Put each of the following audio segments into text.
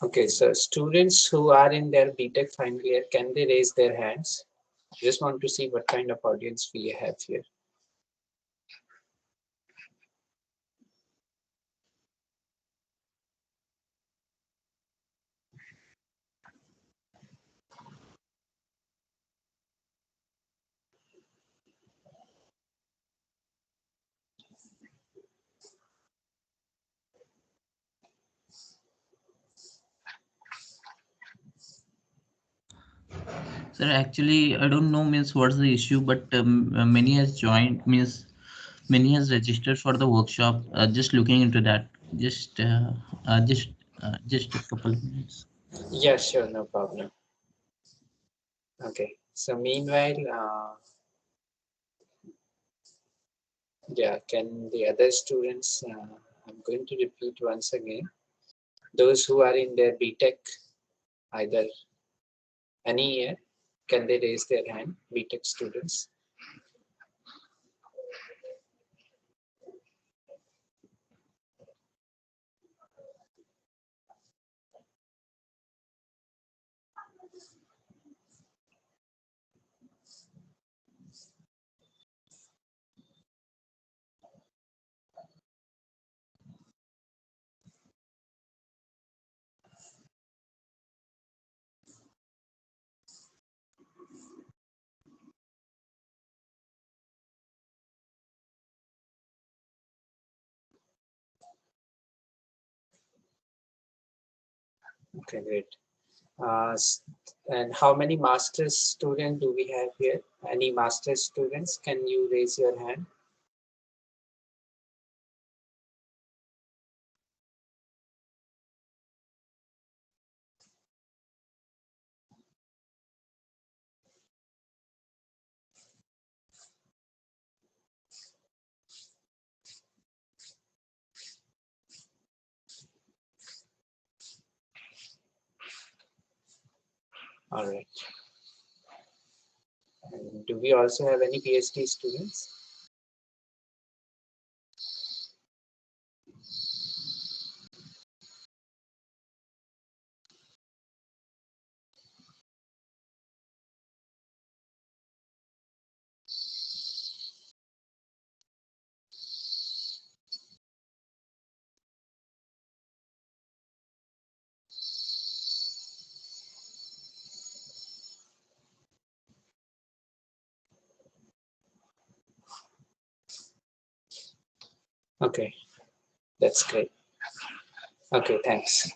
Okay, so students who are in their BTech final year, can they raise their hands? Just want to see what kind of audience we have here. Sir, actually, I don't know means what's the issue, but many has joined means many has registered for the workshop. Just looking into that. Just a couple of minutes. Yeah, sure, no problem. Okay, so meanwhile, yeah, can the other students, I'm going to repeat once again, those who are in their BTech, either any year, can they raise their hand, BTech students? Okay, great. And how many master's students do we have here? Any master's students? Can you raise your hand? All right. And do we also have any PhD students? Okay, that's great. Okay, thanks.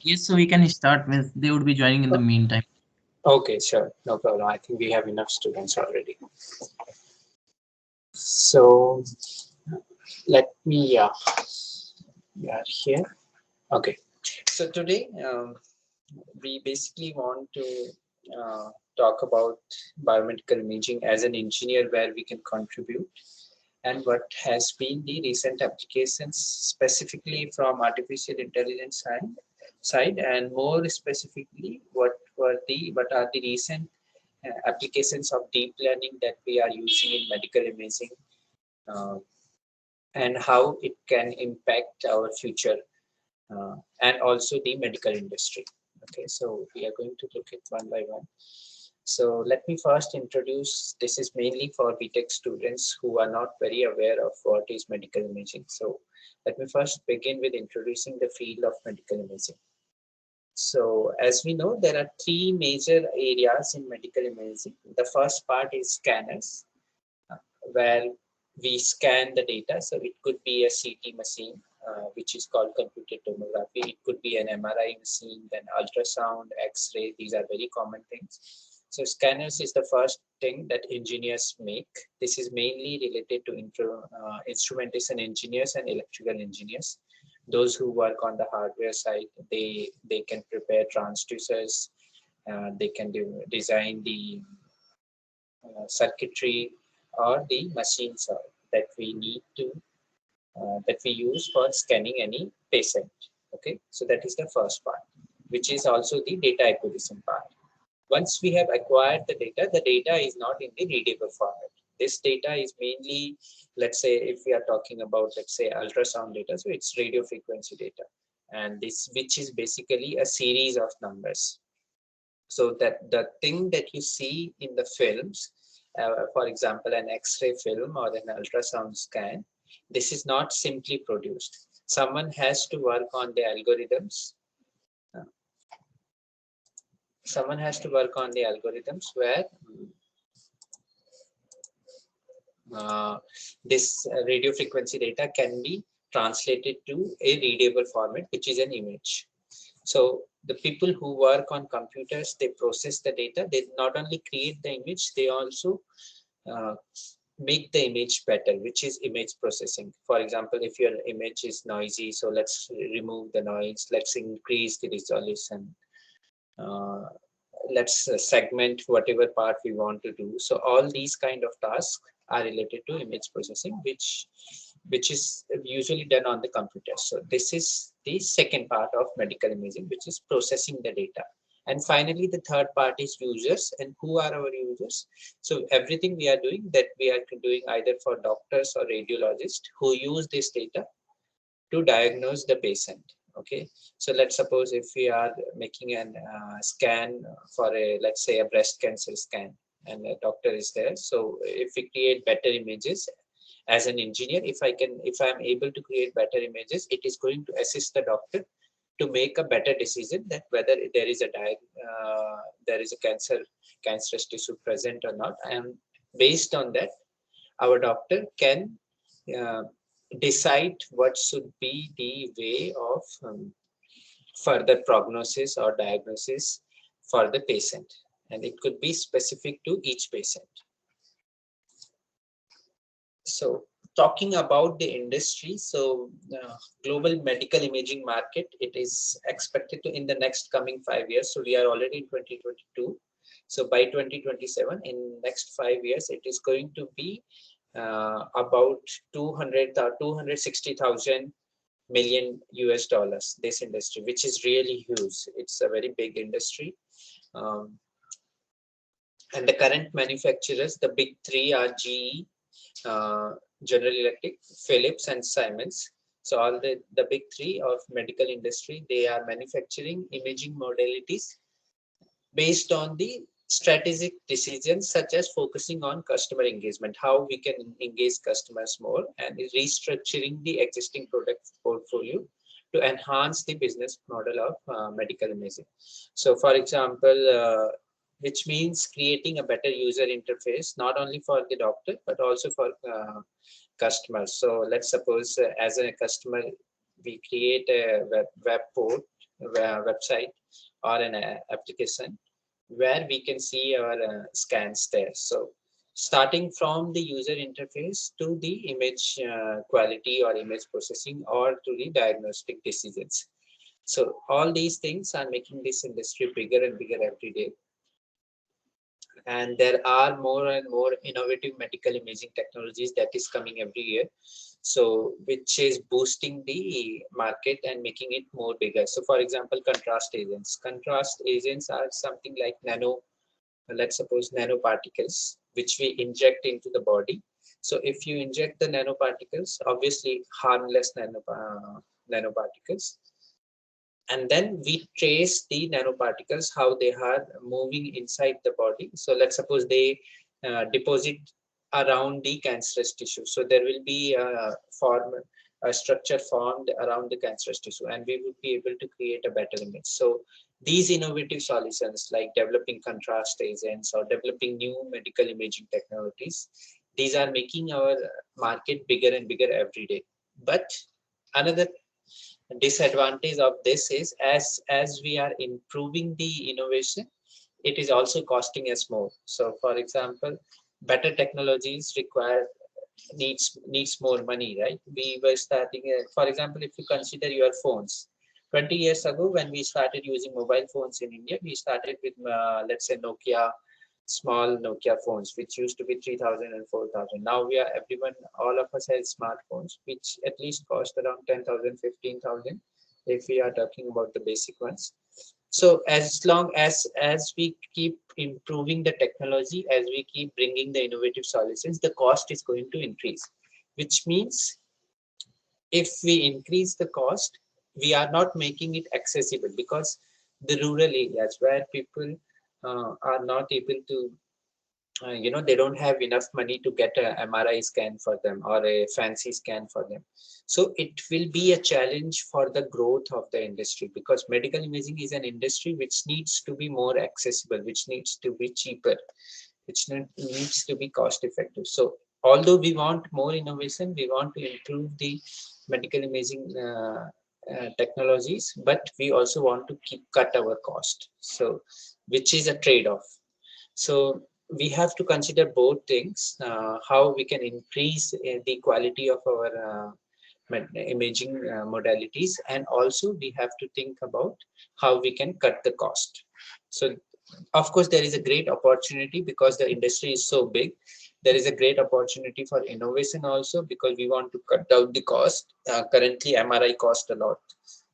Yes, so we can start with they would be joining in the meantime. Okay, sure, no problem. I think we have enough students already. So let me, we are here. Okay, so today we basically want to talk about biomedical imaging as an engineer, where we can contribute, and what has been the recent applications specifically from artificial intelligence side, and more specifically what are the recent applications of deep learning that we are using in medical imaging, uh, and how it can impact our future, and also the medical industry. Okay, so we are going to look at one by one. So let me first introduce, this is mainly for BTech students who are not very aware of what is medical imaging. So let me first begin with introducing the field of medical imaging. So as we know, there are three major areas in medical imaging. The first part is scanners, where we scan the data. So it could be a CT machine, which is called computed tomography. It could be an MRI machine, then ultrasound, X-ray. These are very common things. So scanners is the first thing that engineers make. This is mainly related to instrumentation engineers and electrical engineers. Those who work on the hardware side, they can prepare transducers, they can design the circuitry or the machines that we need to that we use for scanning any patient. Okay, so that is the first part, which is also the data acquisition part. Once we have acquired the data is not in the readable format. This data is mainly, let's say, if we are talking about, let's say, ultrasound data, so it's radio frequency data, and this, which is basically a series of numbers. So that the thing that you see in the films, for example, an X-ray film or an ultrasound scan, this is not simply produced. Someone has to work on the algorithms. uh, Someone has to work on the algorithms where uh, this radio frequency data can be translated to a readable format, which is an image. So the people who work on computers, they process the data. They not only create the image, they also uh, make the image better, which is image processing. For example, if your image is noisy, so let's remove the noise, let's increase the resolution, uh, let's segment whatever part we want to do. So all these kind of tasks are related to image processing, which is usually done on the computer. So this is the second part of medical imaging, which is processing the data. And finally, the third part is users. And who are our users? So everything we are doing, that we are doing either for doctors or radiologists who use this data to diagnose the patient. Okay, so let's suppose if we are making an scan for a, let's say, a breast cancer scan, and a doctor is there. So if we create better images, as an engineer, if I'm able to create better images, it is going to assist the doctor to make a better decision that whether there is a cancerous tissue present or not. And based on that, our doctor can uh, decide what should be the way of further prognosis or diagnosis for the patient, and it could be specific to each patient. So talking about the industry, so global medical imaging market, it is expected to, in the next coming 5 years, so we are already in 2022, so by 2027, in next 5 years, it is going to be about 260,000 million US dollars, this industry, which is really huge. It's a very big industry. um, and the current manufacturers, the big three, are GE, General Electric, Philips, and Siemens. So all the big three of medical industry, they are manufacturing imaging modalities based on the strategic decisions, such as focusing on customer engagement, how we can engage customers more, and restructuring the existing product portfolio to enhance the business model of medical imaging. So for example, which means creating a better user interface, not only for the doctor, but also for customers. So let's suppose as a customer, we create a web port, website, or an application where we can see our scans there. So starting from the user interface to the image quality or image processing or to the diagnostic decisions. So all these things are making this industry bigger and bigger every day. And there are more and more innovative medical imaging technologies that is coming every year. So which is boosting the market and making it more bigger. So for example, contrast agents. Contrast agents are something like let's suppose nanoparticles, which we inject into the body. So if you inject the nanoparticles, obviously harmless nanoparticles, and then we trace the nanoparticles, how they are moving inside the body. So let's suppose they deposit around the cancerous tissue. So there will be a structure formed around the cancerous tissue, and we would be able to create a better image. So these innovative solutions like developing contrast agents or developing new medical imaging technologies, these are making our market bigger and bigger every day. But another disadvantage of this is as we are improving the innovation, it is also costing us more. So for example, better technologies needs more money, right? We were starting for example, if you consider your phones 20 years ago, when we started using mobile phones in India, we started with let's say small Nokia phones, which used to be 3,000 and 4,000. Now all of us has smartphones, which at least cost around 10,000, 15,000, if we are talking about the basic ones. So as long as we keep improving the technology, as we keep bringing the innovative solutions, the cost is going to increase, which means if we increase the cost, we are not making it accessible, because the rural areas where people are not able to they don't have enough money to get a MRI scan for them or a fancy scan for them. So it will be a challenge for the growth of the industry, because medical imaging is an industry which needs to be more accessible, which needs to be cheaper, which needs to be cost effective. So although we want more innovation, we want to improve the medical imaging technologies, but we also want to cut our cost. So which is a trade-off. So we have to consider both things, how we can increase the quality of our imaging modalities, and also we have to think about how we can cut the cost. So of course there is a great opportunity, because the industry is so big. There is a great opportunity for innovation also, because we want to cut down the cost. Currently MRI cost a lot,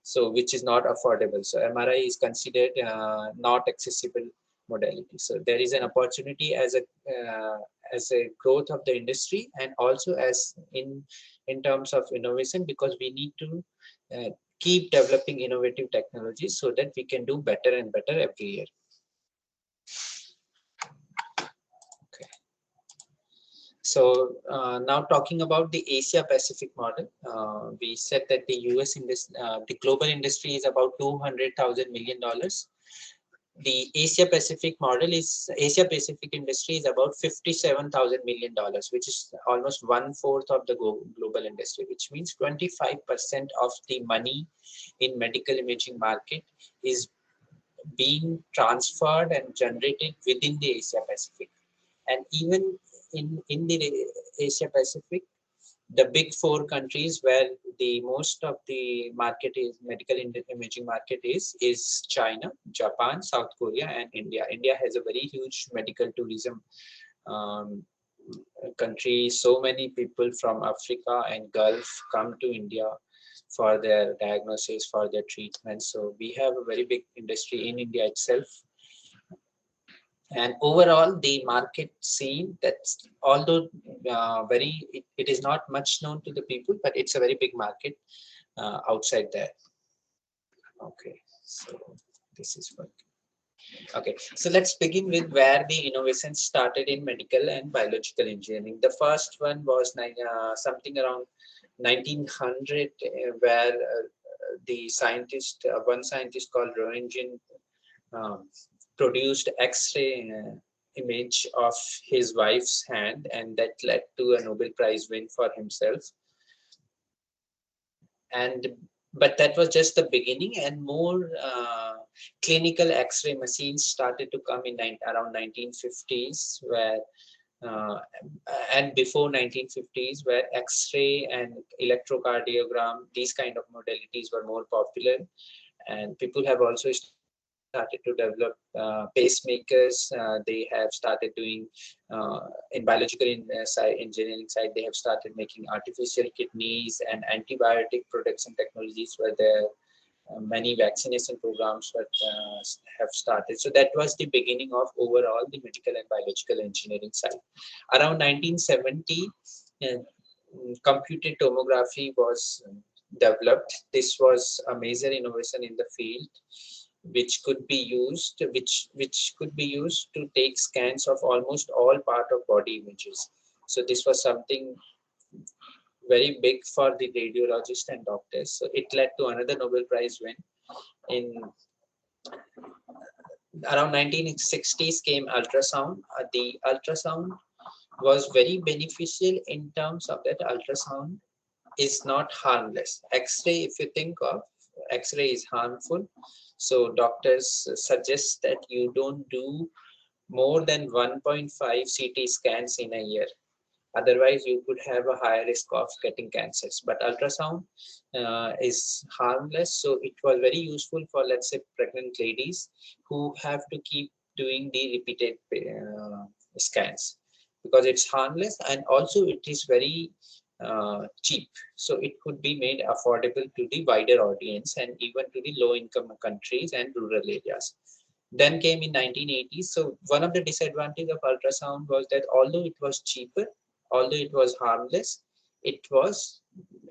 so which is not affordable. So MRI is considered not accessible modality. So there is an opportunity as a growth of the industry, and also as in terms of innovation, because we need to keep developing innovative technologies so that we can do better and better every year. Okay. So now talking about the Asia Pacific model, we said that the the global industry is about $200,000 million. The Asia Pacific industry is about $57,000 million, which is almost 1/4 of the global industry, which means 25% of the money in medical imaging market is being transferred and generated within the Asia Pacific. And even in the Asia Pacific, the big four countries where the most of the market is medical imaging market is China, Japan, South Korea, and India. India has a very huge medical tourism country. So many people from Africa and Gulf come to India for their diagnosis, for their treatment. So we have a very big industry in India itself. And overall, the market scene, that's although it is not much known to the people, but it's a very big market outside there. Okay, so this is what. Okay, so let's begin with where the innovation started in medical and biological engineering. The first one was something around 1900, where one scientist called Roentgen produced X-ray image of his wife's hand, and that led to a Nobel Prize win for himself. And But that was just the beginning, and more clinical X-ray machines started to come in around 1950s, where uh, and before 1950s, where X-ray and electrocardiogram, these kind of modalities were more popular, and people have also started to develop pacemakers. They have started doing in biological engineering side, they have started making artificial kidneys, and antibiotic production technologies were there. Many vaccination programs have started. So that was the beginning of overall the medical and biological engineering side. Around 1970, uh, computed tomography was developed. This was a major innovation in the field, which could be used to take scans of almost all part of body images. So this was something very big for the radiologist and doctors. So it led to another Nobel Prize win. In around 1960s came ultrasound. The ultrasound was very beneficial in terms of that ultrasound is not harmless. X-ray, if you think of, X-ray is harmful. So doctors suggest that you don't do more than 1.5 CT scans in a year. Otherwise, you could have a higher risk of getting cancers. But ultrasound is harmless, so it was very useful for, let's say, pregnant ladies who have to keep doing the repeated scans, because it's harmless and also it is very cheap. So it could be made affordable to the wider audience and even to the low-income countries and rural areas. Then came in 1980s. So one of the disadvantages of ultrasound was that although it was cheaper, although it was harmless, it was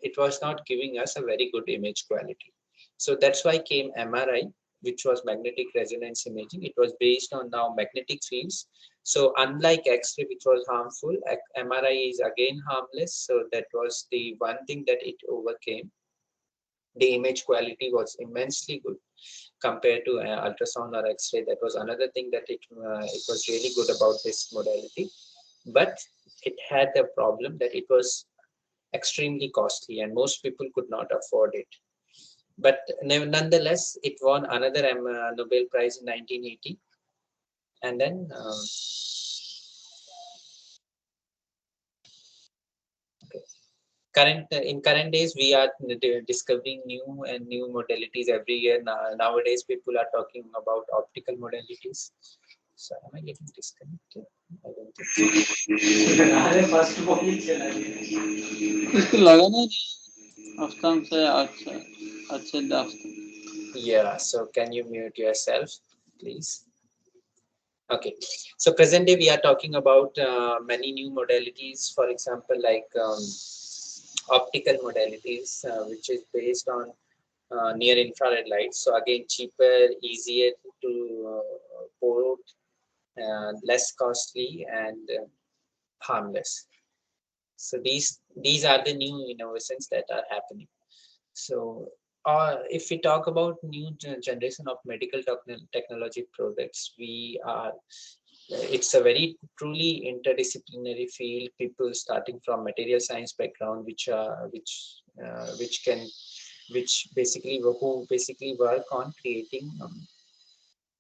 it was not giving us a very good image quality. So that's why came MRI, which was magnetic resonance imaging. It was based on now magnetic fields. So unlike X-ray, which was harmful, MRI is again harmless. So that was the one thing that it overcame. The image quality was immensely good compared to ultrasound or X-ray. That was another thing that it was really good about this modality. But it had the problem that it was extremely costly and most people could not afford it. But nonetheless, it won another Nobel Prize in 1980. And then in current days, we are discovering new and new modalities every year. Nowadays, people are talking about optical modalities. So am I getting disconnected? I don't think इसको लगाना अफ्ताम से अच्छे दास्त yeah, so can you mute yourself, please? Okay, so present day we are talking about many new modalities, for example, like optical modalities, which is based on near infrared light. So again, cheaper, easier to port, less costly, and harmless. So these are the new innovations that are happening. So if we talk about new generation of medical technology products, we are it's a very truly interdisciplinary field. People starting from material science background, which basically who basically work on creating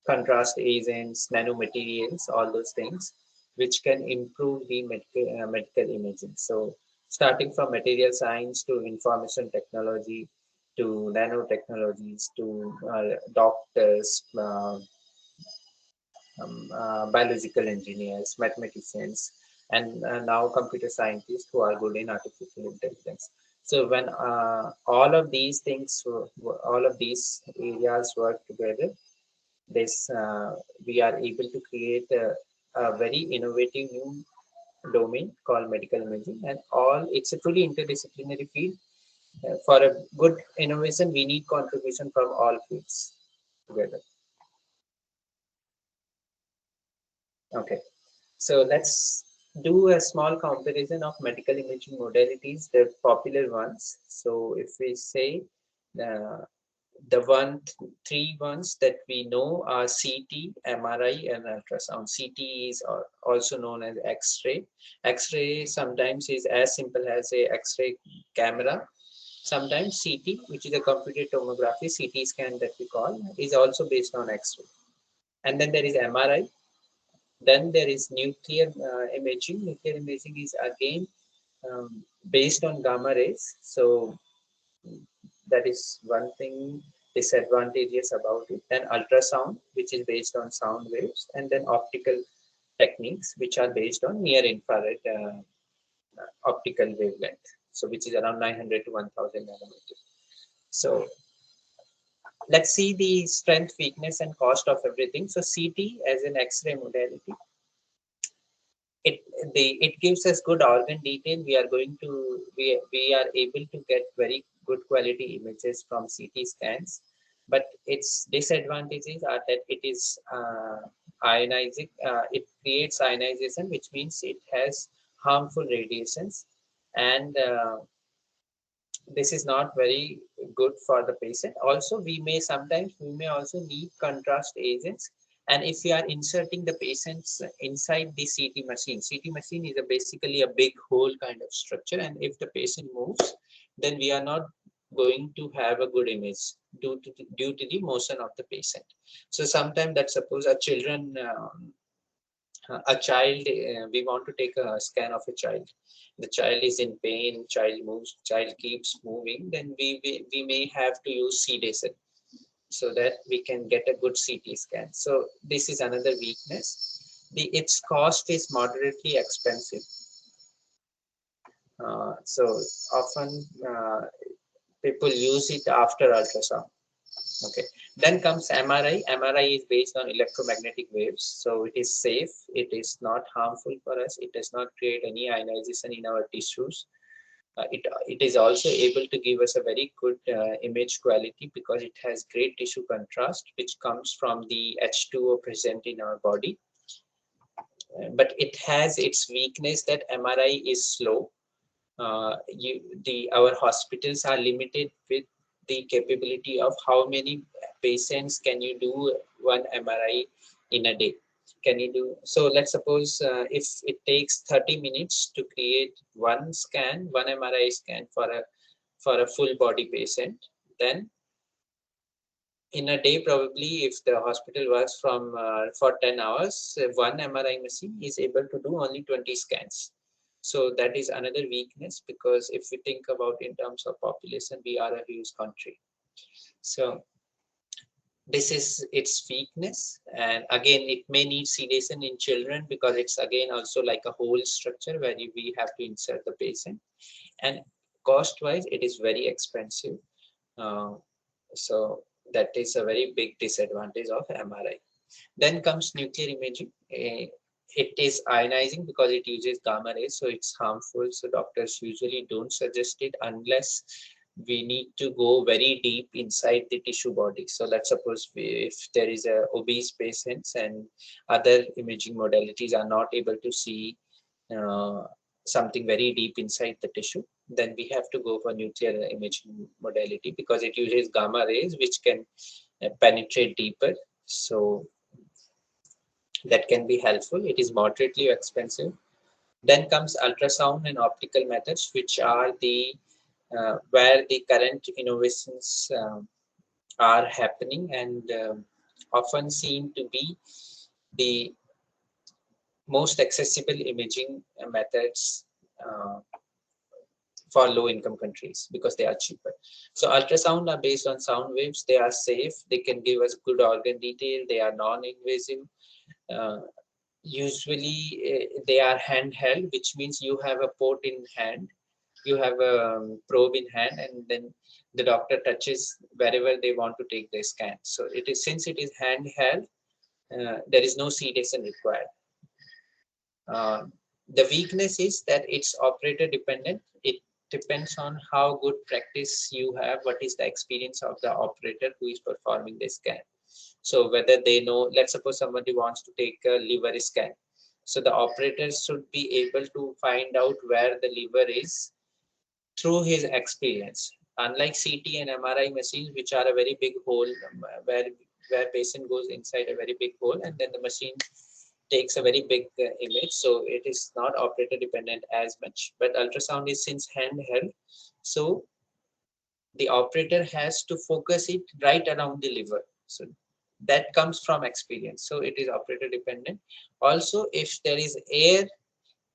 contrast agents, nanomaterials, all those things, which can improve the medical imaging. So starting from material science to information technology to nanotechnologies to doctors, biological engineers, mathematicians, and now computer scientists who are good in artificial intelligence. So when all of these areas work together, this we are able to create a very innovative new domain called medical imaging, and all it's a truly interdisciplinary field. For a good innovation, we need contribution from all fields together. Okay. So let's do a small comparison of medical imaging modalities, the popular ones. So if we say uh, three ones that we know are CT, MRI, and ultrasound. CT is also known as X-ray. X-ray sometimes is as simple as a X-ray camera, Sometimes CT, which is a computed tomography, CT scan that we call, is also based on X-ray. And then there is MRI. Then there is nuclear imaging. Nuclear imaging is again based on gamma rays. So that is one thing disadvantageous about it. Then ultrasound, which is based on sound waves, and then optical techniques, which are based on near infrared optical wavelength. So which is around 900 to 1000 nanometers. So let's see the strength, weakness, and cost of everything. So CT as an X-ray modality, it gives us good organ detail. We are able to get very good quality images from CT scans, but its disadvantages are that it is ionizing. It creates ionization, which means it has harmful radiations, and this is not very good for the patient. Also, we may also need contrast agents. And if we are inserting the patients inside the CT machine is basically a big hole kind of structure. And if the patient moves, then we are not going to have a good image due to the motion of the patient. So sometimes that suppose a child, we want to take a scan of a child. The child is in pain, child moves, child keeps moving, then we may have to use sedation so that we can get a good CT scan. So this is another weakness. Its cost is moderately expensive. So often people use it after ultrasound. Okay. Then comes MRI. MRI is based on electromagnetic waves, so it is safe. It is not harmful for us. It does not create any ionization in our tissues. It is also able to give us a very good image quality because it has great tissue contrast, which comes from the H2O present in our body. But it has its weakness that MRI is slow. Our hospitals are limited with the capability of how many patients can you do one MRI in a day. Can you do so? Let's suppose if it takes 30 minutes to create one MRI scan for a full body patient, then in a day, probably if the hospital works for 10 hours, one MRI machine is able to do only 20 scans. So that is another weakness, because if we think about in terms of population, we are a huge country. So this is its weakness. And again, it may need sedation in children because it's again also like a whole structure where we have to insert the patient. And cost wise, it is very expensive. So that is a very big disadvantage of MRI. Then comes nuclear imaging. It is ionizing because it uses gamma rays, so it's harmful. So doctors usually don't suggest it unless we need to go very deep inside the tissue body. So let's suppose if there is a obese patients and other imaging modalities are not able to see something very deep inside the tissue, then we have to go for nuclear imaging modality because it uses gamma rays which can penetrate deeper. So that can be helpful. It is moderately expensive. Then comes ultrasound and optical methods, which are the where the current innovations are happening and often seen to be the most accessible imaging methods for low income countries because they are cheaper. So ultrasound are based on sound waves. They are safe. They can give us good organ detail. They are non-invasive. Usually they are handheld, which means you have a port in hand, you have a probe in hand, and then the doctor touches wherever they want to take the scan. So it is, since it is handheld, there is no sedation required. The weakness is that it's operator dependent. It depends on how good practice you have, what is the experience of the operator who is performing the scan. So whether they know, let's suppose somebody wants to take a liver scan. So the operator should be able to find out where the liver is through his experience. Unlike CT and MRI machines, which are a very big hole where patient goes inside a very big hole and then the machine takes a very big image. So it is not operator dependent as much. But ultrasound is since handheld, so the operator has to focus it right around the liver. So that comes from experience. So it is operator dependent. Also, if there is air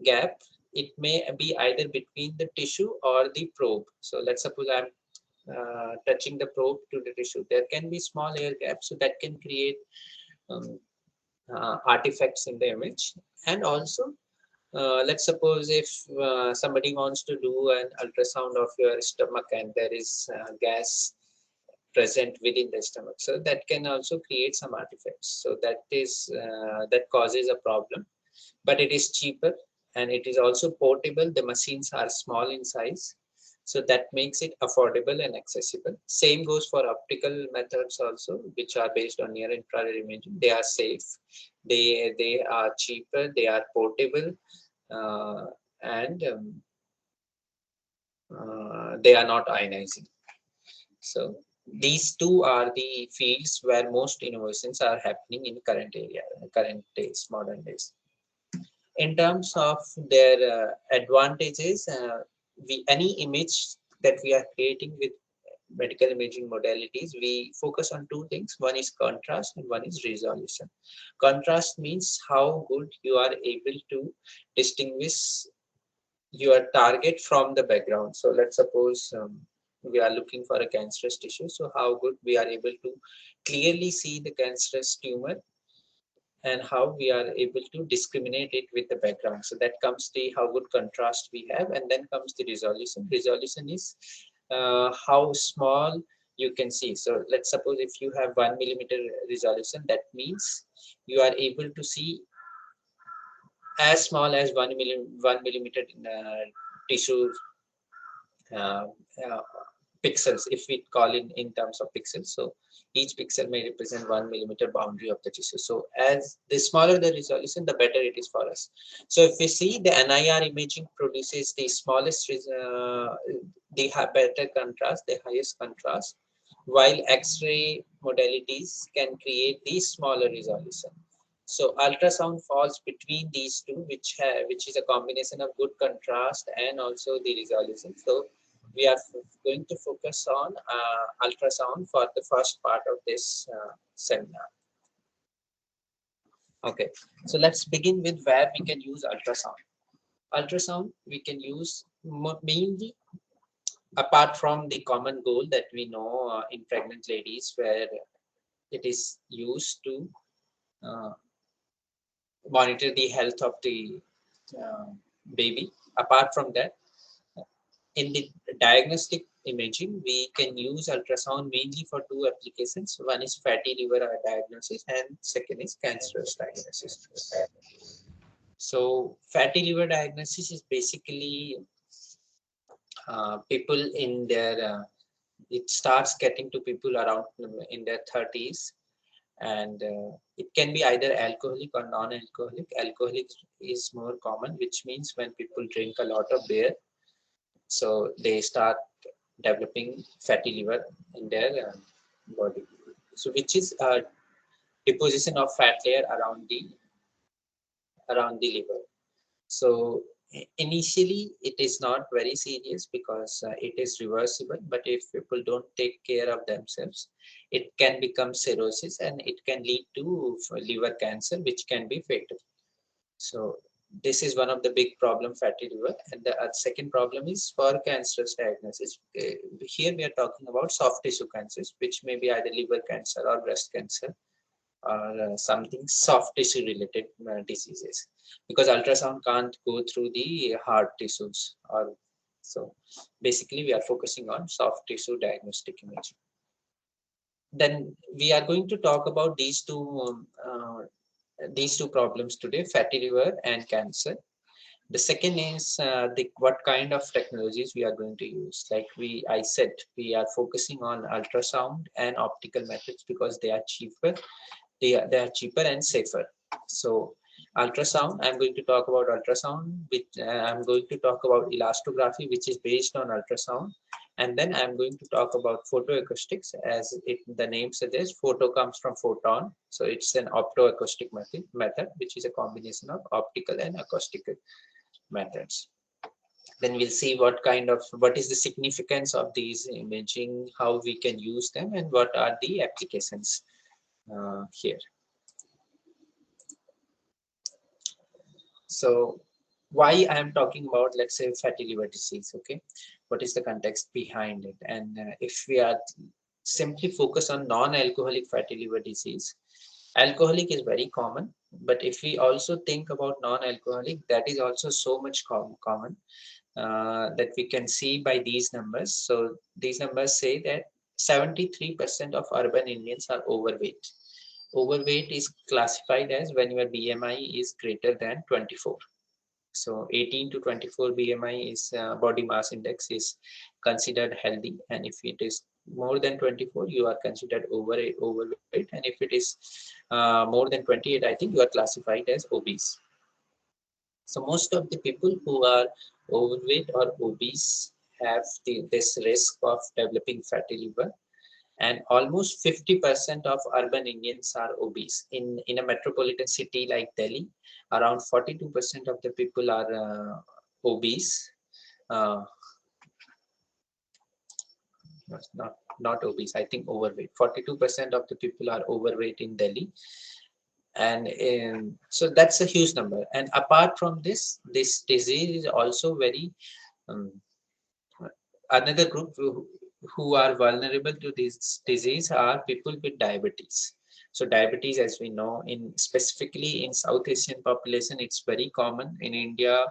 gap, it may be either between the tissue or the probe. So let's suppose I'm touching the probe to the tissue. There can be small air gaps, so that can create um, artifacts in the image. And also, let's suppose if somebody wants to do an ultrasound of your stomach and there is gas present within the stomach, so that can also create some artifacts. So that causes a problem, but it is cheaper and it is also portable. The machines are small in size, so that makes it affordable and accessible. Same goes for optical methods also, which are based on near infrared imaging. They are safe, they are cheaper, they are portable, uh, and they are not ionizing. So these two are the fields where most innovations are happening in current days, modern days. In terms of their advantages, any image that we are creating with medical imaging modalities, we focus on two things. One is contrast and one is resolution. Contrast means how good you are able to distinguish your target from the background. So let's suppose we are looking for a cancerous tissue. So how good we are able to clearly see the cancerous tumor and how we are able to discriminate it with the background. So that comes the how good contrast we have, and then comes the resolution. Resolution is how small you can see. So let's suppose if you have 1 millimeter resolution, that means you are able to see as small as 1 millimeter tissue uh, uh, pixels, if we call in terms of pixels. So each pixel may represent 1 millimeter boundary of the tissue. So as the smaller the resolution, the better it is for us. So if we see, the NIR imaging produces the smallest, the better contrast, the highest contrast, while X-ray modalities can create the smaller resolution. So ultrasound falls between these two, which is a combination of good contrast and also the resolution. So we are going to focus on ultrasound for the first part of this seminar. Okay, so let's begin with where we can use ultrasound. Ultrasound we can use mainly, apart from the common goal that we know in pregnant ladies, where it is used to uh, monitor the health of the uh, baby. Apart from that, in the diagnostic imaging, we can use ultrasound mainly for two applications. One is fatty liver diagnosis and second is cancerous diagnosis. So fatty liver diagnosis is basically people in their, it starts getting to people around in their 30s, and it can be either alcoholic or non-alcoholic. Alcoholic is more common, which means when people drink a lot of beer, so they start developing fatty liver in their body. So which is a deposition of fat layer around the liver. So initially it is not very serious because it is reversible, but if people don't take care of themselves, it can become cirrhosis and it can lead to liver cancer, which can be fatal. So this is one of the big problem, fatty liver. And the second problem is for cancerous diagnosis. Here we are talking about soft tissue cancers, which may be either liver cancer or breast cancer or something soft tissue related diseases, because ultrasound can't go through the hard tissues. Or so basically we are focusing on soft tissue diagnostic imaging. Then we are going to talk about these two problems today, fatty liver and cancer. The second is what kind of technologies we are going to use. Like I said, we are focusing on ultrasound and optical methods because they are cheaper. They are cheaper and safer. So ultrasound, I'm going to talk about ultrasound, which I'm going to talk about elastography, which is based on ultrasound. And then I'm going to talk about photoacoustics, as the name suggests, photo comes from photon. So it's an optoacoustic method, which is a combination of optical and acoustical methods. Then we'll see what is the significance of these imaging, how we can use them, and what are the applications here. So why I am talking about, let's say, fatty liver disease, okay? What is the context behind it? And if we are simply focus on non-alcoholic fatty liver disease, alcoholic is very common, but if we also think about non-alcoholic, that is also so much common that we can see by these numbers. So these numbers say that 73% of urban Indians are overweight. Overweight is classified as when your BMI is greater than 24. So 18 to 24 BMI is body mass index is considered healthy, and if it is more than 24, you are considered overweight, and if it is more than 28, I think you are classified as obese. So most of the people who are overweight or obese have this risk of developing fatty liver, and almost 50% of urban Indians are obese. In a metropolitan city like Delhi, around 42% of the people are obese. Uh, not obese, I think overweight. 42% of the people are overweight in Delhi, and so that's a huge number. And apart from this disease is also very um, another group who are vulnerable to this disease are people with diabetes. So diabetes, as we know, in specifically in South Asian population, it's very common. In India,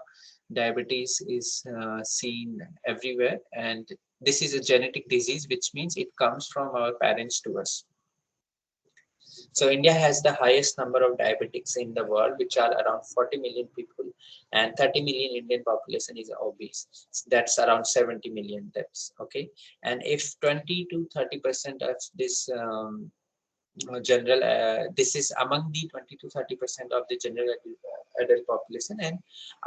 diabetes is seen everywhere, and this is a genetic disease, which means it comes from our parents to us. So India has the highest number of diabetics in the world, which are around 40 million people, and 30 million Indian population is obese. That's around 70 million deaths. Okay, and if 20 to 30% of this general, this is among the 20 to 30% of the general adult population, and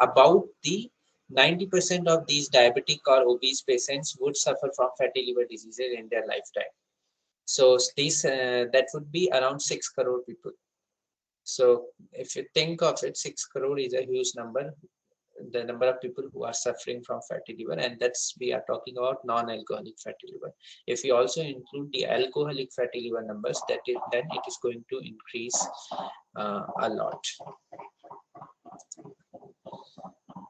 about the 90% of these diabetic or obese patients would suffer from fatty liver diseases in their lifetime. So these that would be around 6 crore people. So if you think of it, 6 crore is a huge number, the number of people who are suffering from fatty liver, and that's we are talking about non-alcoholic fatty liver. If we also include the alcoholic fatty liver numbers, then it is going to increase a lot.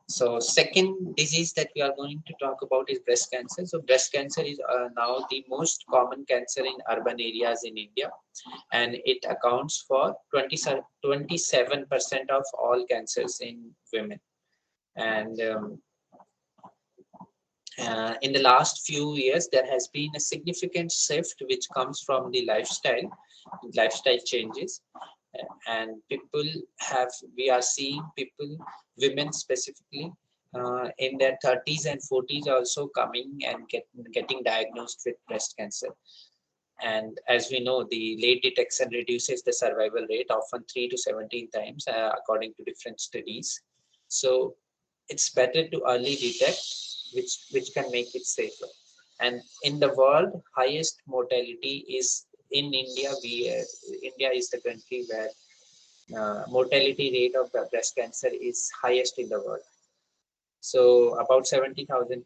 So second disease that we are going to talk about is breast cancer. So breast cancer is now the most common cancer in urban areas in India, and it accounts for 27% of all cancers in women. And in the last few years, there has been a significant shift which comes from the lifestyle changes. And we are seeing people, women specifically, in their 30s and 40s also coming and getting diagnosed with breast cancer. And as we know, the late detection reduces the survival rate, often 3 to 17 times, according to different studies. So it's better to early detect, which can make it safer. And in the world, highest mortality is in India. India is the country where mortality rate of the breast cancer is highest in the world. So about 70,000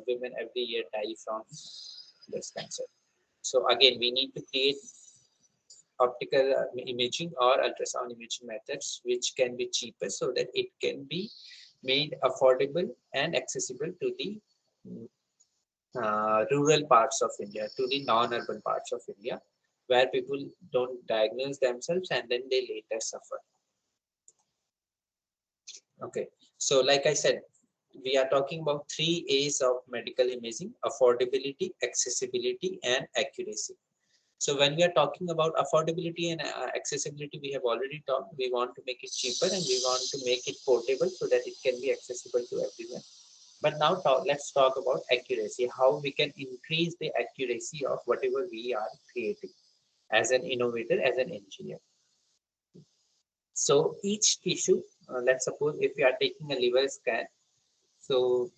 women every year die from breast cancer. So again, we need to create optical imaging or ultrasound imaging methods which can be cheaper, so that it can be made affordable and accessible to the rural parts of India, to the non-urban parts of India, where people don't diagnose themselves and then they later suffer. Okay, so like I said, we are talking about 3 A's of medical imaging: affordability, accessibility, and accuracy. So when we are talking about affordability and accessibility, we have already talked. We want to make it cheaper and we want to make it portable so that it can be accessible to everyone. But now let's talk about accuracy, how we can increase the accuracy of whatever we are creating as an innovator, as an engineer. So each tissue, let's suppose if we are taking a liver scan, so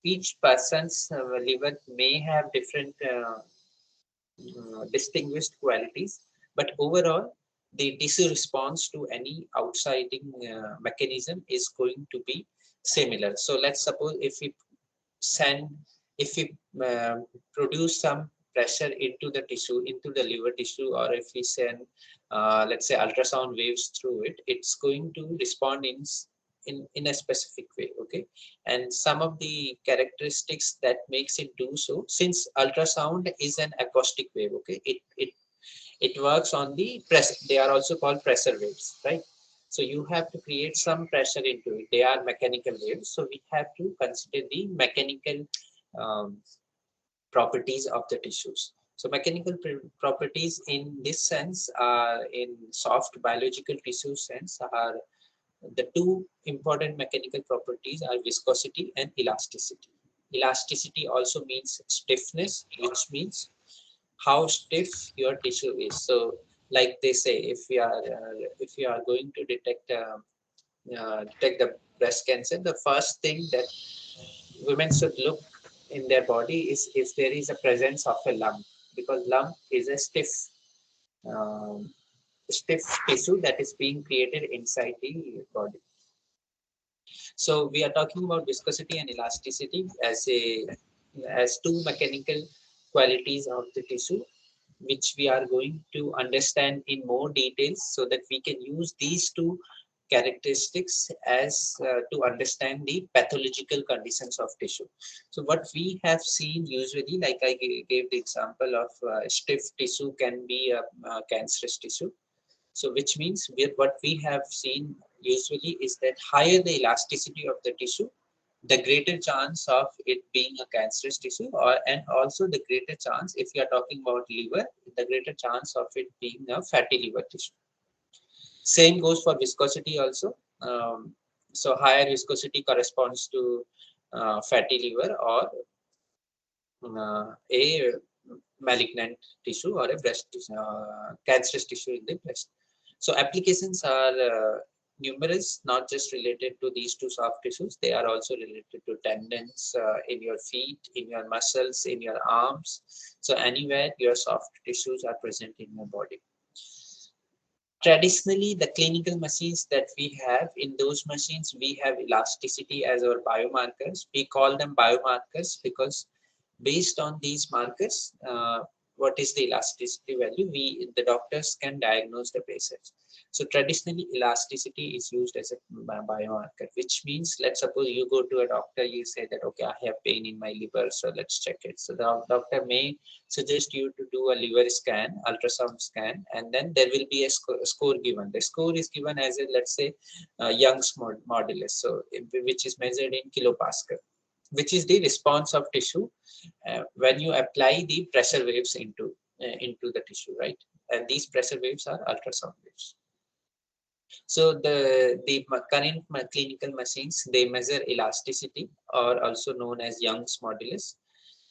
each person's liver may have different distinguished qualities, but overall, the tissue response to any outsiding mechanism is going to be similar. So let's suppose if we send, if we produce some pressure into the tissue, into the liver tissue, or if we send, let's say, ultrasound waves through it, it's going to respond in a specific way. Okay, and some of the characteristics that makes it do so, since ultrasound is an acoustic wave, okay, it works on the press. They are also called pressure waves, right? So you have to create some pressure into it. They are mechanical waves. So we have to consider the mechanical um, properties of the tissues. So mechanical properties in this sense are, in soft biological tissue sense, are the two important mechanical properties are viscosity and elasticity. Elasticity also means stiffness, which means how stiff your tissue is. So like they say, if we are going to detect the breast cancer, the first thing that women should look in their body is if there is a presence of a lump, because lump is a um, stiff tissue that is being created inside the body. So we are talking about viscosity and elasticity as two mechanical qualities of the tissue, which we are going to understand in more details, so that we can use these two characteristics as to understand the pathological conditions of tissue. So what we have seen usually, like I gave the example of stiff tissue can be a cancerous tissue. So which means what we have seen usually is that higher the elasticity of the tissue, the greater chance of it being a cancerous tissue, or and also the greater chance, if you are talking about liver, the greater chance of it being a fatty liver tissue. Same goes for viscosity also. So higher viscosity corresponds to fatty liver, or a malignant tissue, or a breast tissue, cancerous tissue in the breast. So applications are numerous, not just related to these two soft tissues. They are also related to tendons in your feet, in your muscles, in your arms. So anywhere your soft tissues are present in your body. Traditionally, the clinical machines that we have, in those machines, we have elasticity as our biomarkers. We call them biomarkers because based on these markers, what is the elasticity value, the doctors can diagnose the patients. So traditionally, elasticity is used as a biomarker, which means, let's suppose you go to a doctor, you say that, okay, I have pain in my liver, so let's check it. So the doctor may suggest you to do a liver scan, ultrasound scan, and then there will be a score given. The score is given as a, let's say, Young's modulus, so which is measured in kilopascal, which is the response of tissue when you apply the pressure waves into the tissue, right? And these pressure waves are ultrasound waves. So the current clinical machines, they measure elasticity, or also known as Young's modulus.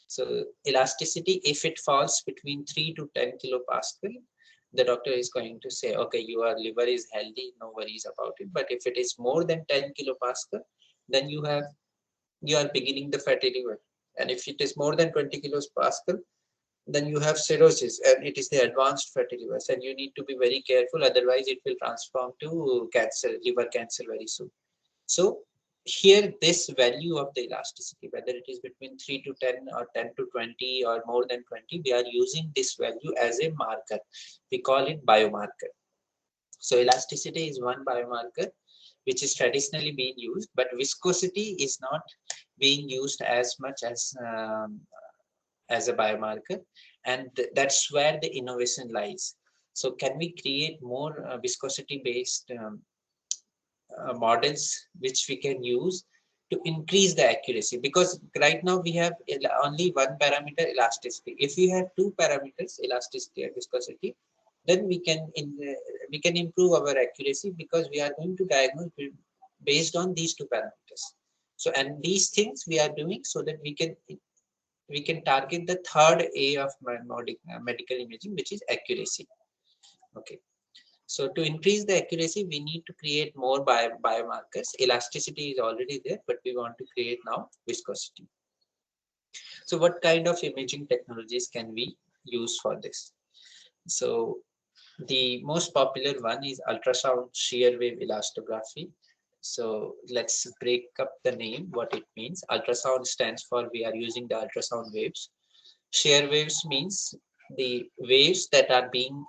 So elasticity, if it falls between 3 to 10 kilopascal, the doctor is going to say, okay, your liver is healthy, no worries about it. But if it is more than 10 kilopascal, then you are beginning the fatty liver. And if it is more than 20 kilopascal, then you have cirrhosis, and it is the advanced fatty livers, and you need to be very careful, otherwise it will transform to cancer, liver cancer, very soon. So here, this value of the elasticity, whether it is between 3 to 10 or 10 to 20 or more than 20, we are using this value as a marker. We call it biomarker. So elasticity is one biomarker which is traditionally being used, but viscosity is not being used as much as a biomarker, and that's where the innovation lies. So can we create more viscosity based models which we can use to increase the accuracy? Because right now we have only one parameter, elasticity. If we have two parameters, elasticity and viscosity, then we can improve our accuracy, because we are going to diagnose based on these two parameters. So, and these things we are doing so that we can target the third A of medical imaging, which is accuracy. Okay. So to increase the accuracy, we need to create more biomarkers. Elasticity is already there, but we want to create now viscosity. So what kind of imaging technologies can we use for this? So the most popular one is ultrasound shear wave elastography. So let's break up the name, what it means. Ultrasound stands for we are using the ultrasound waves. Shear waves means the waves that are being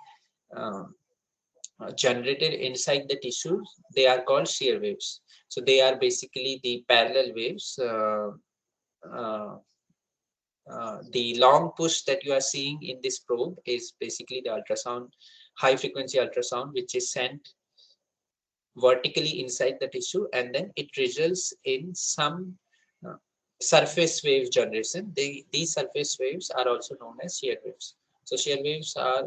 generated inside the tissue. They are called shear waves. So they are basically the parallel waves. Uh, the long push that you are seeing in this probe is basically the ultrasound, high frequency ultrasound, which is sent vertically inside the tissue, and then it results in some uh, surface wave generation. These surface waves are also known as shear waves. So shear waves are,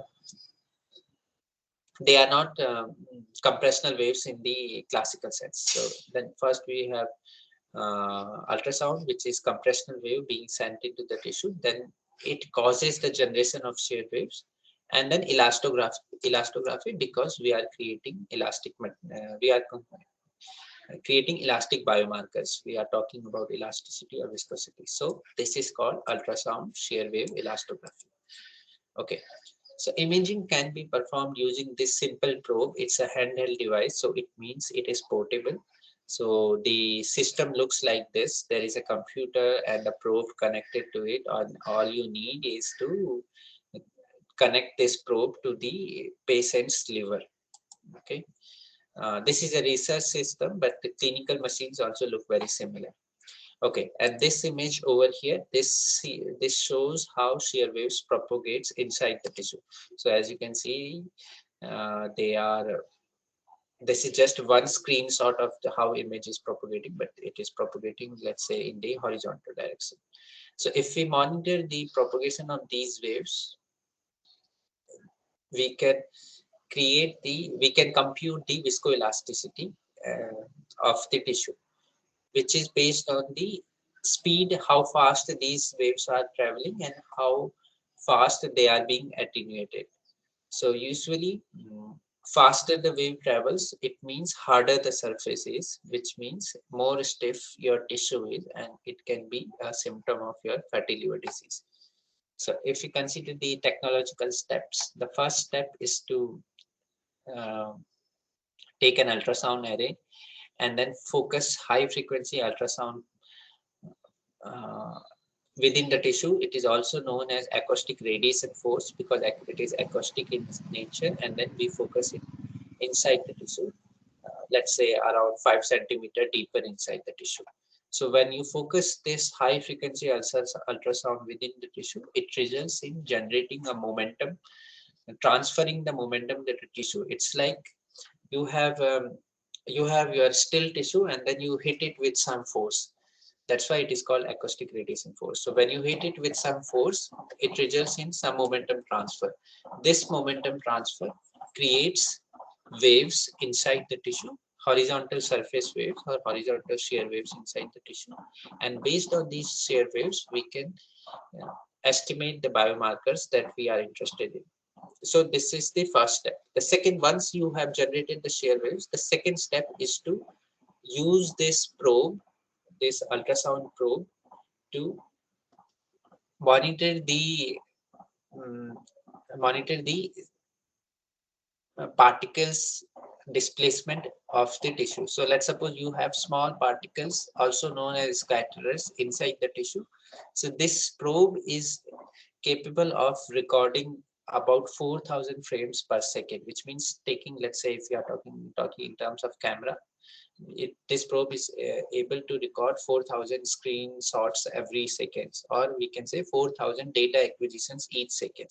they are not compressional waves in the classical sense. So then first we have ultrasound, which is compressional wave being sent into the tissue. Then it causes the generation of shear waves, and then elastography, because we are creating we are creating elastic biomarkers. We are talking about elasticity or viscosity. So this is called ultrasound shear wave elastography. Okay. So imaging can be performed using this simple probe. It's a handheld device, so it means it is portable. So the system looks like this. There is a computer and a probe connected to it, and all you need is to connect this probe to the patient's liver. Okay. This is a research system, but the clinical machines also look very similar. Okay, and this image over here, this shows how shear waves propagates inside the tissue. So as you can see, they are. This is just one screenshot of how image is propagating, but it is propagating, let's say, in the horizontal direction. So if we monitor the propagation of these waves, we can we can compute the viscoelasticity of the tissue, which is based on the speed, how fast these waves are traveling and how fast they are being attenuated. So usually, faster the wave travels, it means harder the surface is, which means more stiff your tissue is, and it can be a symptom of your fatty liver disease. So if you consider the technological steps, the first step is to uh, take an ultrasound array and then focus high frequency ultrasound uh, within the tissue. It is also known as acoustic radiation force because it is acoustic in nature, and then we focus it inside the tissue, let's say around 5 centimeter deeper inside the tissue. So when you focus this high frequency ultrasound within the tissue, it results in generating a momentum, transferring the momentum to the tissue. It's like you have um, you have your still tissue and then you hit it with some force. That's why it is called acoustic radiation force. So when you hit it with some force, it results in some momentum transfer. This momentum transfer creates waves inside the tissue, horizontal surface waves or horizontal shear waves inside the tissue. And based on these shear waves, we can estimate the biomarkers that we are interested in. So this is the first step. The second, once you have generated the shear waves, the second step is to use this probe, this ultrasound probe, to monitor the um, monitor the particles displacement of the tissue. So let's suppose you have small particles, also known as scatterers, inside the tissue. So this probe is capable of recording about 4,000 frames per second, which means taking, let's say, if you are talking in terms of camera, this probe is able to record 4,000 screenshots every second, or we can say 4,000 data acquisitions each second.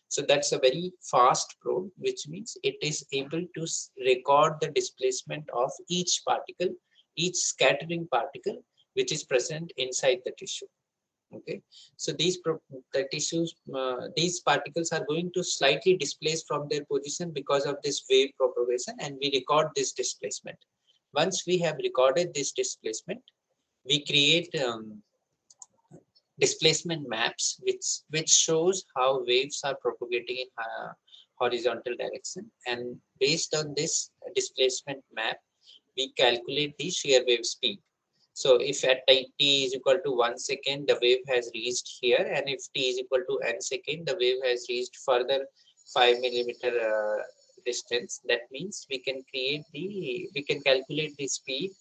So that's a very fast probe, which means it is able to record the displacement of each particle, each scattering particle, which is present inside the tissue. Okay, so these particles are going to slightly displace from their position because of this wave propagation, and we record this displacement. Once we have recorded this displacement, we create displacement maps, which shows how waves are propagating in horizontal direction. And based on this displacement map, we calculate the shear wave speed. So if at t is equal to 1 second, the wave has reached here, and if t is equal to n second, the wave has reached further 5 millimeter distance. That means we can calculate the speed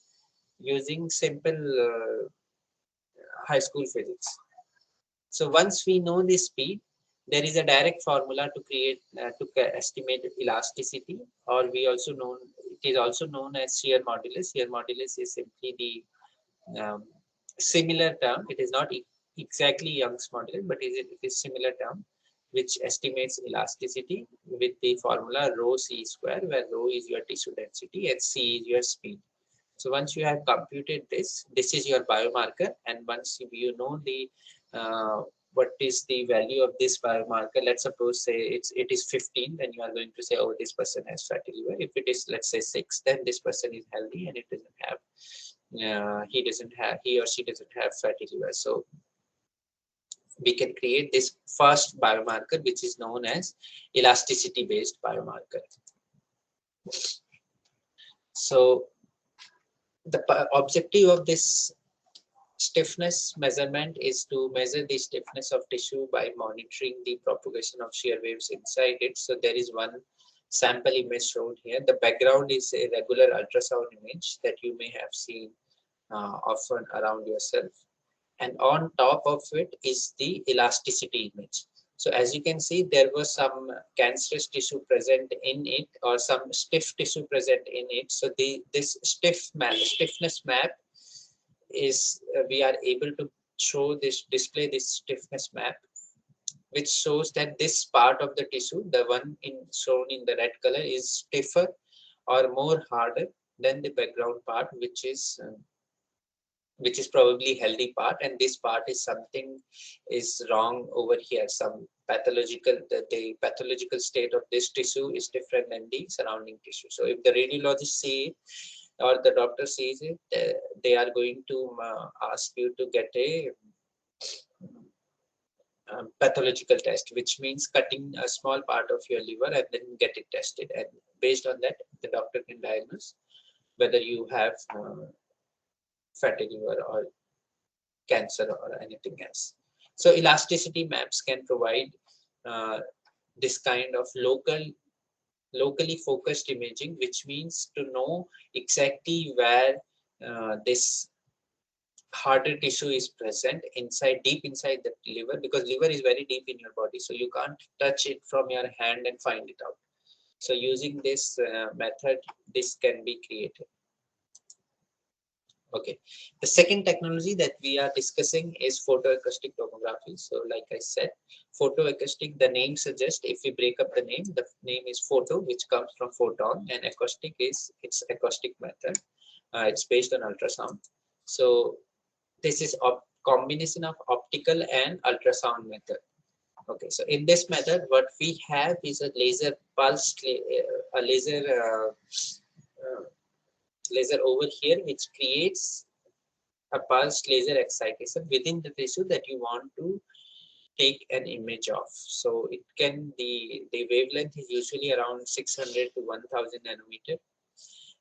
using simple high school physics. So once we know the speed, there is a direct formula to create estimate elasticity, or we also known it is also known as shear modulus. Shear modulus is simply the similar term. It is not exactly Young's modulus, but it is similar term which estimates elasticity with the formula rho c square, where rho is your tissue density and c is your speed. So once you have computed this, this is your biomarker, and once you know the what is the value of this biomarker, let's suppose say it is 15, then you are going to say, oh, this person has fatty liver. If it is, let's say 6, then this person is healthy and it doesn't have he or she doesn't have fatty liver. So we can create this first biomarker, which is known as elasticity based biomarker. So the objective of this stiffness measurement is to measure the stiffness of tissue by monitoring the propagation of shear waves inside it. So there is one sample image shown here. The background is a regular ultrasound image that you may have seen often around yourself. And on top of it is the elasticity image. So as you can see, there was some cancerous tissue present in it, or some stiff tissue present in it. So this stiffness map is we are able to display this stiffness map, which shows that this part of the tissue, the one shown in the red color, is stiffer or more harder than the background part, which is probably healthy part, and this part is something is wrong over here. Some pathological, the pathological state of this tissue is different than the surrounding tissue. So if the radiologist see it, or the doctor sees it, they are going to ask you to get a pathological test, which means cutting a small part of your liver and then get it tested. And based on that, the doctor can diagnose whether you have fatty liver or cancer or anything else. So elasticity maps can provide this kind of locally focused imaging, which means to know exactly where this harder tissue is present deep inside the liver, because liver is very deep in your body, so you can't touch it from your hand and find it out. So using this method, this can be created. Okay, the second technology that we are discussing is photoacoustic tomography. So like I said, photoacoustic, the name suggests, if we break up the name is photo, which comes from photon, and acoustic is its acoustic method. It's based on ultrasound. So this is a combination of optical and ultrasound method. Okay, so in this method, what we have is a laser pulse, laser over here, which creates a pulsed laser excitation within the tissue that you want to take an image of. So it can the wavelength is usually around 600 to 1000 nanometer.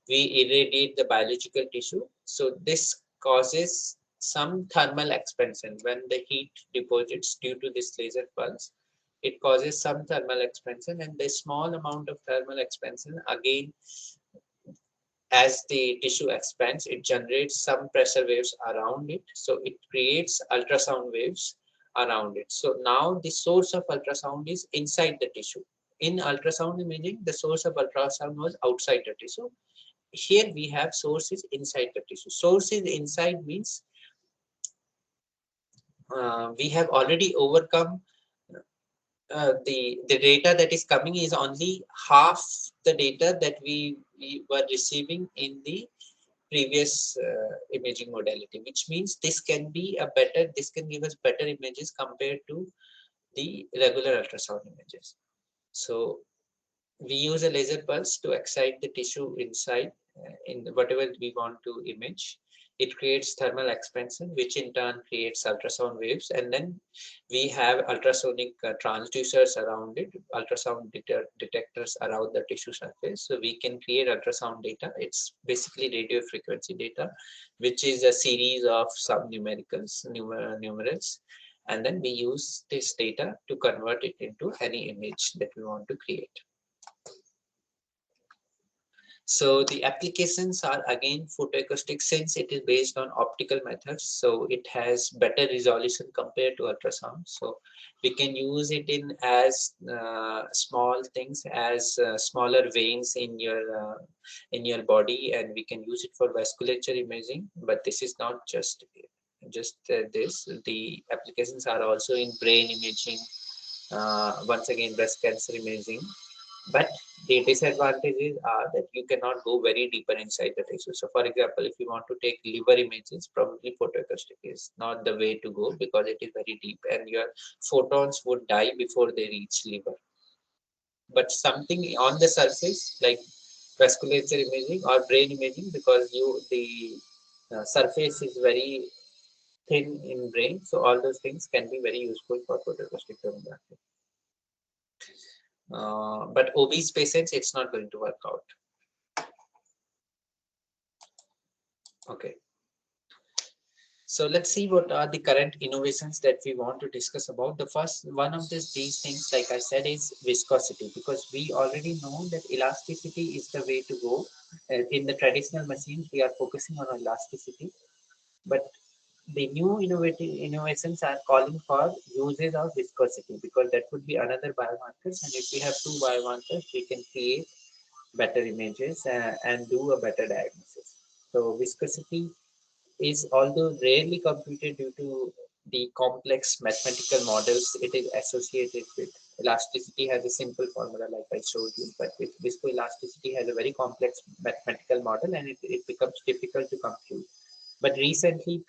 We irradiate the biological tissue. So this causes some thermal expansion when the heat deposits due to this laser pulse. It causes some thermal expansion, and the small amount of thermal expansion, again, as the tissue expands, it generates some pressure waves around it. So it creates ultrasound waves around it. So now the source of ultrasound is inside the tissue. In ultrasound imaging, the source of ultrasound was outside the tissue. Here we have sources inside the tissue. Sources inside means we have already overcome the data that is coming is only half the data that we were receiving in the previous imaging modality, which means this can give us better images compared to the regular ultrasound images. So we use a laser pulse to excite the tissue inside in whatever we want to image. It creates thermal expansion, which in turn creates ultrasound waves, and then we have ultrasonic transducers around it, ultrasound detectors around the tissue surface. So we can create ultrasound data. It's basically radio frequency data, which is a series of some numerals, and then we use this data to convert it into any image that we want to create. So the applications are again photoacoustic, since it is based on optical methods. So it has better resolution compared to ultrasound. So we can use it in as small things as smaller veins in your body, and we can use it for vasculature imaging. But this is not just this. The applications are also in brain imaging. Once again, breast cancer imaging, but the disadvantages are that you cannot go very deeper inside the tissue. So for example, if you want to take liver images, probably photoacoustic is not the way to go because it is very deep and your photons would die before they reach liver. But something on the surface like vasculature imaging or brain imaging, because the surface is very thin in brain, so all those things can be very useful for photoacoustic tomography. But obese patients, it's not going to work out. Okay. So let's see what are the current innovations that we want to discuss about. The first one of these things, like I said, is viscosity, because we already know that elasticity is the way to go. In the traditional machines, we are focusing on elasticity, but the new innovations are calling for uses of viscosity, because that would be another biomarkers. And if we have two biomarkers, we can create better images and do a better diagnosis. So viscosity is, although rarely computed due to the complex mathematical models it is associated with. Elasticity has a simple formula like I showed you, but with viscoelasticity has a very complex mathematical model, and it becomes difficult to compute. But recently,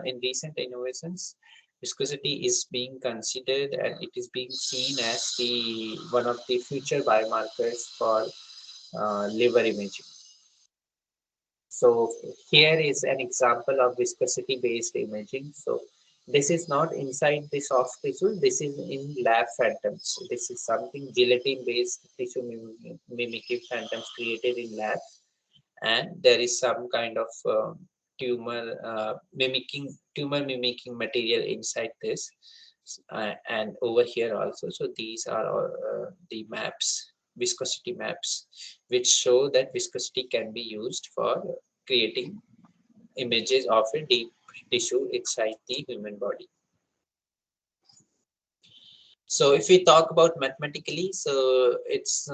in recent innovations, viscosity is being considered and it is being seen as the one of the future biomarkers for liver imaging. So here is an example of viscosity based imaging. So this is not inside the soft tissue, this is in lab phantoms. This is something gelatin based tissue mimicking phantoms created in lab, and there is some kind of tumor mimicking material inside this, and over here also. So these are the maps, viscosity maps, which show that viscosity can be used for creating images of a deep tissue inside the human body. So if we talk about mathematically, so it's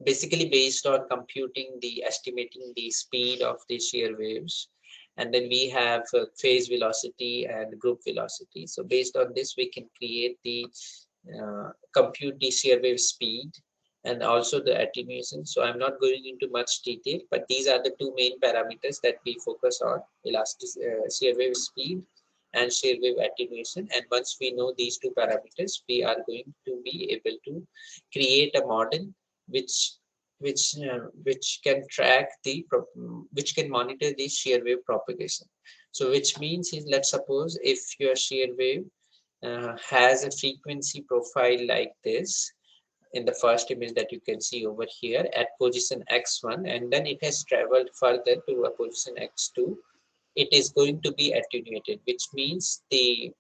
basically based on computing the estimating the speed of the shear waves, and then we have phase velocity and group velocity. So based on this we can create the compute the shear wave speed and also the attenuation. So I'm not going into much detail, but these are the two main parameters that we focus on: shear wave speed and shear wave attenuation. And once we know these two parameters, we are going to be able to create a model which which can track the which can monitor the shear wave propagation. So which means is, let's suppose if your shear wave has a frequency profile like this in the first image that you can see over here at position x1, and then it has traveled further to a position x2, it is going to be attenuated, which means the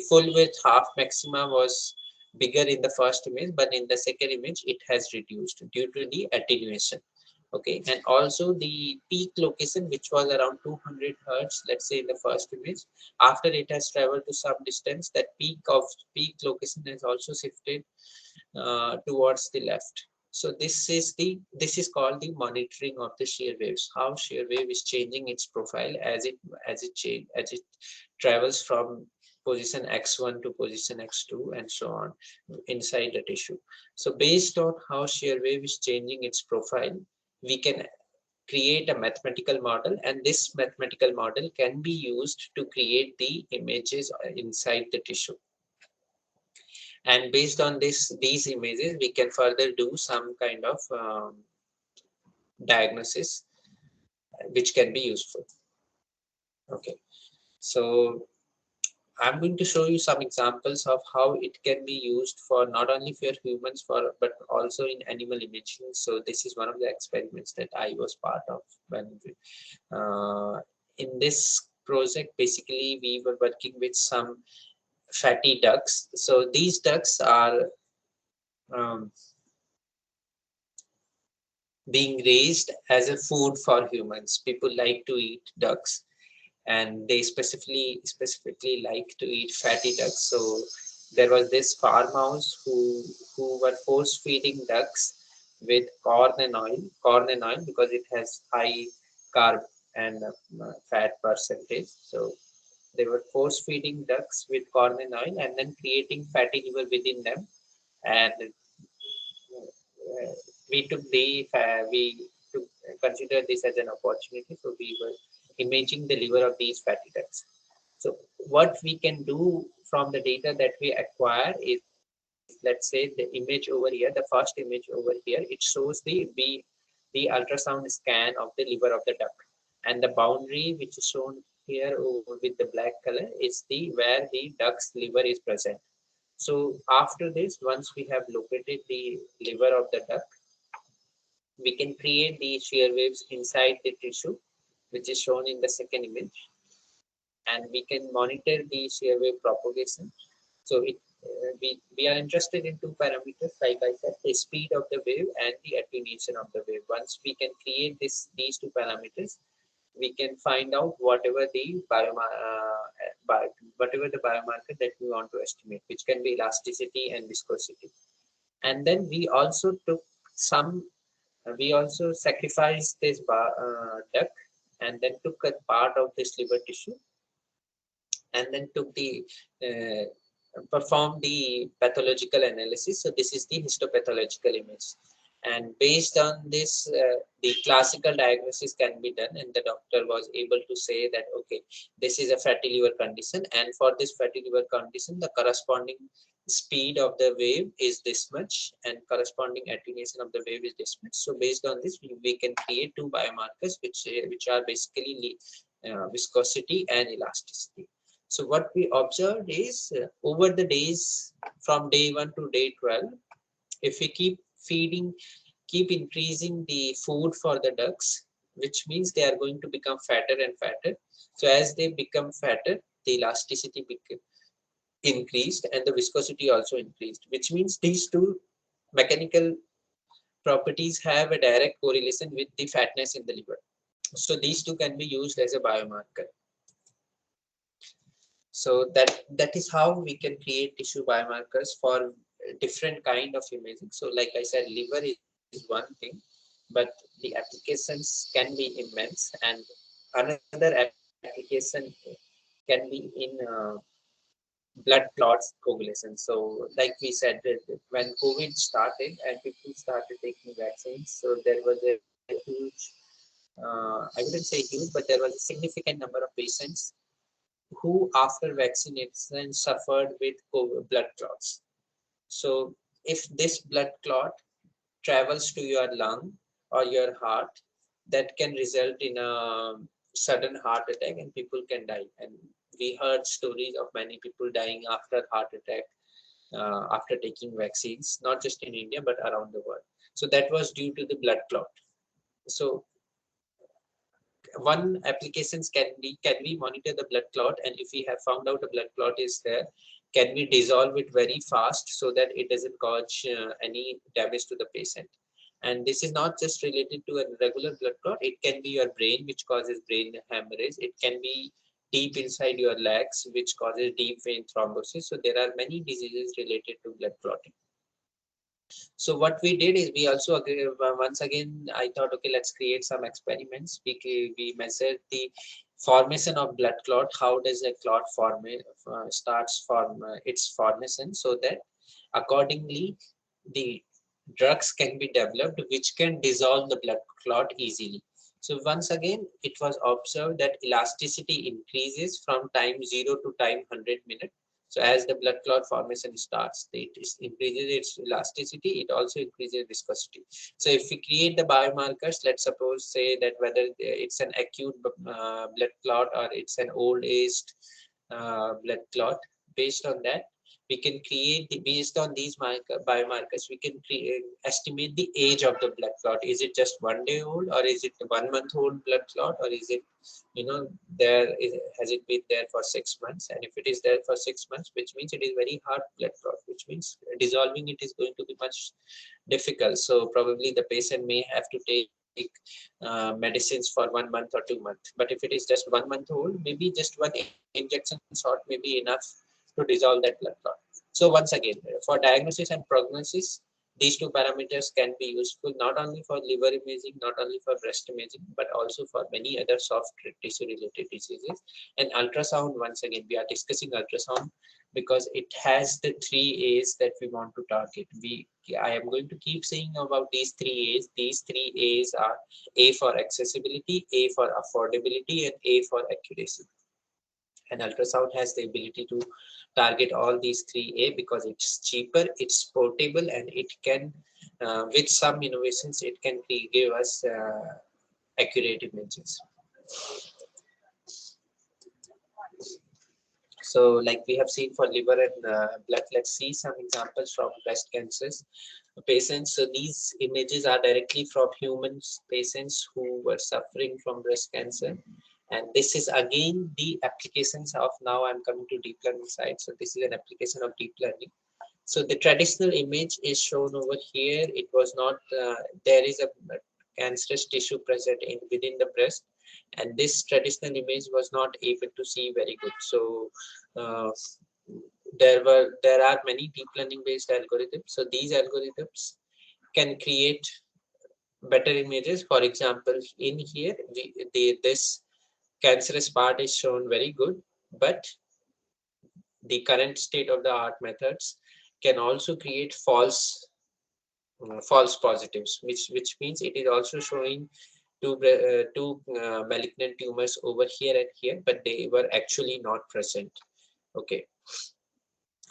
full width half maxima was bigger in the first image, but in the second image it has reduced due to the attenuation. Okay, and also the peak location, which was around 200 hertz, let's say in the first image, after it has traveled to some distance, that peak location has also shifted towards the left. So this is called the monitoring of the shear waves, how shear wave is changing its profile as it travels from position x1 to position x2 and so on inside the tissue. So based on how shear wave is changing its profile, we can create a mathematical model, and this mathematical model can be used to create the images inside the tissue. And based on these images, we can further do some kind of diagnosis which can be useful. Okay, so I'm going to show you some examples of how it can be used for not only for humans but also in animal imaging. So this is one of the experiments that I was part of when in this project. Basically, we were working with some fatty ducks. So these ducks are being raised as a food for humans. People like to eat ducks, and they specifically like to eat fatty ducks. So there was this farmhouse who were force feeding ducks with corn and oil because it has high carb and fat percentage. So they were force feeding ducks with corn and oil and then creating fatty liver within them. And we took we took consider this as an opportunity. So we were imaging the liver of these fatty ducts. So what we can do from the data that we acquire is, let's say, the image over here, the first image over here, it shows the ultrasound scan of the liver of the duck, and the boundary which is shown here over with the black color is the where the duck's liver is present. So after this, once we have located the liver of the duck, we can create the shear waves inside the tissue, which is shown in the second image, and we can monitor the shear wave propagation. So we are interested in two parameters, like I said, the speed of the wave and the attenuation of the wave. Once we can create these two parameters, we can find out whatever whatever the biomarker that we want to estimate, which can be elasticity and viscosity. And then we also sacrificed this duck and then took a part of this liver tissue and then took the performed the pathological analysis. So this is the histopathological image, and based on this, the classical diagnosis can be done, and the doctor was able to say that okay, this is a fatty liver condition, and for this fatty liver condition, the corresponding speed of the wave is this much, and corresponding attenuation of the wave is this much. So based on this, we can create two biomarkers which are basically viscosity and elasticity. So what we observed is over the days from day 1 to day 12, if we keep increasing the food for the ducks, which means they are going to become fatter and fatter. So as they become fatter, the elasticity increased and the viscosity also increased, which means these two mechanical properties have a direct correlation with the fatness in the liver. So these two can be used as a biomarker. So that is how we can create tissue biomarkers for different kind of imaging. So like I said, liver is one thing, but the applications can be immense, and another application can be in blood clots coagulation. So like we said, when COVID started and people started taking vaccines, so there was a huge, I wouldn't say huge, but there was a significant number of patients who after vaccination suffered with COVID blood clots. So if this blood clot travels to your lung or your heart, that can result in a sudden heart attack and people can die. And we heard stories of many people dying after heart attack after taking vaccines, not just in India but around the world. So that was due to the blood clot. So one applications can we monitor the blood clot, and if we have found out a blood clot is there, can we dissolve it very fast so that it doesn't cause any damage to the patient. And this is not just related to a regular blood clot, it can be your brain which causes brain hemorrhage, it can be deep inside your legs which causes deep vein thrombosis. So there are many diseases related to blood clotting. So what we did is we also once again I thought, okay, let's create some experiments. We measured the formation of blood clot. How does a clot form starts from its formation, so that accordingly the drugs can be developed which can dissolve the blood clot easily. So once again, it was observed that elasticity increases from time 0 to time 100 minutes. So as the blood clot formation starts, it increases its elasticity, it also increases viscosity. So if we create the biomarkers, let's suppose say that whether it's an acute blood clot or it's an old aged blood clot, based on that, we can create based on these biomarkers, we can estimate the age of the blood clot. Is it just 1 day old, or is it a 1 month old blood clot, or is it, has it been there for 6 months? And if it is there for 6 months, which means it is very hard blood clot, which means dissolving it is going to be much difficult. So probably the patient may have to take medicines for 1 month or 2 months. But if it is just 1 month old, maybe just one injection shot may be enough to dissolve that blood clot. So once again, for diagnosis and prognosis, these two parameters can be useful not only for liver imaging, not only for breast imaging, but also for many other soft tissue related diseases. And ultrasound, once again, we are discussing ultrasound because it has the 3 A's that we want to target. I am going to keep saying about these 3 A's. These 3 A's are A for accessibility, A for affordability, and A for accuracy. And ultrasound has the ability to target all these 3A because it's cheaper, it's portable, and it can, with some innovations, it can give us accurate images. So like we have seen for liver and blood, let's see some examples from breast cancers patients. So these images are directly from human patients who were suffering from breast cancer. And this is again the applications of, now I'm coming to deep learning side. So this is an application of deep learning. So the traditional image is shown over here. It was not, there is a cancerous tissue present within the breast, and this traditional image was not able to see very good. So there are many deep learning based algorithms. So these algorithms can create better images. For example, in here, this cancerous part is shown very good, but the current state of the art methods can also create false positives, which means it is also showing two malignant tumors over here and here, but they were actually not present. Okay,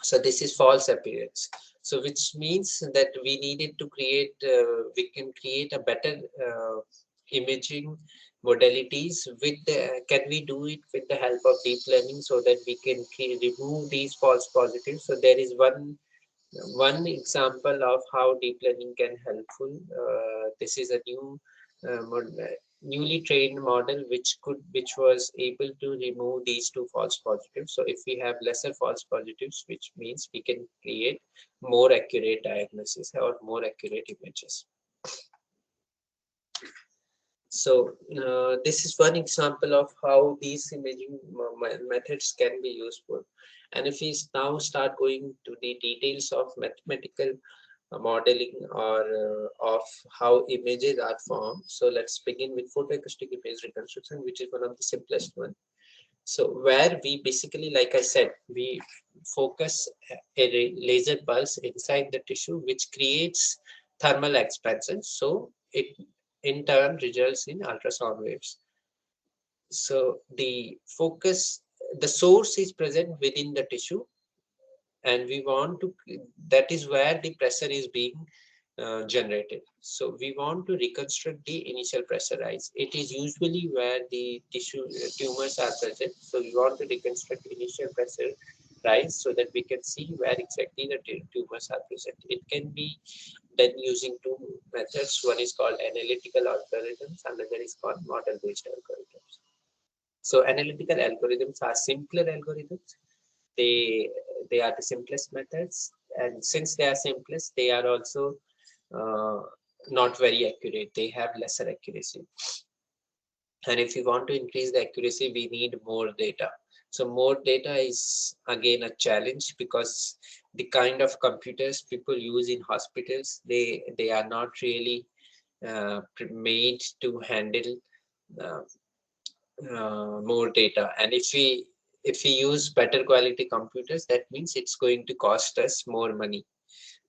so this is false appearance. So which means that we needed to create, we can create a better imaging modalities with can we do it with the help of deep learning, so that we can remove these false positives. So there is one example of how deep learning can helpful. This is a newly trained model which was able to remove these two false positives. So if we have lesser false positives, which means we can create more accurate diagnosis or more accurate images. So this is one example of how these imaging methods can be useful. And if we now start going to the details of mathematical modeling or of how images are formed. So let's begin with photoacoustic image reconstruction, which is one of the simplest one. So where we basically, like I said, we focus a laser pulse inside the tissue, which creates thermal expansion. So it in turn results in ultrasound waves. So the source is present within the tissue, and we want to, that is where the pressure is being generated. So we want to reconstruct the initial pressure rise. It is usually where the tumors are present. So we want to reconstruct initial pressure rise so that we can see where exactly the tumors are present. It can be done using two methods. One is called analytical algorithms, another is called model-based algorithms. So analytical algorithms are simpler algorithms. They are the simplest methods, and since they are simplest, they are also not very accurate. They have lesser accuracy. And if we want to increase the accuracy, we need more data. So more data is again a challenge, because the kind of computers people use in hospitals, they are not really made to handle more data. And if we use better quality computers, that means it's going to cost us more money.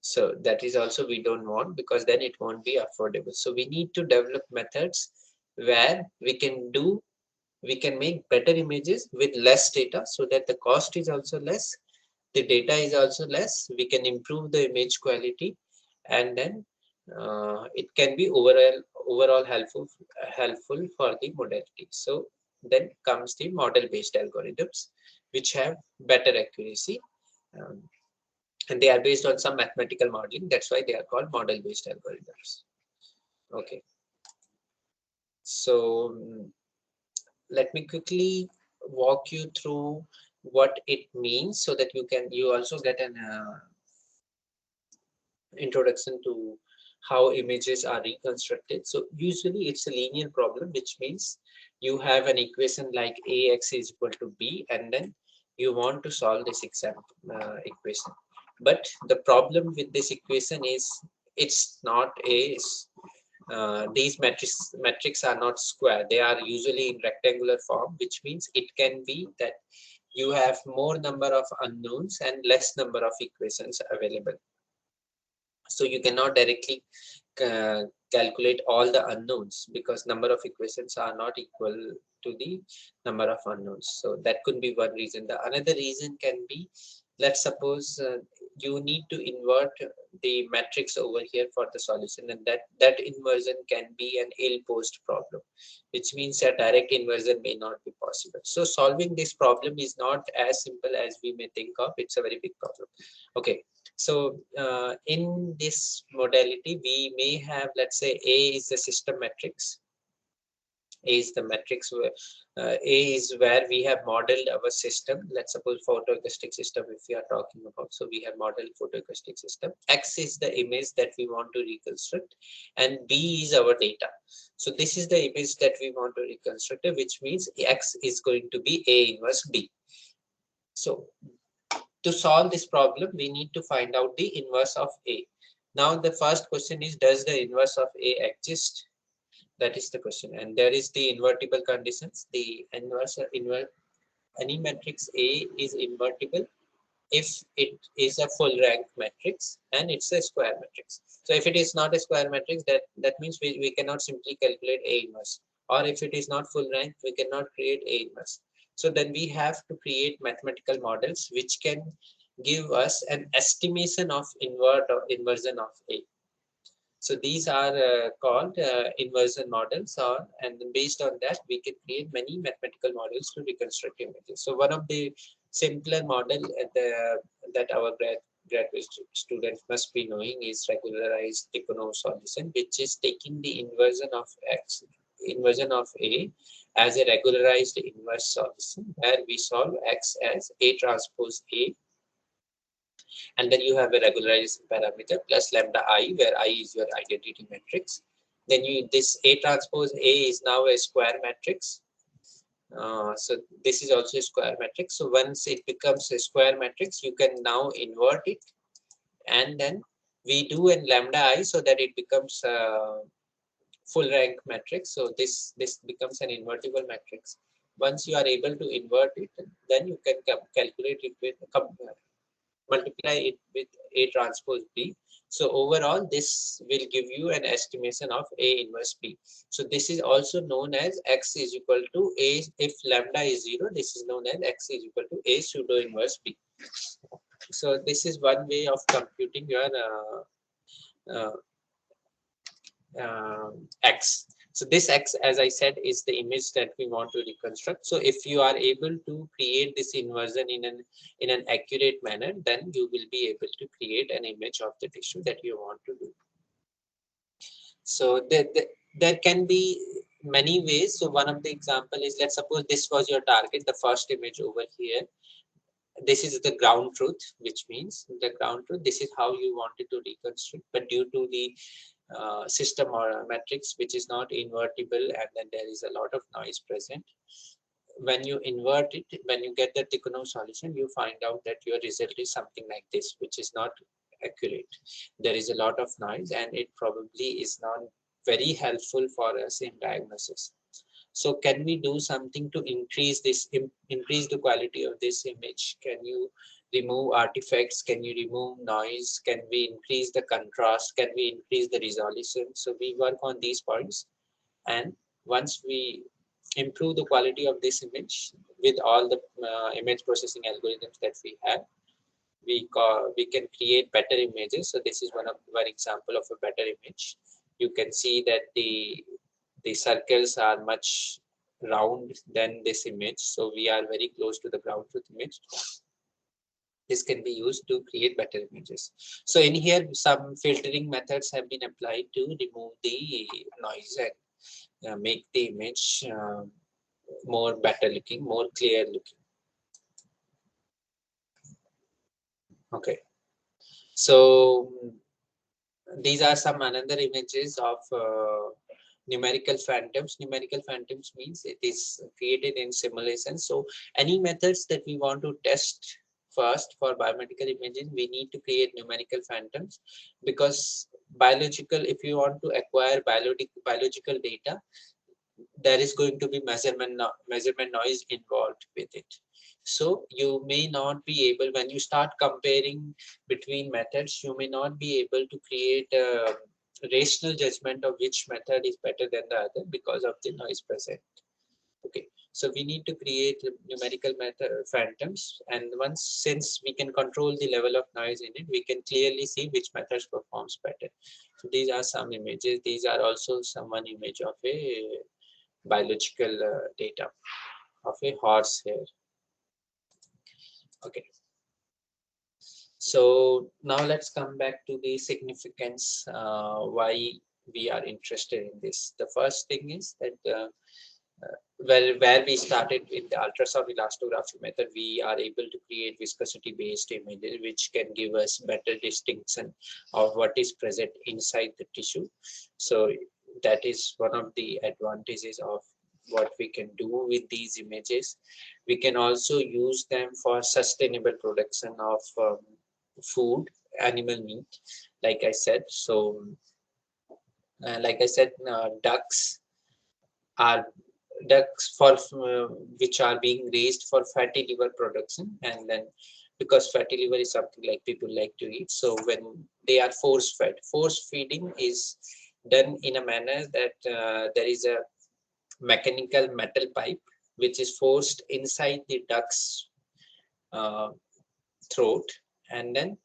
So that is also we don't want, because then it won't be affordable. So we need to develop methods where we can make better images with less data, so that the cost is also less, the data is also less, we can improve the image quality, and then it can be overall helpful for the modality. So then comes the model based algorithms, which have better accuracy. and they are based on some mathematical modeling. That's why they are called model-based algorithms. Okay. So let me quickly walk you through what it means so that you also get an introduction to how images are reconstructed. So usually it's a linear problem, which means you have an equation like ax is equal to b, and then you want to solve this equation. But the problem with this equation is it's not these metrics are not square. They are usually in rectangular form, which means it can be that you have more number of unknowns and less number of equations available. So you cannot directly calculate all the unknowns because number of equations are not equal to the number of unknowns. So that could be one reason. The another reason can be, let's suppose you need to invert the matrix over here for the solution, and that inversion can be an ill-posed problem, which means a direct inversion may not be possible. So solving this problem is not as simple as we may think of. It's a very big problem. Okay. So in this modality, we may have, let's say, A is the system matrix. A is the matrix where A is where we have modeled our system. Let's suppose photoacoustic system if we are talking about. So we have modeled photoacoustic system. X is the image that we want to reconstruct, and B is our data. So this is the image that we want to reconstruct, which means X is going to be A inverse B. So to solve this problem, we need to find out the inverse of A. Now, the first question is, does the inverse of A exist? That is the question. And there is the invertible conditions. The any matrix A is invertible if it is a full rank matrix and it's a square matrix. So if it is not a square matrix, that means we cannot simply calculate A inverse. Or if it is not full rank, we cannot create A inverse. So then we have to create mathematical models which can give us an estimation of inversion of A. So these are called inversion models, and based on that, we can create many mathematical models to reconstruct images. So one of the simpler model that our graduate students must be knowing is regularized Tikhonov solution, which is taking the inversion of A as a regularized inverse solution, where we solve X as A transpose A, and then you have a regularization parameter plus lambda I, where I is your identity matrix. Then this A transpose A is now a square matrix. So this is also a square matrix. So once it becomes a square matrix, you can now invert it, and then we do an lambda I so that it becomes a full rank matrix. So this becomes an invertible matrix. Once you are able to invert it, then you can calculate it with multiply it with A transpose B. So overall, this will give you an estimation of A inverse B. So this is also known as X is equal to A. If lambda is 0, this is known as X is equal to A pseudo inverse B. So this is one way of computing your X. So this X, as I said, is the image that we want to reconstruct. So if you are able to create this inversion in an accurate manner, then you will be able to create an image of the tissue that you want to do. So there can be many ways. So one of the example is, let's suppose this was your target, the first image over here. This is the ground truth, which means the ground truth. This is how you wanted to reconstruct, but due to the system or a matrix which is not invertible, and then there is a lot of noise present. When you invert it, when you get the Tikhonov solution, you find out that your result is something like this, which is not accurate. There is a lot of noise, and it probably is not very helpful for us in diagnosis. So can we do something to increase the quality of this image? Can you remove artifacts? Can you remove noise? Can we increase the contrast? Can we increase the resolution? So we work on these points, and once we improve the quality of this image with all the image processing algorithms that we have, we can create better images. So this is one example of a better image. You can see that the circles are much round than this image. So we are very close to the ground truth image. This can be used to create better images. So in here, some filtering methods have been applied to remove the noise and make the image more better looking, more clear looking. Okay, so these are some another images of numerical phantoms. Numerical phantoms means it is created in simulation. So any methods that we want to test first for biomedical imaging, we need to create numerical phantoms, because biological, if you want to acquire biological data, there is going to be measurement noise involved with it. So you may not be able, when you start comparing between methods, you may not be able to create a rational judgment of which method is better than the other because of the noise present. Okay, so we need to create numerical method phantoms, and once, since we can control the level of noise in it, we can clearly see which methods performs better. So these are some images. These are also one image of a biological data of a horse hair. Okay, so now let's come back to the significance, why we are interested in this. The first thing is that where we started with the ultrasound elastography method, we are able to create viscosity based images which can give us better distinction of what is present inside the tissue. So that is one of the advantages of what we can do with these images. We can also use them for sustainable production of food, animal meat, like I said. So ducks are for which are being raised for fatty liver production, and then because fatty liver is something like people like to eat, so when they are force feeding is done in a manner that there is a mechanical metal pipe which is forced inside the duck's uh, throat, and then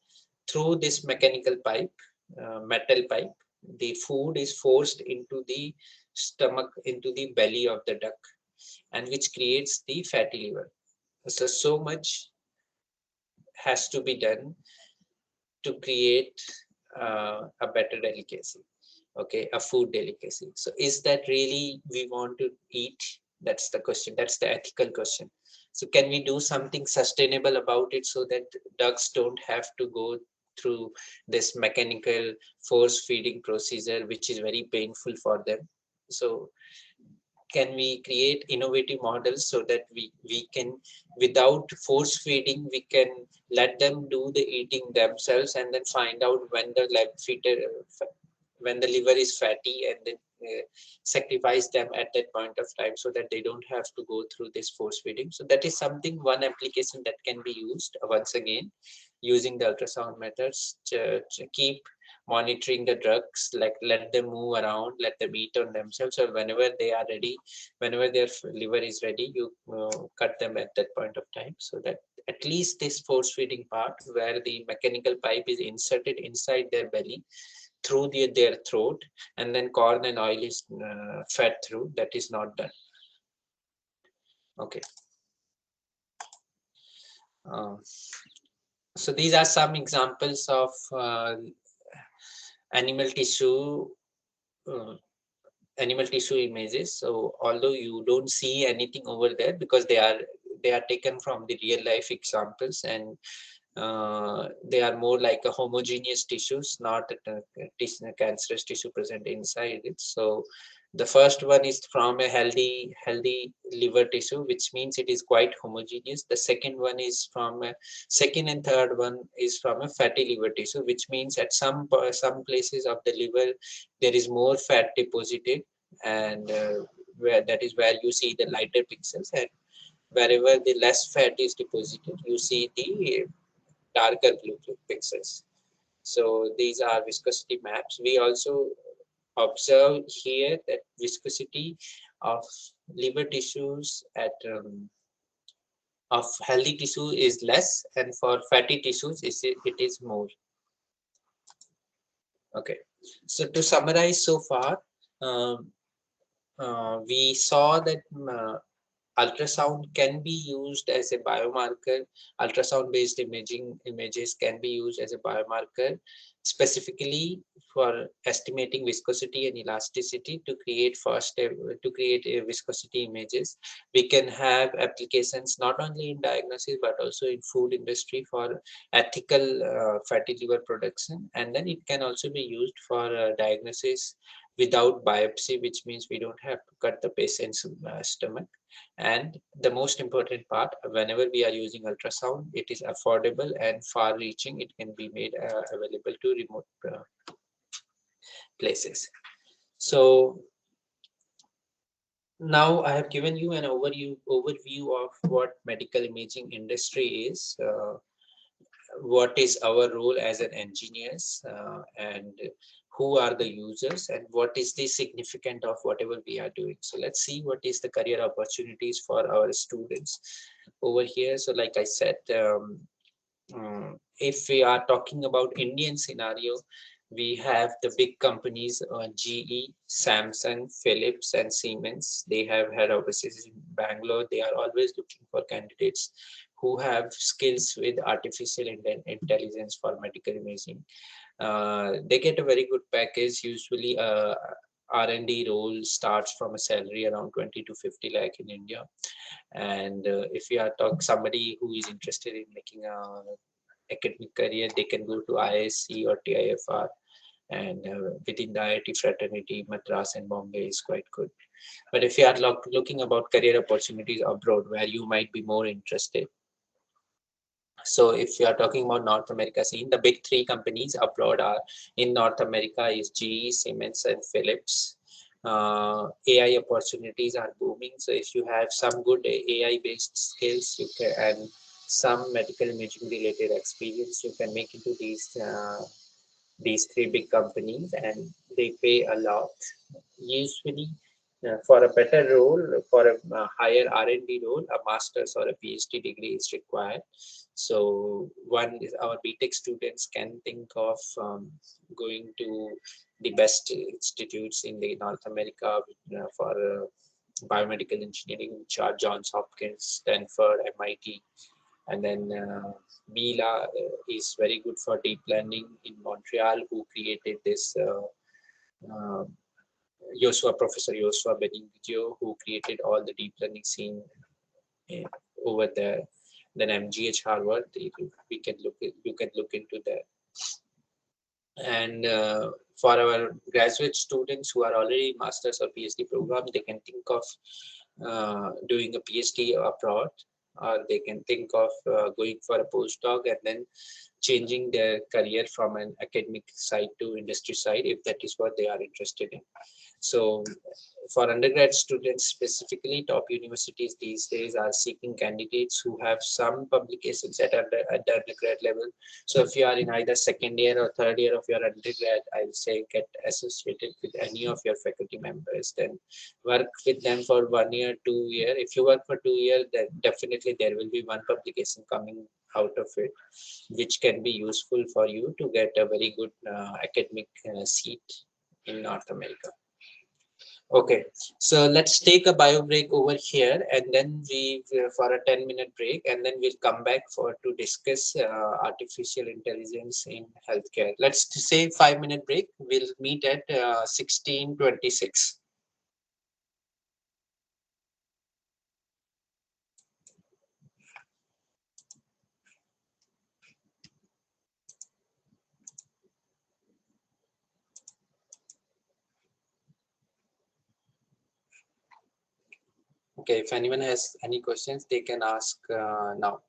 through this mechanical pipe, metal pipe, the food is forced into the stomach, into the belly of the duck, and which creates the fatty liver. So much has to be done to create a better delicacy. Okay, a food delicacy. So is that really we want to eat? That's the question. That's the ethical question. So can we do something sustainable about it so that ducks don't have to go through this mechanical force feeding procedure, which is very painful for them? So can we create innovative models so that we can, without force feeding, we can let them do the eating themselves and then find out when the when the liver is fatty, and then sacrifice them at that point of time so that they don't have to go through this force feeding. So that is something, one application that can be used once again using the ultrasound methods to keep monitoring the drugs, like let them move around, let them eat on themselves. So whenever they are ready, whenever their liver is ready, you cut them at that point of time, so that at least this force feeding part where the mechanical pipe is inserted inside their belly through their throat, and then corn and oil is fed through, that is not done. Okay. So these are some examples of animal tissue images. So although you don't see anything over there because they are taken from the real life examples, and they are more like a homogeneous tissues, not a cancerous tissue present inside it. So the first one is from a healthy liver tissue, which means it is quite homogeneous. The second one is from second and third one is from a fatty liver tissue, which means at some places of the liver there is more fat deposited, and where that is where you see the lighter pixels, and wherever the less fat is deposited, you see the darker blue pixels. So these are viscosity maps. We also observe here that viscosity of liver tissues at of healthy tissue is less, and for fatty tissues it is more. Okay, so to summarize so far, we saw that ultrasound can be used as a biomarker. Ultrasound based images can be used as a biomarker, specifically for estimating viscosity and elasticity to create a viscosity images. We can have applications not only in diagnosis but also in food industry for ethical fatty liver production, and then it can also be used for diagnosis without biopsy, which means we don't have to cut the patient's stomach. And the most important part, whenever we are using ultrasound, it is affordable and far reaching. It can be made available to remote places. So now I have given you an overview of what medical imaging industry is, what is our role as an engineers, and who are the users, and what is the significance of whatever we are doing. So let's see what is the career opportunities for our students over here. So like I said, if we are talking about Indian scenario, we have the big companies, GE, Samsung, Philips, and Siemens. They have head offices in Bangalore. They are always looking for candidates who have skills with artificial intelligence for medical imaging. They get a very good package. Usually, R&D role starts from a salary around 20 to 50 lakh in India. And if you are somebody who is interested in making a academic career, they can go to IISc or TIFR, and within the IIT fraternity, Madras and Bombay is quite good. But if you are looking about career opportunities abroad, where you might be more interested, so if you are talking about North America scene, the big three companies abroad are in North America is GE, Siemens, and Philips. AI opportunities are booming. So if you have some good AI-based skills, you can, and some medical imaging related experience, you can make into these three big companies, and they pay a lot. Usually, for a better role, for a higher R&D role, a master's or a PhD degree is required. So one is our BTech students can think of going to the best institutes in the North America for biomedical engineering, which are Johns Hopkins, Stanford, MIT, and then Mila is very good for deep learning in Montreal, who created this Professor Joshua Benigio, who created all the deep learning scene over there. Then MGH Harvard, we can you can look into that. And for our graduate students who are already masters or PhD program, they can think of doing a PhD abroad, or they can think of going for a postdoc and then changing their career from an academic side to industry side, if that is what they are interested in. So for undergrad students specifically, top universities these days are seeking candidates who have some publications at the undergrad level. So if you are in either second year or third year of your undergrad, I would say get associated with any of your faculty members, then work with them for 1 year, 2 year. If you work for 2 years, then definitely there will be one publication coming out of it, which can be useful for you to get a very good academic seat in North America. Okay, so let's take a bio break over here, and then we for a 10-minute break, and then we'll come back to discuss artificial intelligence in healthcare. Let's say 5-minute break. We'll meet at 16:26. Okay, if anyone has any questions, they can ask now.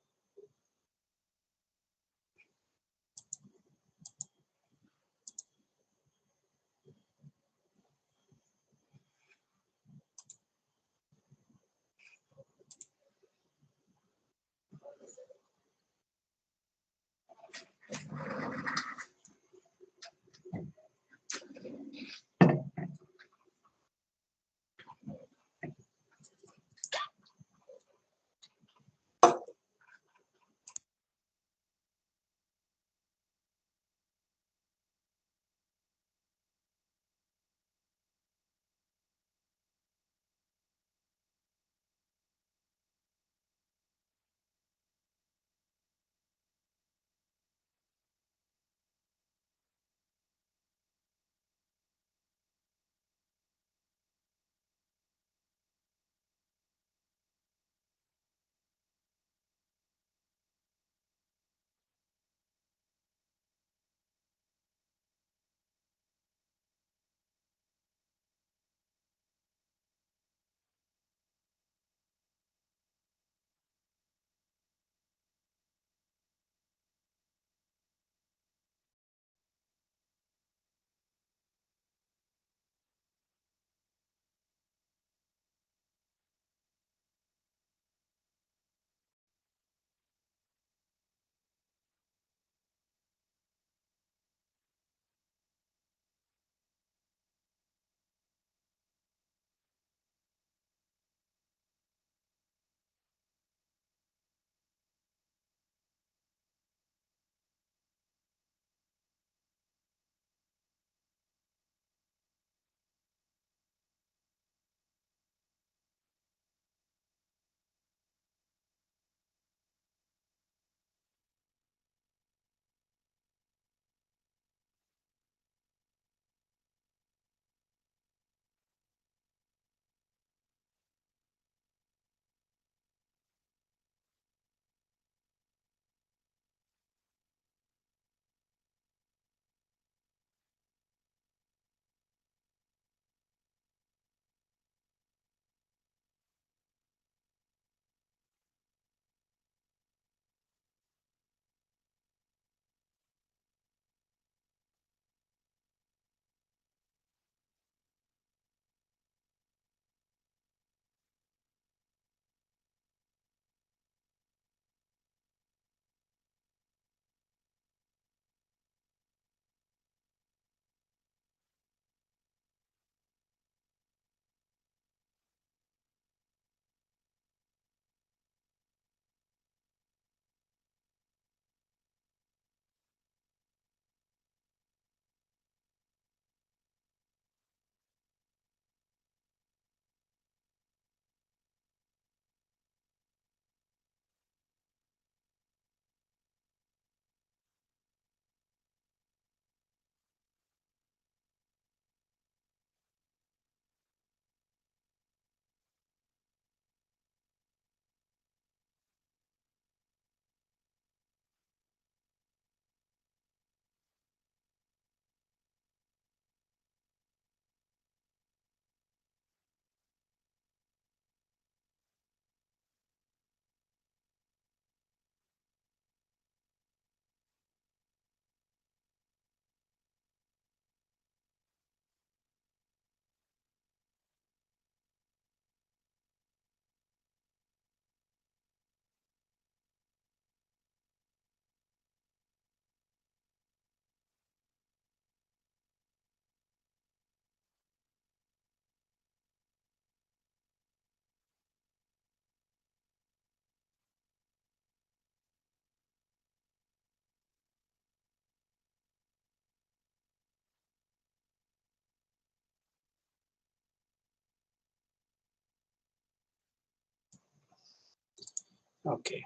Okay.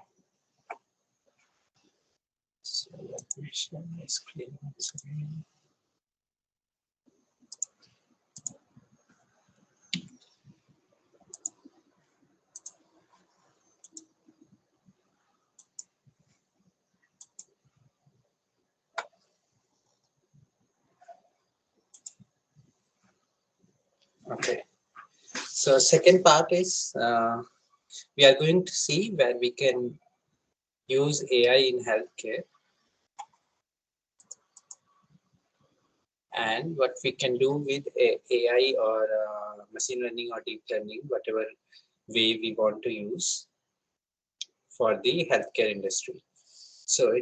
So let me share my screen once again. Okay. So second part is we are going to see where we can use AI in healthcare and what we can do with AI or machine learning or deep learning, whatever way we want to use for the healthcare industry. So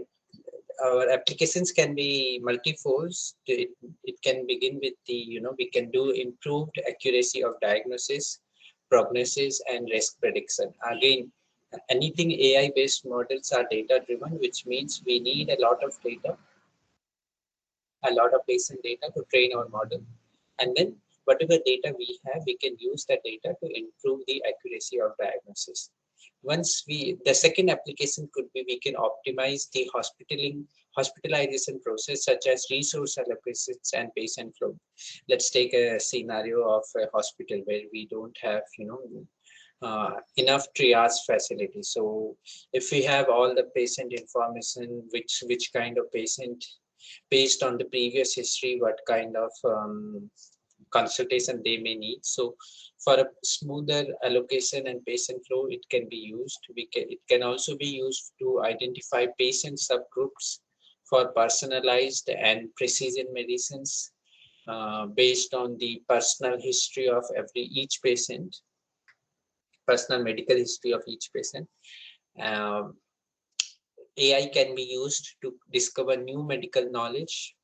our applications can be multifold. It can begin with we can do improved accuracy of diagnosis, prognosis, and risk prediction. Again, anything AI based models are data driven, which means we need a lot of data, a lot of patient data to train our model. And then whatever data we have, we can use that data to improve the accuracy of diagnosis. The second application could be we can optimize the hospitalization process, such as resource allocations and patient flow. Let's take a scenario of a hospital where we don't have enough triage facility. So if we have all the patient information, which kind of patient, based on the previous history, what kind of consultation they may need. So for a smoother allocation and patient flow, it can be used. It can also be used to identify patient subgroups for personalized and precision medicines based on the personal history of each patient, personal medical history of each patient. Um, AI can be used to discover new medical knowledge.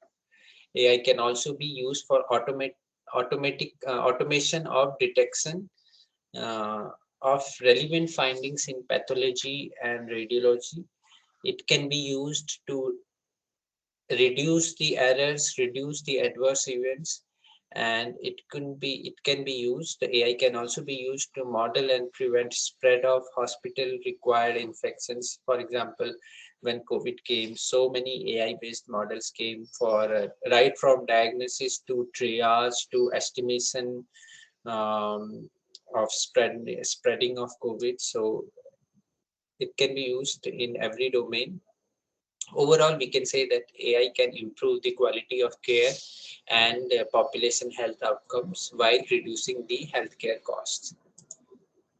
AI can also be used for automation of detection of relevant findings in pathology and radiology. It can be used to reduce the errors, reduce the adverse events, and it can be used. The AI can also be used to model and prevent spread of hospital required infections. For example, when COVID came, so many AI based models came for right from diagnosis to triage to estimation of spreading of COVID. So it can be used in every domain. Overall, we can say that AI can improve the quality of care and population health outcomes while reducing the healthcare costs.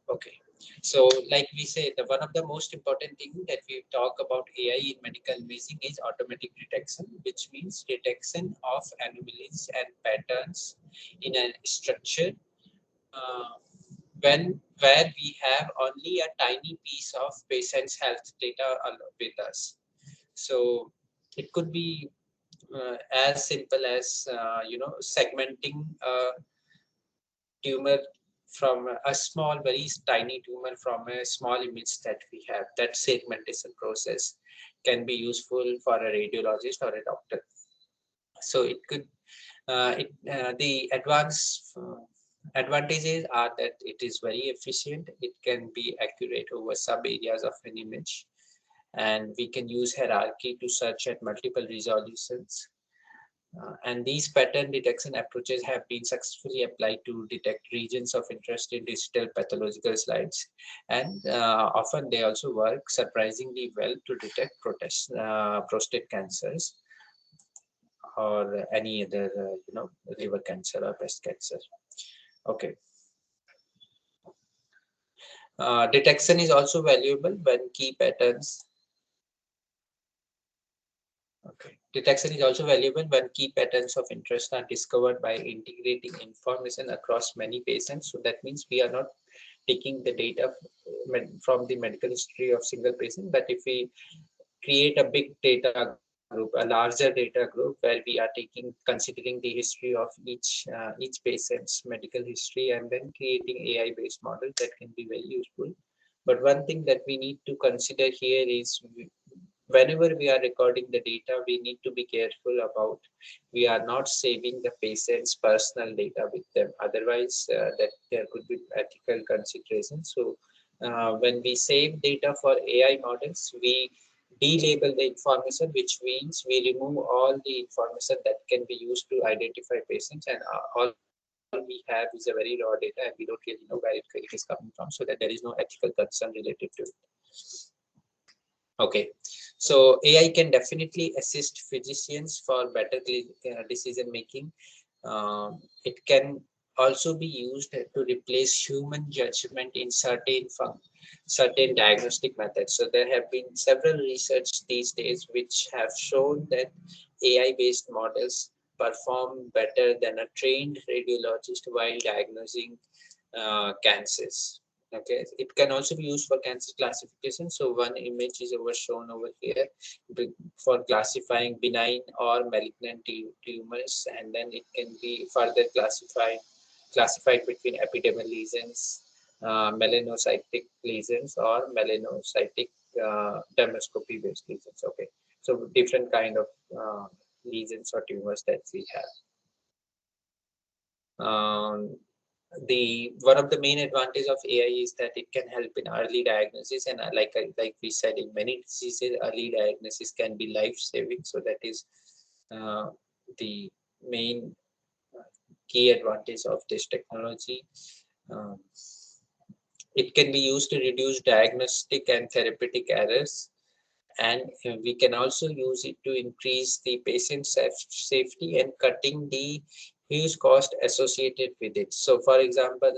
Okay. So, like we say, one of the most important thing that we talk about AI in medical imaging is automatic detection, which means detection of anomalies and patterns in a structure uh, where we have only a tiny piece of patient's health data with us. So it could be as simple as segmenting a tumor from a small, very tiny tumor from a small image that we have. That segmentation process can be useful for a radiologist or a doctor. So it could the advantages are that it is very efficient. It can be accurate over sub areas of an image, and we can use hierarchy to search at multiple resolutions. And these pattern detection approaches have been successfully applied to detect regions of interest in digital pathological slides. And often they also work surprisingly well to detect prostate cancers or any other, liver cancer or breast cancer. Okay. Detection is also valuable when key patterns. Okay. Detection is also valuable when key patterns of interest are discovered by integrating information across many patients. So that means we are not taking the data from the medical history of single patient, but if we create a big data group, a larger data group where we are considering the history of each patient's medical history and then creating AI-based models, that can be very useful. But one thing that we need to consider here is whenever we are recording the data, we need to be careful about we are not saving the patient's personal data with them. Otherwise, that there could be ethical considerations. So when we save data for AI models, we delabel the information, which means we remove all the information that can be used to identify patients, and all we have is a very raw data, and we don't really know where it is coming from, so that there is no ethical concern related to it. Okay, so AI can definitely assist physicians for better decision making. It can also be used to replace human judgment in certain diagnostic methods. So there have been several research these days which have shown that AI-based models perform better than a trained radiologist while diagnosing cancers. Okay, it can also be used for cancer classification. So one image is shown over here for classifying benign or malignant tumors, and then it can be further classified between epidermal lesions, melanocytic lesions, or melanocytic dermoscopy based lesions. Okay, so different kind of lesions or tumors that we have. The one of the main advantage of AI is that it can help in early diagnosis, and like we said, in many diseases, early diagnosis can be life saving. So that is uh, the main key advantage of this technology. Um, it can be used to reduce diagnostic and therapeutic errors, and we can also use it to increase the patient safety and cutting the huge cost associated with it. So for example,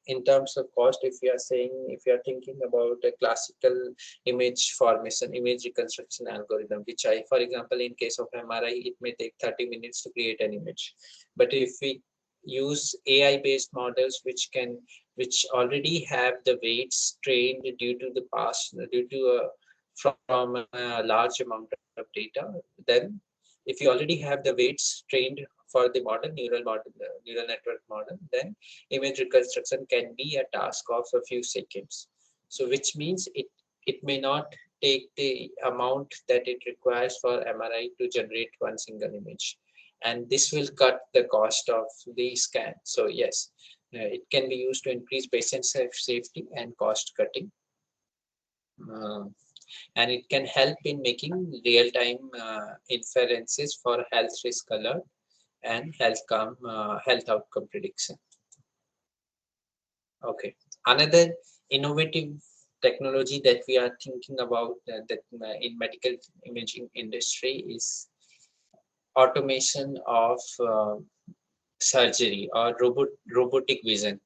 in terms of cost, if you are thinking about a classical image formation, image reconstruction algorithm, which for example, in case of MRI, it may take 30 minutes to create an image. But if we use AI based models which already have the weights trained due to the past, due to from a large amount of data, then if you already have the weights trained for the neural network model, then image reconstruction can be a task of a few seconds. So which means it may not take the amount that it requires for MRI to generate one single image, and this will cut the cost of the scan. So yes, it can be used to increase patient safety and cost cutting. Uh, and it can help in making real-time inferences for health risk alert and health outcome prediction. Okay, another innovative technology that we are thinking about in medical imaging industry is automation of surgery or robotic vision,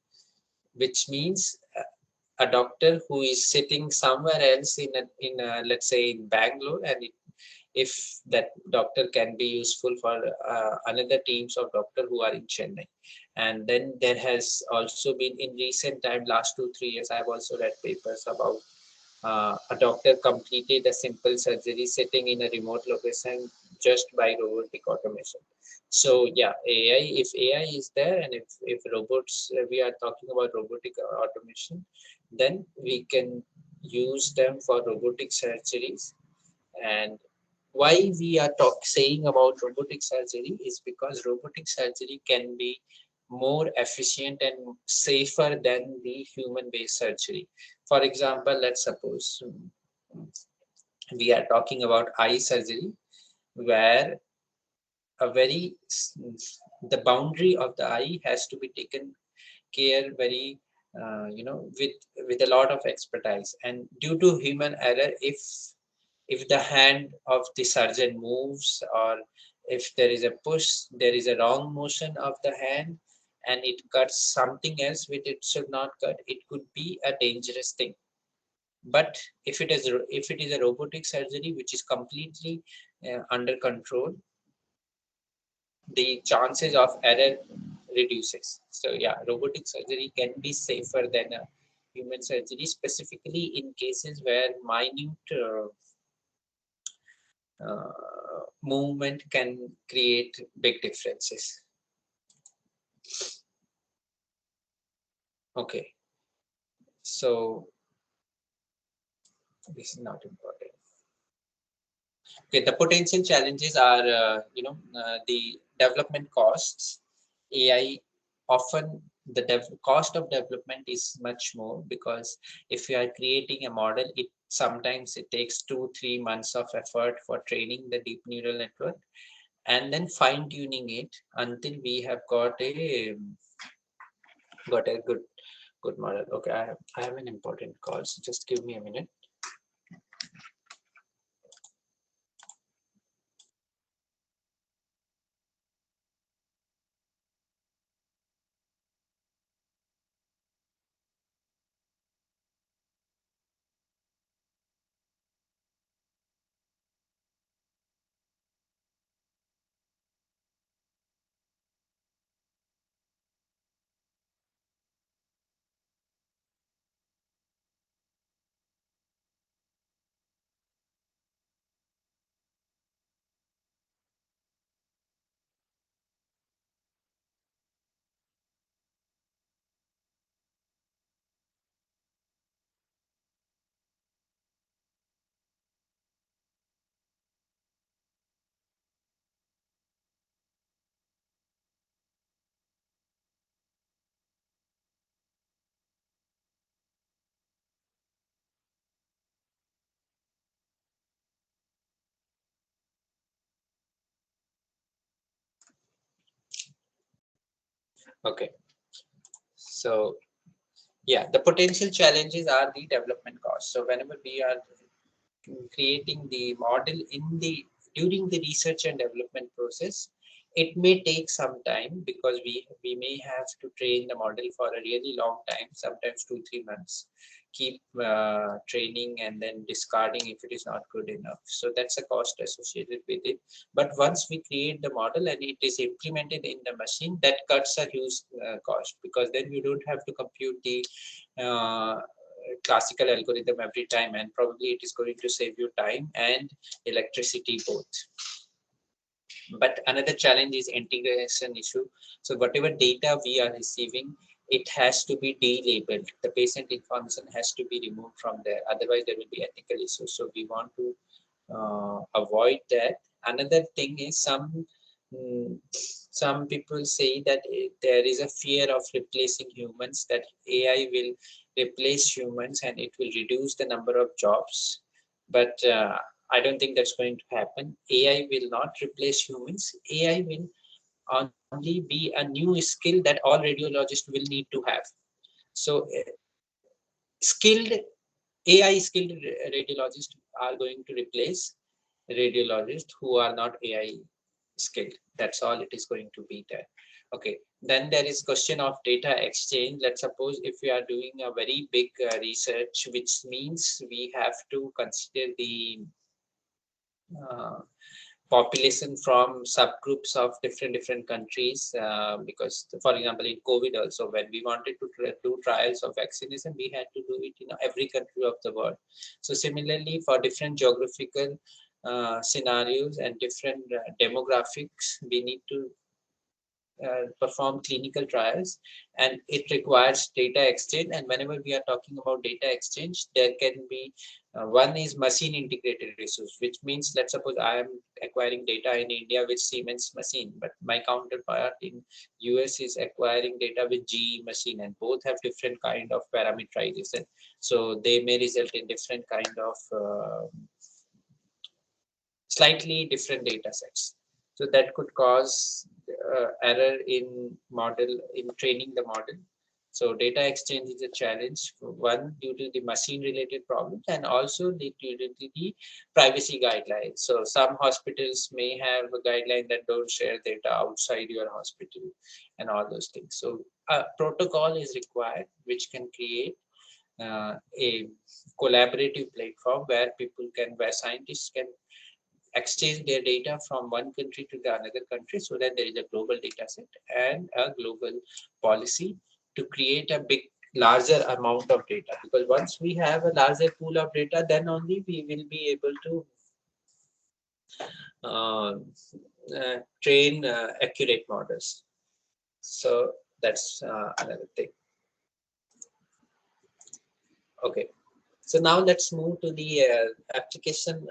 which means a doctor who is sitting somewhere else in let's say in Bangalore, and if that doctor can be useful for another teams of doctor who are in Chennai. And then there has also been in recent time, last 2-3 years, I have also read papers about a doctor completed a simple surgery sitting in a remote location just by robotic automation. So yeah, if AI is there, and if robots, we are talking about robotic automation, then we can use them for robotic surgeries. And why we are saying about robotic surgery is because robotic surgery can be more efficient and safer than the human-based surgery. For example, let's suppose we are talking about eye surgery, where the boundary of the eye has to be taken care very with a lot of expertise, and due to human error, if the hand of the surgeon moves, or if there is a push, there is a wrong motion of the hand, and it cuts something else which it should not cut, it could be a dangerous thing. But if it is a robotic surgery which is completely under control, the chances of error reduces. So yeah, robotic surgery can be safer than a human surgery, specifically in cases where minute movement can create big differences. Okay, so this is not important. Okay, the potential challenges are, the development costs. AI often the cost of development is much more, because if you are creating a model, sometimes it takes 2-3 months of effort for training the deep neural network and then fine tuning it until we have got a good model. Okay, I have an important call, so just give me a minute. Okay, so yeah, the potential challenges are the development costs. So whenever we are creating the model during the research and development process, it may take some time, because we may have to train the model for a really long time, sometimes 2-3 months, keep training and then discarding if it is not good enough. So that's a cost associated with it. But once we create the model and it is implemented in the machine, that cuts a huge cost, because then you don't have to compute the uh, classical algorithm every time, and probably it is going to save you time and electricity both. But another challenge is integration issue. So whatever data we are receiving, it has to be delabeled. The patient information has to be removed from there, otherwise there will be ethical issues. So we want to avoid that. Another thing is some people say that there is a fear of replacing humans, that AI will replace humans and it will reduce the number of jobs. But I don't think that's going to happen. AI will not replace humans. AI will only be a new skill that all radiologists will need to have. So skilled AI skilled radiologists are going to replace radiologists who are not AI skilled. That's all it is going to be there. Okay, then there is question of data exchange. Let's suppose if we are doing a very big research, which means we have to consider the uh, population from subgroups of different countries, because for example in COVID also, when we wanted to do trials of vaccination, we had to do it in every country of the world. So similarly, for different geographical scenarios and different demographics, we need to perform clinical trials, and it requires data exchange. And whenever we are talking about data exchange, there can be one is machine integrated resource, which means, let's suppose I am acquiring data in India with Siemens machine, but my counterpart in US is acquiring data with GE machine, and both have different kind of parameterization. So they may result in different kind of slightly different data sets. So that could cause error in training the model. So data exchange is a challenge, one due to the machine related problems, and also due to the privacy guidelines. So some hospitals may have a guideline that don't share data outside your hospital and all those things. So a protocol is required which can create a collaborative platform where scientists can exchange their data from one country to the another country, so that there is a global data set and a global policy to create a larger amount of data. Because once we have a larger pool of data, then only we will be able to uh, train accurate models. So that's another thing. Okay. So now let's move to the application.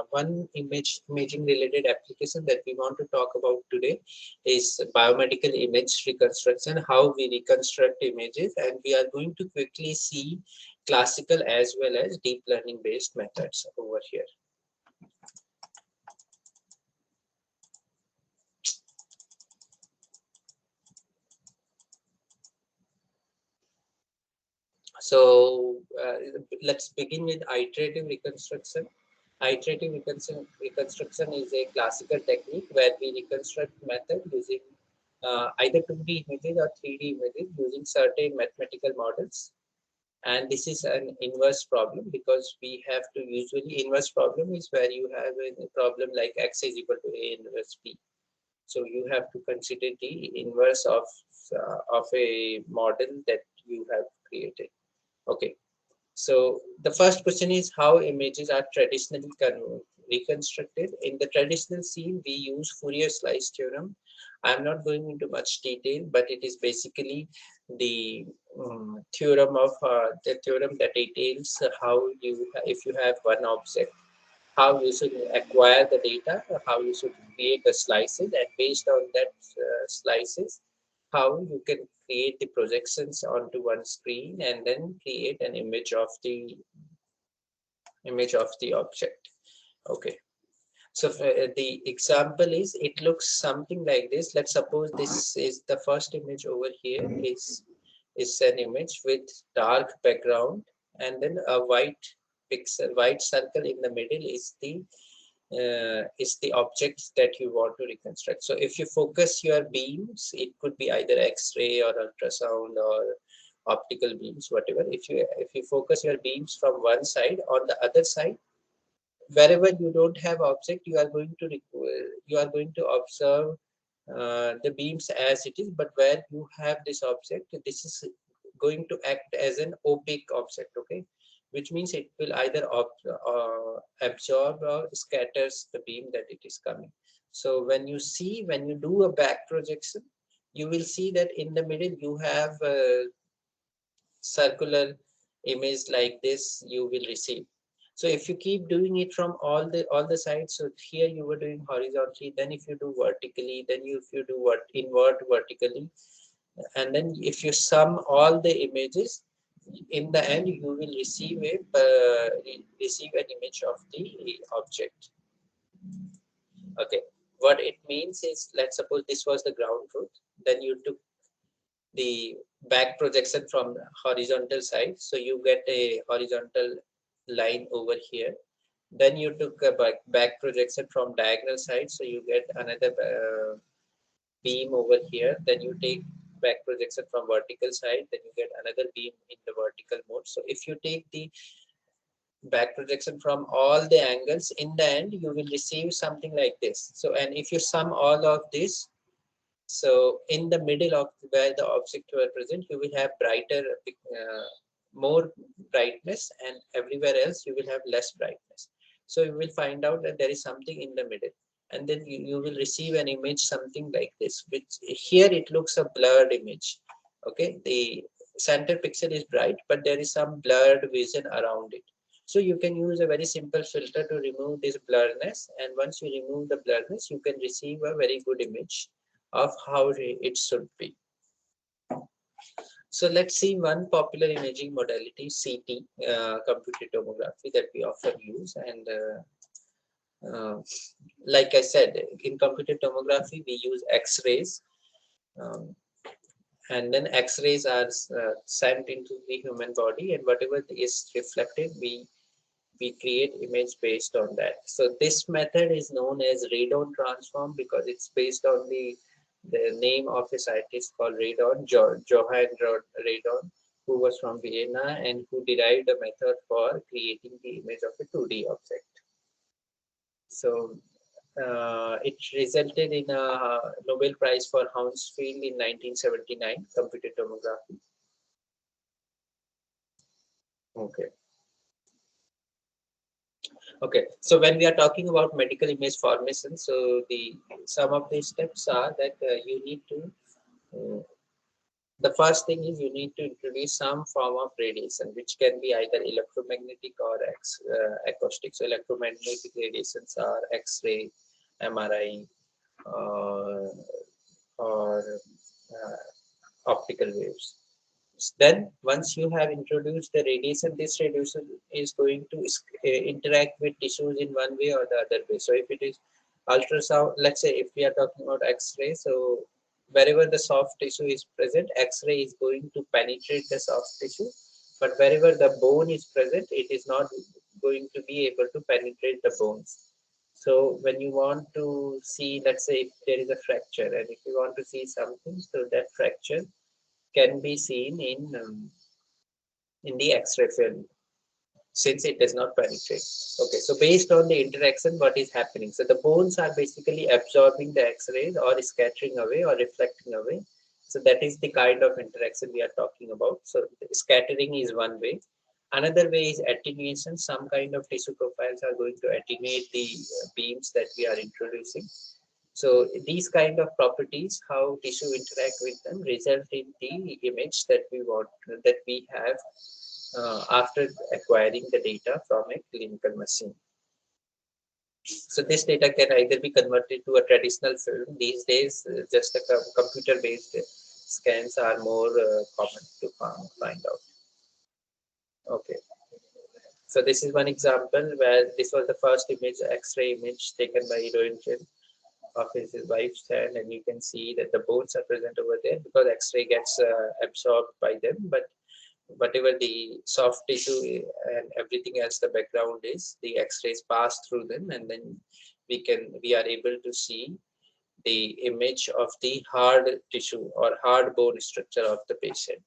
One imaging related application that we want to talk about today is biomedical image reconstruction, how we reconstruct images, and we are going to quickly see classical as well as deep learning based methods over here. So let's begin with iterative reconstruction. Iterative reconstruction is a classical technique where we reconstruct method using either 2D images or 3D images using certain mathematical models. And this is an inverse problem because we have to usually, inverse problem is where you have a problem like x is equal to a inverse b. So you have to consider the inverse of a model that you have created. Okay. So the first question is how images are traditionally reconstructed. In the traditional scene, we use Fourier slice theorem. I'm not going into much detail, but it is basically the theorem of the theorem that details how you, if you have one object, how you should acquire the data, how you should create the slices, and based on that slices, how you can create the projections onto one screen and then create an image of the object. Okay. So the example is, it looks something like this. Let's suppose this is the first image over here is an image with dark background, and then a white pixel, white circle in the middle is the object that you want to reconstruct. So if you focus your beams, it could be either X-ray or ultrasound or optical beams, whatever. If you focus your beams from one side, on the other side, wherever you don't have object, you are going to observe the beams as it is. But where you have this object, this is going to act as an opaque object. Okay, which means it will either absorb or scatters the beam that it is coming. So when you do a back projection, you will see that in the middle you have a circular image like this you will receive. So if you keep doing it from all the sides, so here you were doing horizontally, then if you do vertically, then if you do invert vertically, and then if you sum all the images, in the end you will receive an image of the object. Okay, what it means is, let's suppose this was the ground truth, then you took the back projection from the horizontal side, so you get a horizontal line over here. Then you took a back projection from diagonal side, so you get another beam over here. Then you take back projection from vertical side, then you get another beam in the vertical mode. So if you take the back projection from all the angles, in the end you will receive something like this. So, and if you sum all of this, so in the middle of where the object were present, you will have brighter, more brightness, and everywhere else you will have less brightness. So you will find out that there is something in the middle, and then you will receive an image something like this, which here it looks a blurred image. Okay, the center pixel is bright, but there is some blurred vision around it. So you can use a very simple filter to remove this blurriness, and once you remove the blurriness, you can receive a very good image of how it should be. So let's see one popular imaging modality, CT, computed tomography, that we often use. And like I said, in computed tomography, we use X-rays. And then X-rays are sent into the human body, and whatever is reflected, we create image based on that. So this method is known as radon transform because it's based on the name of a scientist called Radon, Johann Radon, who was from Vienna and who derived a method for creating the image of a 2D object. So it resulted in a Nobel Prize for Hounsfield in 1979, computed tomography. Okay. Okay, so when we are talking about medical image formation, so some of the steps are that you need to The first thing is you need to introduce some form of radiation, which can be either electromagnetic or acoustic. So electromagnetic radiations are X-ray, MRI, uh, or optical waves. Then once you have introduced the radiation, this radiation is going to interact with tissues in one way or the other way. So if it is ultrasound, let's say if we are talking about X-ray, so wherever the soft tissue is present, X-ray is going to penetrate the soft tissue, but wherever the bone is present, it is not going to be able to penetrate the bones. So when you want to see, let's say if there is a fracture, and if you want to see something, so that fracture can be seen in the X-ray film, since it does not penetrate. Okay, so based on the interaction, what is happening? So the bones are basically absorbing the X-rays or scattering away or reflecting away. So that is the kind of interaction we are talking about. So scattering is one way. Another way is attenuation. Some kind of tissue profiles are going to attenuate the beams that we are introducing. So these kind of properties, how tissue interact with them, result in the image that we want, that we have after acquiring the data from a clinical machine. So this data can either be converted to a traditional film. These days, just a computer-based scans are more common to find out. Okay. So this is one example where this was the first image, X-ray image taken by Roentgen of his wife's hand, and you can see that the bones are present over there because X-ray gets absorbed by them, but whatever the soft tissue and everything else the background is, the X-rays pass through them, and then we are able to see the image of the hard tissue or hard bone structure of the patient.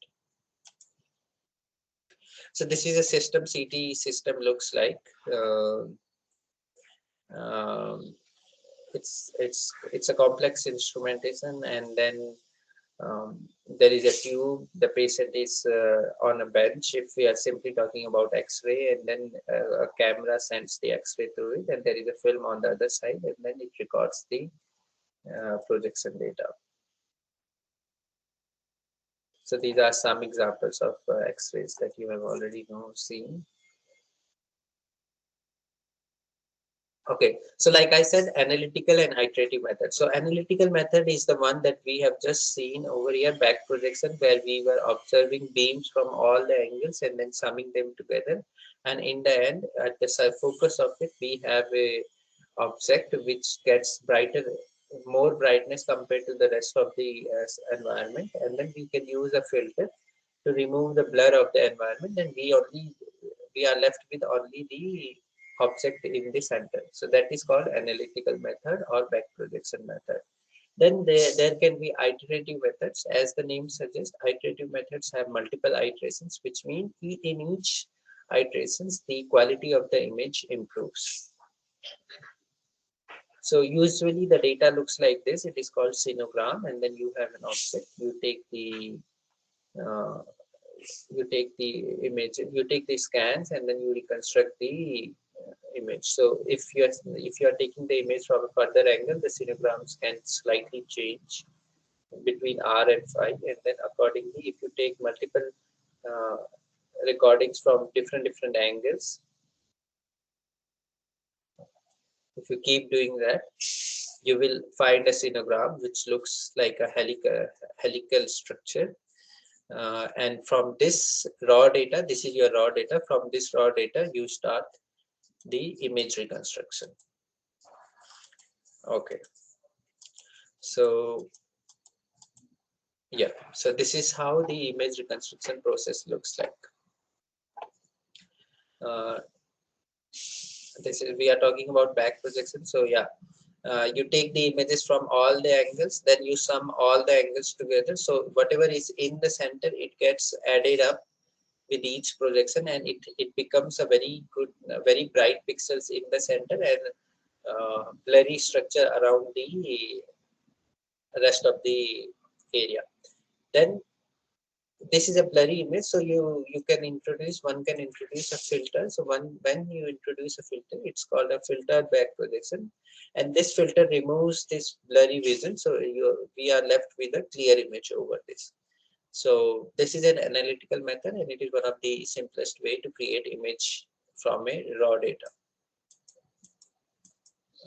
So this is a system, CT system looks like. Um, it's a complex instrumentation, and then there is a tube. The patient is on a bench. If we are simply talking about X-ray, and then a camera sends the X-ray through it, and there is a film on the other side, and then it records the projection data. So these are some examples of X-rays that you have already seen. Okay, so like I said, analytical and iterative method. So analytical method is the one that we have just seen over here, back projection, where we were observing beams from all the angles and then summing them together. And in the end, at the focus of it, we have a object which gets brighter, more brightness compared to the rest of the environment. And then we can use a filter to remove the blur of the environment, and we are left with only the object in the center. So that is called analytical method or back projection method. Then there can be iterative methods. As the name suggests, iterative methods have multiple iterations, which mean in each iterations the quality of the image improves. So usually the data looks like this. It is called sinogram, and then you have an object. Uh, you take the image, you take the scans, and then you reconstruct the image. So if you are taking the image from a further angle, the sinograms can slightly change between R and phi, and then accordingly, if you take multiple uh, recordings from different angles, if you keep doing that, you will find a sinogram which looks like a helical structure. And from this raw data, this is your raw data. From this raw data, you start the image reconstruction. Okay. So yeah, so this is how the image reconstruction process looks like. This is, we are talking about back projection. So yeah, you take the images from all the angles, then you sum all the angles together. So whatever is in the center, it gets added up with each projection, and it becomes a very good, very bright pixels in the center, and blurry structure around the rest of the area. Then this is a blurry image, so you can introduce, one can introduce a filter. So when you introduce a filter, it's called a filtered back projection, and this filter removes this blurry vision, so we are left with a clear image over this. So this is an analytical method, and it is one of the simplest way to create image from a raw data.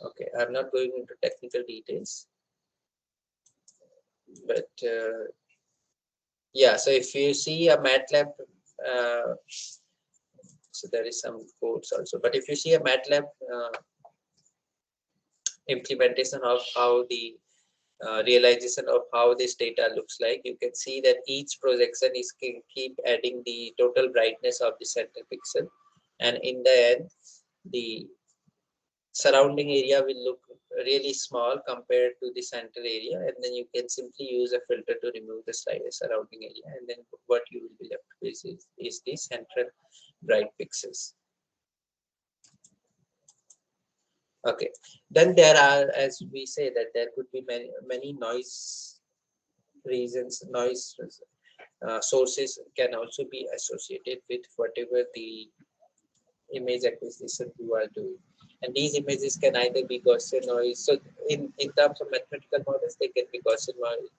Okay, I'm not going into technical details, but yeah, so if you see a MATLAB, so there is some codes also, but if you see a MATLAB implementation of how the realization of how this data looks like, you can see that each projection is keep adding the total brightness of the center pixel, and in the end the surrounding area will look really small compared to the center area, and then you can simply use a filter to remove the surrounding area, and then what you will be left with is the central bright pixels. Okay, then there are, as we say, that there could be many noise reasons, noise sources can also be associated with whatever the image acquisition you are doing. And these images can either be Gaussian noise. So in terms of mathematical models, they can be Gaussian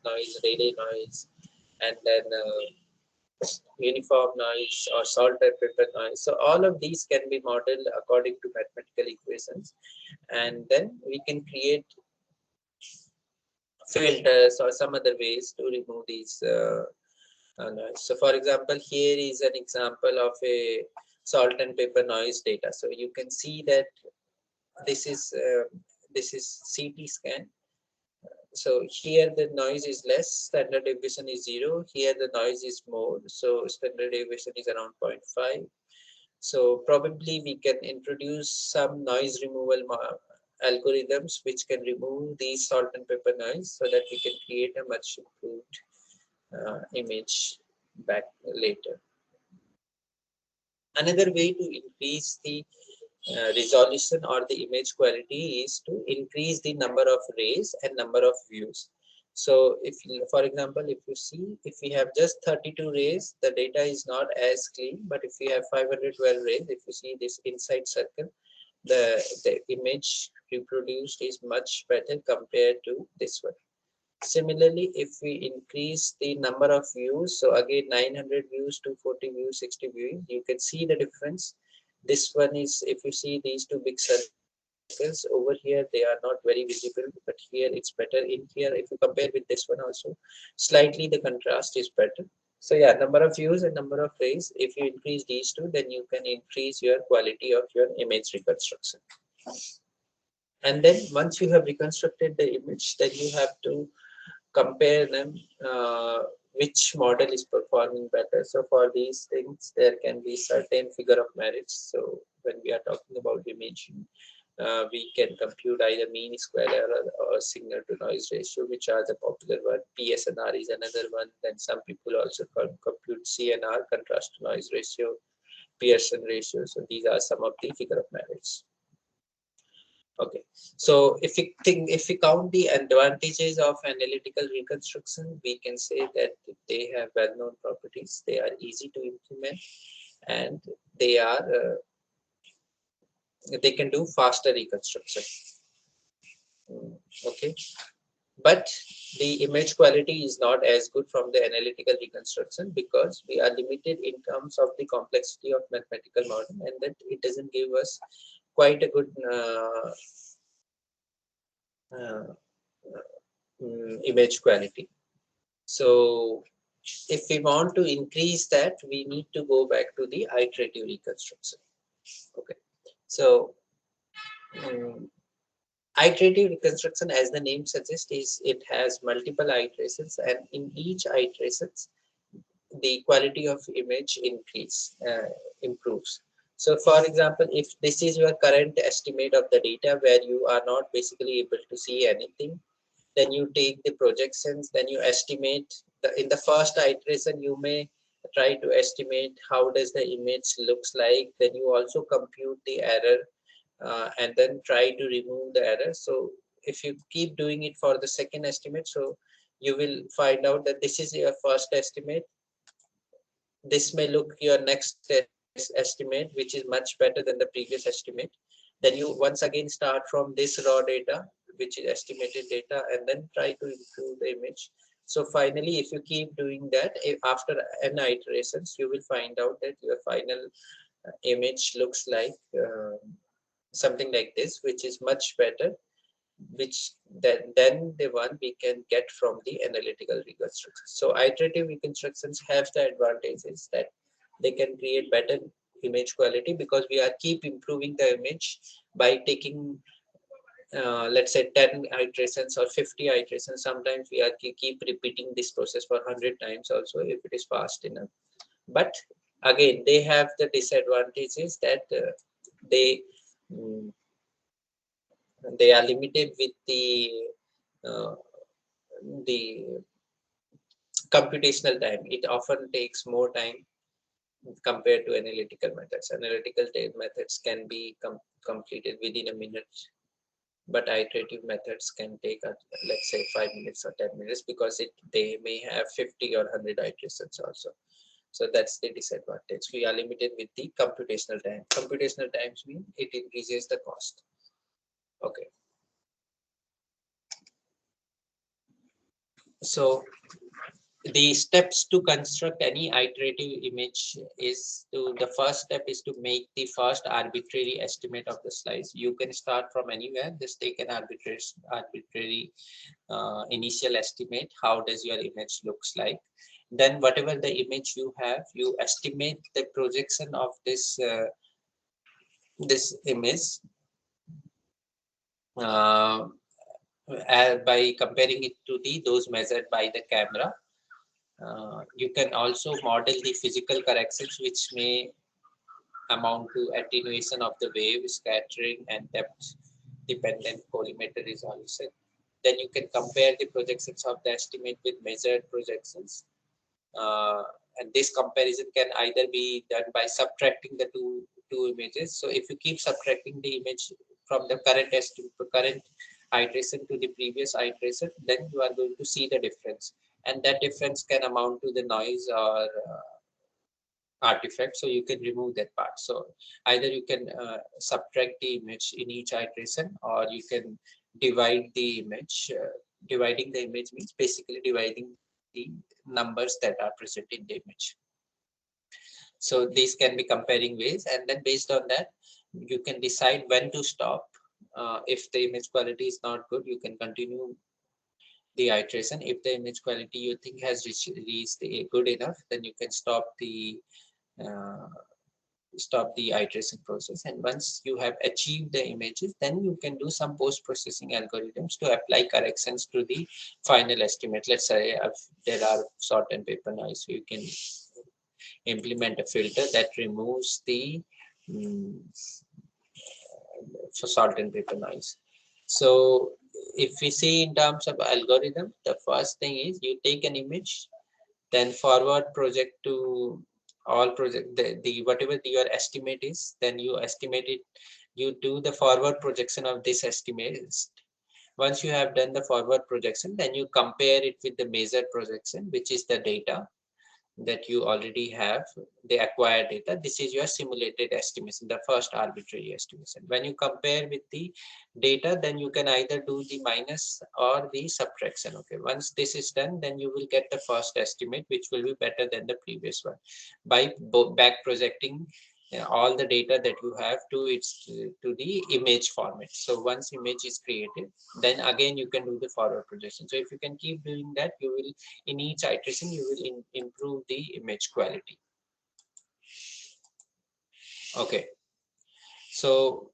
noise, Rayleigh noise, and then uniform noise or salt and pepper noise. So all of these can be modeled according to mathematical equations. And then we can create filters or some other ways to remove these noise. So for example, here is an example of a salt and pepper noise data. So you can see that this is CT scan. So here the noise is less, standard deviation is 0. Here the noise is more, so standard deviation is around 0.5. So probably we can introduce some noise removal algorithms which can remove these salt and pepper noise, so that we can create a much improved image back later. Another way to increase the resolution or the image quality is to increase the number of rays and number of views. So if, for example, if you see, if we have just 32 rays, the data is not as clean, but if we have 512 rays, if you see this inside circle, the image reproduced is much better compared to this one. Similarly, if we increase the number of views, so again 900 views, 240 views, 60 views, you can see the difference. This one is, if you see these two big circles over here, they are not very visible, but here it's better. In here, if you compare with this one also, slightly the contrast is better. So yeah, number of views and number of rays, if you increase these two, then you can increase your quality of your image reconstruction. And then once you have reconstructed the image, then you have to compare them, which model is performing better. So for these things, there can be certain figure of merit. So when we are talking about imaging, we can compute either mean square error or signal to noise ratio, which are the popular one. PSNR is another one. Then some people also compute CNR, contrast to noise ratio, Pearson ratio. So these are some of the figure of merits. Okay, so if we count the advantages of analytical reconstruction, we can say that they have well-known properties. They are easy to implement, and they can do faster reconstruction. Okay, but the image quality is not as good from the analytical reconstruction because we are limited in terms of the complexity of mathematical model, and that it doesn't give us quite a good image quality. So if we want to increase that, we need to go back to the iterative reconstruction. Okay, so iterative reconstruction, as the name suggests, is it has multiple iterations, and in each iterations the quality of image improves. So for example, if this is your current estimate of the data where you are not basically able to see anything, then you take the projections, then you estimate. In the first iteration, you may try to estimate how does the image looks like, then you also compute the error, and then try to remove the error. So if you keep doing it for the second estimate, so you will find out that this is your first estimate. This may look your next estimate, which is much better than the previous estimate. Then you once again start from this raw data, which is estimated data, and then try to improve the image So finally, if you keep doing that, after n iterations, you will find out that your final image looks like something like this, which is much better, which then the one we can get from the analytical reconstruction. So iterative reconstructions have the advantages that they can create better image quality, because we are keep improving the image by taking let's say 10 iterations or 50 iterations. Sometimes we are keep repeating this process for 100 times also if it is fast enough. But again, they have the disadvantages that they mm, they are limited with uh, the computational time. It often takes more time compared to analytical methods. Analytical methods can be completed within a minute, but iterative methods can take let's say 5 minutes or 10 minutes, because they may have 50 or 100 iterations also. So that's the disadvantage. We are limited with the computational time. Computational times mean it increases the cost. Okay. So the steps to construct any iterative image is the first step is to make the first arbitrary estimate of the slice. You can start from anywhere, just take an arbitrary initial estimate. How does your image looks like? Then whatever the image you have, you estimate the projection of this image uh, by comparing it to those measured by the camera. You can also model the physical corrections, which may amount to attenuation of the wave, scattering, and depth dependent collimator resolution. Then you can compare the projections of the estimate with measured projections. And this comparison can either be done by subtracting the two images. So if you keep subtracting the image from the current iteration to the previous iteration, then you are going to see the difference, and that difference can amount to the noise or artifact. So you can remove that part. So either you can subtract the image in each iteration, or you can divide the image. Dividing the image means basically dividing the numbers that are present in the image. So these can be comparing ways, and then based on that, you can decide when to stop. If the image quality is not good, you can continue the iteration. If the image quality you think has reached good enough, then you can uh, stop the iteration process. And once you have achieved the images, then you can do some post-processing algorithms to apply corrections to the final estimate. Let's say there are sort and paper noise, so you can implement a filter that removes the um, salt and paper noise. So if we see in terms of algorithm, the first thing is you take an image, then forward project to all project the whatever your estimate is, then you estimate it, you do the forward projection of this estimate. Once you have done the forward projection, then you compare it with the measured projection, which is the data that you already have, the acquired data. This is your simulated estimation, the first arbitrary estimation. When you compare with the data, then you can either do the minus or the subtraction. Okay, once this is done, then you will get the first estimate, which will be better than the previous one, by back projecting all the data that you have to the image format. So once image is created, then again you can do the forward projection. So if you can keep doing that, you will in each iteration you will improve the image quality. Okay, so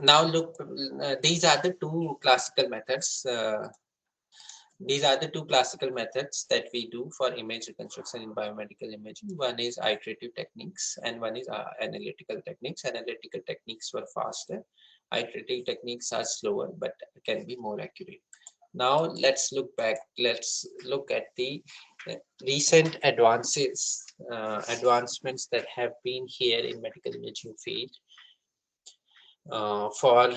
now look, these are the two classical methods. These are the two classical methods that we do for image reconstruction in biomedical imaging. One is iterative techniques and one is analytical techniques. Analytical techniques were faster. Iterative techniques are slower but can be more accurate. Now let's look back. Let's look at the recent advancements that have been here in medical imaging field for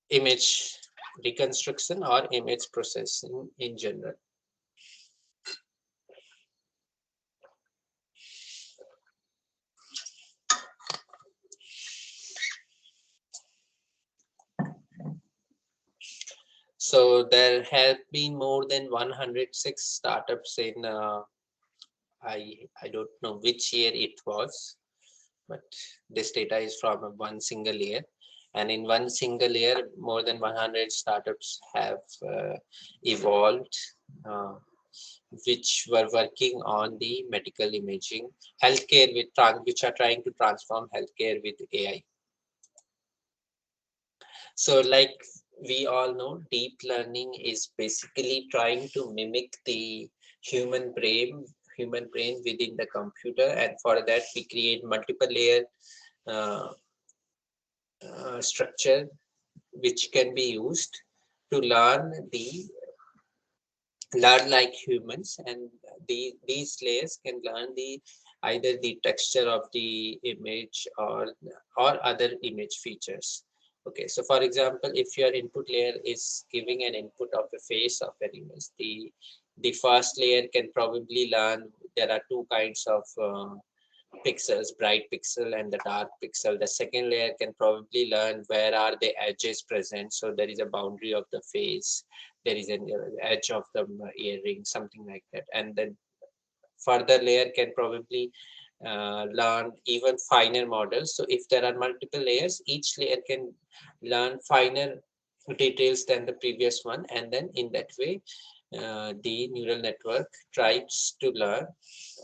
image reconstruction or image processing in general. So there have been more than 106 startups in I don't know which year it was, but this data is from one single year. And in one single year, more than 100 startups have evolved, uh, which were working on the medical imaging, healthcare with which are trying to transform healthcare with AI. So like we all know, deep learning is basically trying to mimic the human brain within the computer, and for that we create multiple layer uh, structure which can be used to learn like humans, and these layers can learn either the texture of the image or other image features. Okay, so for example, if your input layer is giving an input of the face of an image, the first layer can probably learn there are two kinds of pixels, bright pixel and the dark pixel. The second layer can probably learn where are the edges present. So there is a boundary of the face, there is an edge of the earring, something like that. And then further layer can probably learn even finer models. So if there are multiple layers, each layer can learn finer details than the previous one. And then in that way, the neural network tries to learn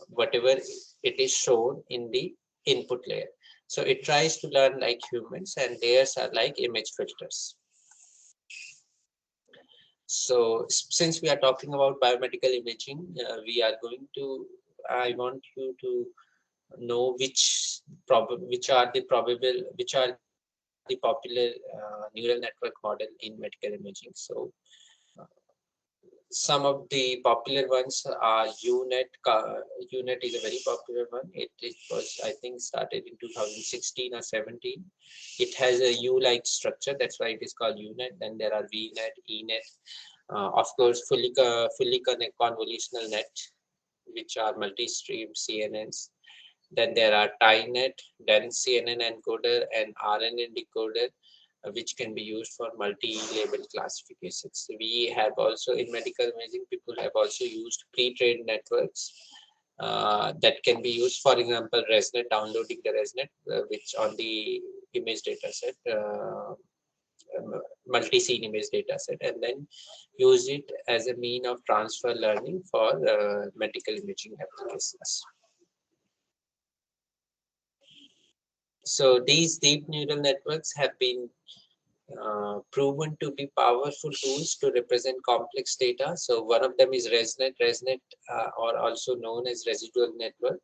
whatever it is shown in the input layer. So it tries to learn like humans, and layers are like image filters. So since we are talking about biomedical imaging, I want you to know which are the popular neural network model in medical imaging. So some of the popular ones are UNet. UNet is a very popular one. It was, I think, started in 2016 or 17. It has a U-like structure. That's why it is called UNet. Then there are VNet, ENet. Of course, fully connect convolutional net, which are multi-stream CNNs. Then there are TiNet, dense CNN encoder, and RNN decoder, which can be used for multi-label classifications. We have also in medical imaging, people have also used pre-trained networks that can be used. For example, ResNet, downloading the ResNet, which on the image data set, multi-scene image data set, and then use it as a mean of transfer learning for medical imaging applications. So these deep neural networks have been proven to be powerful tools to represent complex data. So one of them is ResNet. ResNet, or also known as residual network,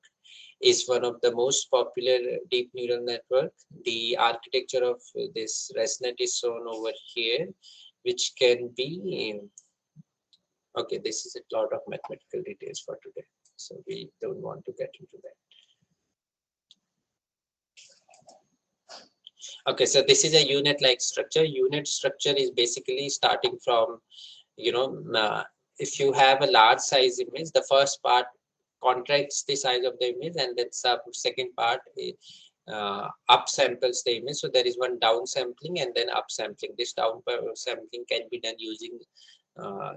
is one of the most popular deep neural network. The architecture of this ResNet is shown over here, which can be, okay, this is a lot of mathematical details for today, so we don't want to get into that. Okay, so this is a unit-like structure. Unit structure is basically starting from, if you have a large size image, the first part contracts the size of the image, and then second part upsamples the image. So there is one downsampling and then upsampling. This downsampling can be done using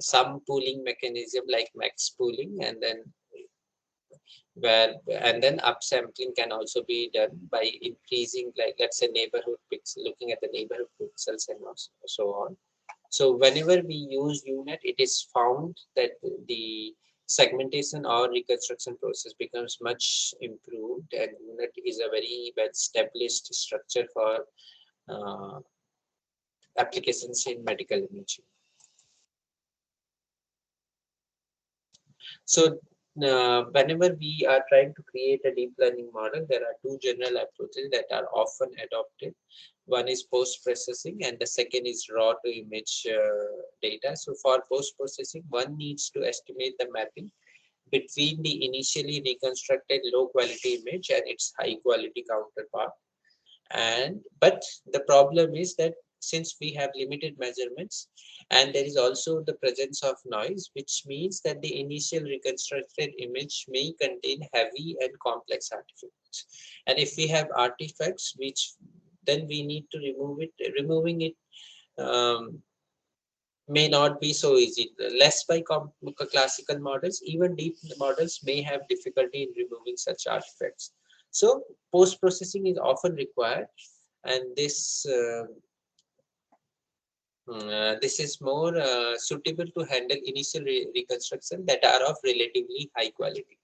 some pooling mechanism like max pooling, and then upsampling can also be done by increasing, like, let's say, neighborhood pixel, looking at the neighborhood pixels and so on. So whenever we use UNet, it is found that the segmentation or reconstruction process becomes much improved, and UNet is a very well established structure for uh, applications in medical imaging. So whenever we are trying to create a deep learning model, there are two general approaches that are often adopted. One is post-processing, and the second is raw to image data. So for post-processing, one needs to estimate the mapping between the initially reconstructed low quality image and its high quality counterpart. But the problem is that since we have limited measurements, and there is also the presence of noise, which means that the initial reconstructed image may contain heavy and complex artifacts. And if we have artifacts, which then we need to remove it, removing it may not be so easy. Less by classical models, even deep models may have difficulty in removing such artifacts. So post-processing is often required, and this is more suitable to handle initial reconstruction that are of relatively high quality.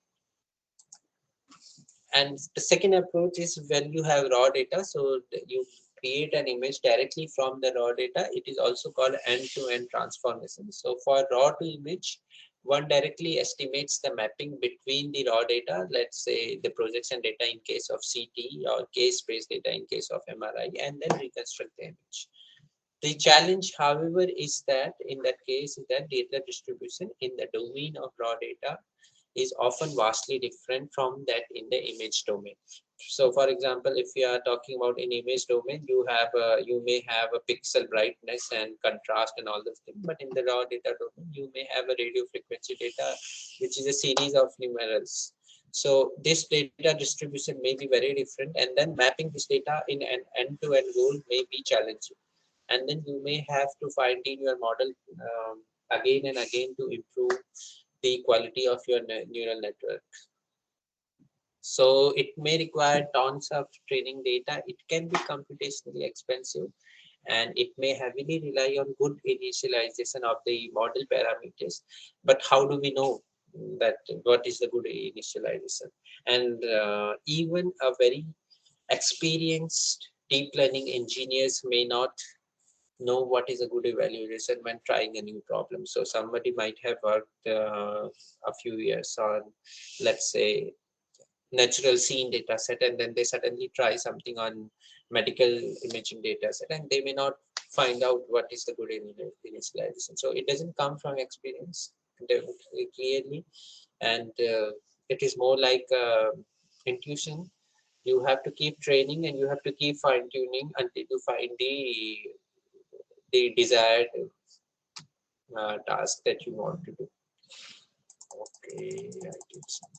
And the second approach is when you have raw data, so you create an image directly from the raw data. It is also called end-to-end transformation. So for raw to image, one directly estimates the mapping between the raw data, let's say the projection data in case of CT or case-based data in case of MRI, and then reconstruct the image. The challenge, however, is that in that case, is that data distribution in the domain of raw data is often vastly different from that in the image domain. So, for example, if you are talking about an image domain, you may have a pixel brightness and contrast and all those things, but in the raw data domain, you may have a radio frequency data, which is a series of numerals. So this data distribution may be very different, and then mapping this data in an end-to-end role may be challenging. And then you may have to fine-tune your model again and again to improve the quality of your neural network. So it may require tons of training data. It can be computationally expensive, and it may heavily rely on good initialization of the model parameters. But how do we know that what is the good initialization? And even a very experienced deep learning engineers may not know what is a good evaluation when trying a new problem. So somebody might have worked a few years on, let's say, natural scene data set, and then they suddenly try something on medical imaging data set, and they may not find out what is the good initialization. So it doesn't come from experience clearly, and it is more like intuition. You have to keep training and you have to keep fine tuning until you find the desired task that you want to do. Okay, I did something.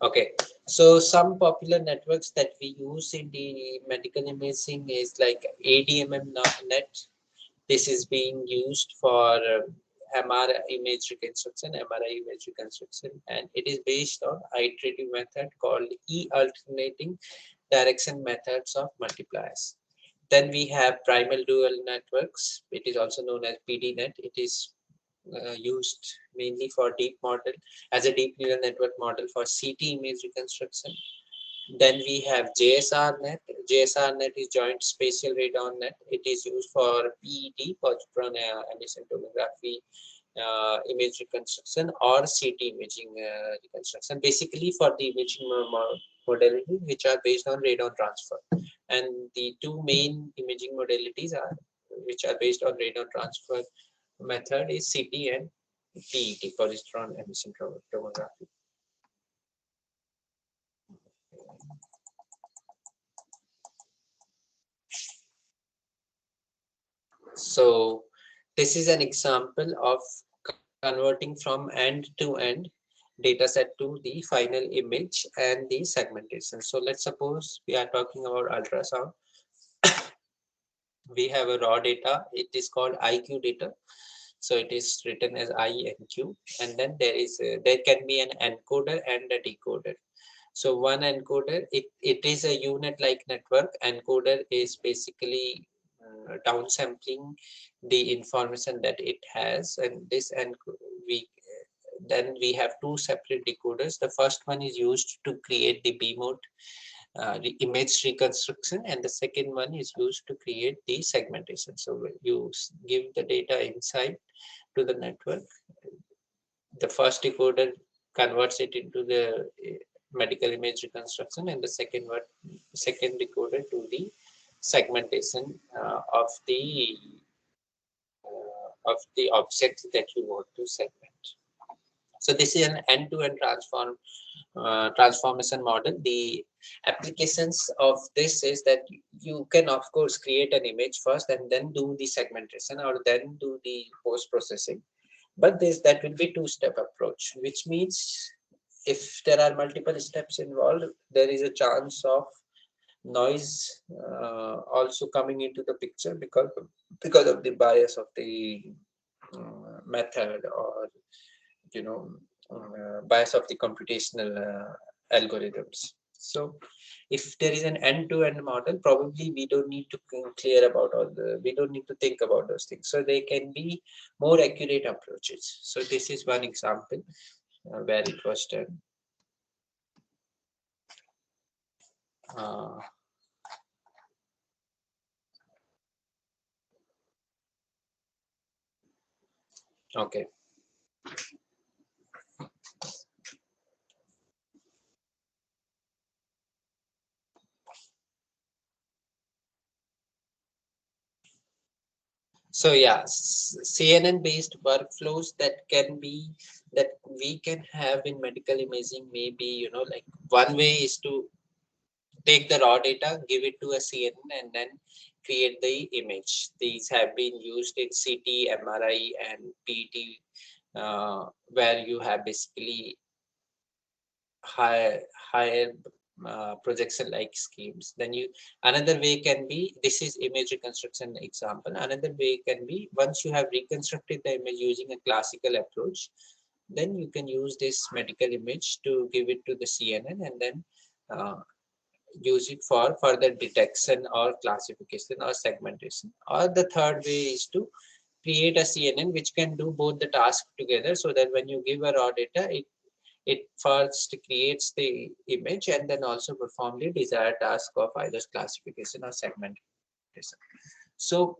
Okay, so some popular networks that we use in the medical imaging is like ADMM net. This is being used for MRI image reconstruction, and it is based on iterative method called alternating direction methods of multipliers. Then we have primal dual networks. It is also known as PDNet. It is used mainly for deep model as a deep neural network model for CT image reconstruction. Then we have JSR net. JSR net is Joint Spatial Radon net. It is used for PET, positron emission tomography image reconstruction, or CT imaging reconstruction, basically for the imaging modalities which are based on radon transfer. And the two main imaging modalities are which are based on radon transfer method is CT and PET, positron emission tomography. So this is an example of converting from end to end data set to the final image and the segmentation. So let's suppose we are talking about ultrasound. We have a raw data. It is called IQ data. So it is written as I and Q, and then there can be an encoder and a decoder. So one encoder, it is a unit-like network. Encoder is basically downsampling the information that it has, and we then we have two separate decoders. The first one is used to create the B mode image reconstruction, and the second one is used to create the segmentation. So you give the data inside to the network. The first decoder converts it into the medical image reconstruction, and the second decoder to the segmentation of the object that you want to segment. So this is an end-to-end transformation model. The applications of this is that you can of course create an image first and then do the segmentation or then do the post-processing. But that will be two-step approach, which means if there are multiple steps involved, there is a chance of noise also coming into the picture because of the bias of the method, or bias of the computational algorithms. So if there is an end-to-end model, probably we don't need to we don't need to think about those things. So they can be more accurate approaches. So this is one example where it was done. Okay. So yeah, CNN based workflows that we can have in medical imaging, maybe, like one way is to take the raw data, give it to a CNN, and then create the image. These have been used in CT, MRI, and PET, where you have basically higher projection like schemes. Then another way can be, this is image reconstruction example. Another way can be, once you have reconstructed the image using a classical approach, then you can use this medical image to give it to the CNN, and then use it for further detection or classification or segmentation. Or the third way is to create a CNN which can do both the tasks together, so that when you give a raw data, it first creates the image and then also perform the desired task of either classification or segmentation. So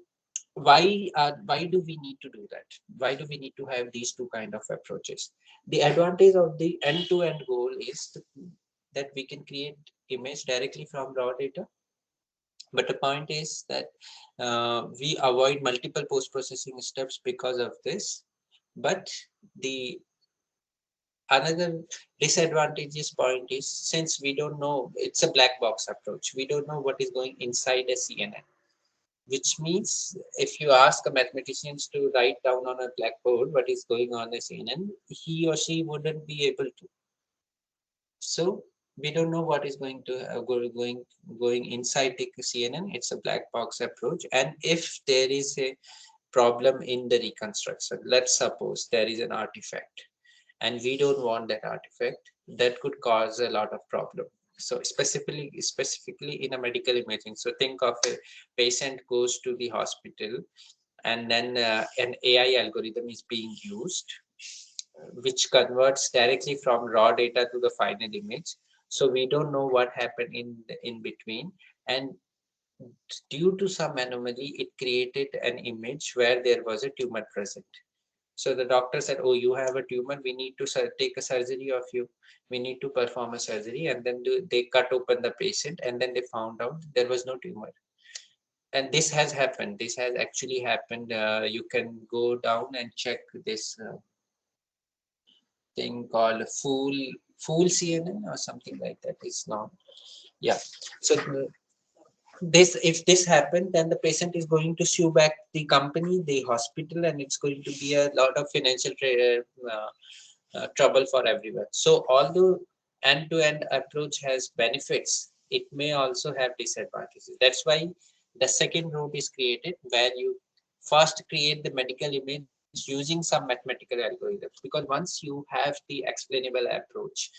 why do we need to do that? Why do we need to have these two kind of approaches? The advantage of the end-to-end goal is that we can create image directly from raw data, but the point is that we avoid multiple post-processing steps because of this. But the another disadvantageous point is, since we don't know, it's a black box approach, we don't know what is going inside a CNN, which means if you ask a mathematician to write down on a blackboard what is going on a CNN, he or she wouldn't be able to. So we don't know what is going inside the CNN. It's a black box approach. And if there is a problem in the reconstruction, let's suppose there is an artifact, and we don't want that artifact, that could cause a lot of problem. So specifically in a medical imaging, so think of a patient goes to the hospital, and then an AI algorithm is being used, which converts directly from raw data to the final image. So we don't know what happened in between, and due to some anomaly, it created an image where there was a tumor present. So the doctor said, "Oh, you have a tumor. We need to take a surgery of you. We need to perform a surgery." And then they cut open the patient, and then they found out there was no tumor. And this has happened. This has actually happened. You can go down and check this thing called fool CNN or something like that. It's not. Yeah. So if this happened, then the patient is going to sue back the company, the hospital, and it's going to be a lot of financial trouble for everyone. So although end-to-end approach has benefits, it may also have disadvantages. That's why the second route is created, where you first create the medical image using some mathematical algorithms. Because once you have the explainable approach,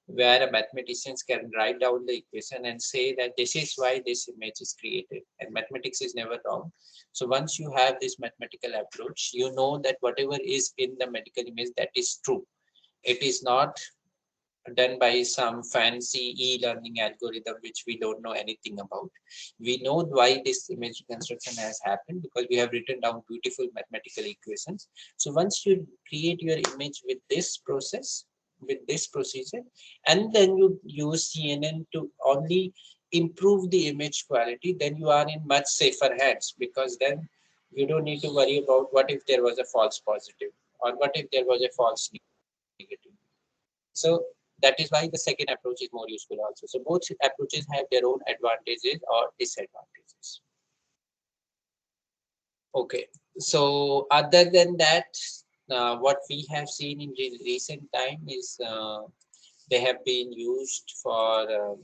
where a mathematicians can write down the equation and say that this is why this image is created, and mathematics is never wrong. So once you have this mathematical approach, you know that whatever is in the medical image, that is true. It is not done by some fancy e-learning algorithm which we don't know anything about. We know why this image reconstruction has happened because we have written down beautiful mathematical equations. So once you create your image with this process, with this procedure, and then you use CNN to only improve the image quality, then you are in much safer hands, because then you don't need to worry about what if there was a false positive, or what if there was a false negative. So that is why the second approach is more useful also. So both approaches have their own advantages or disadvantages. Okay, so other than that, what we have seen in recent time is They have been used for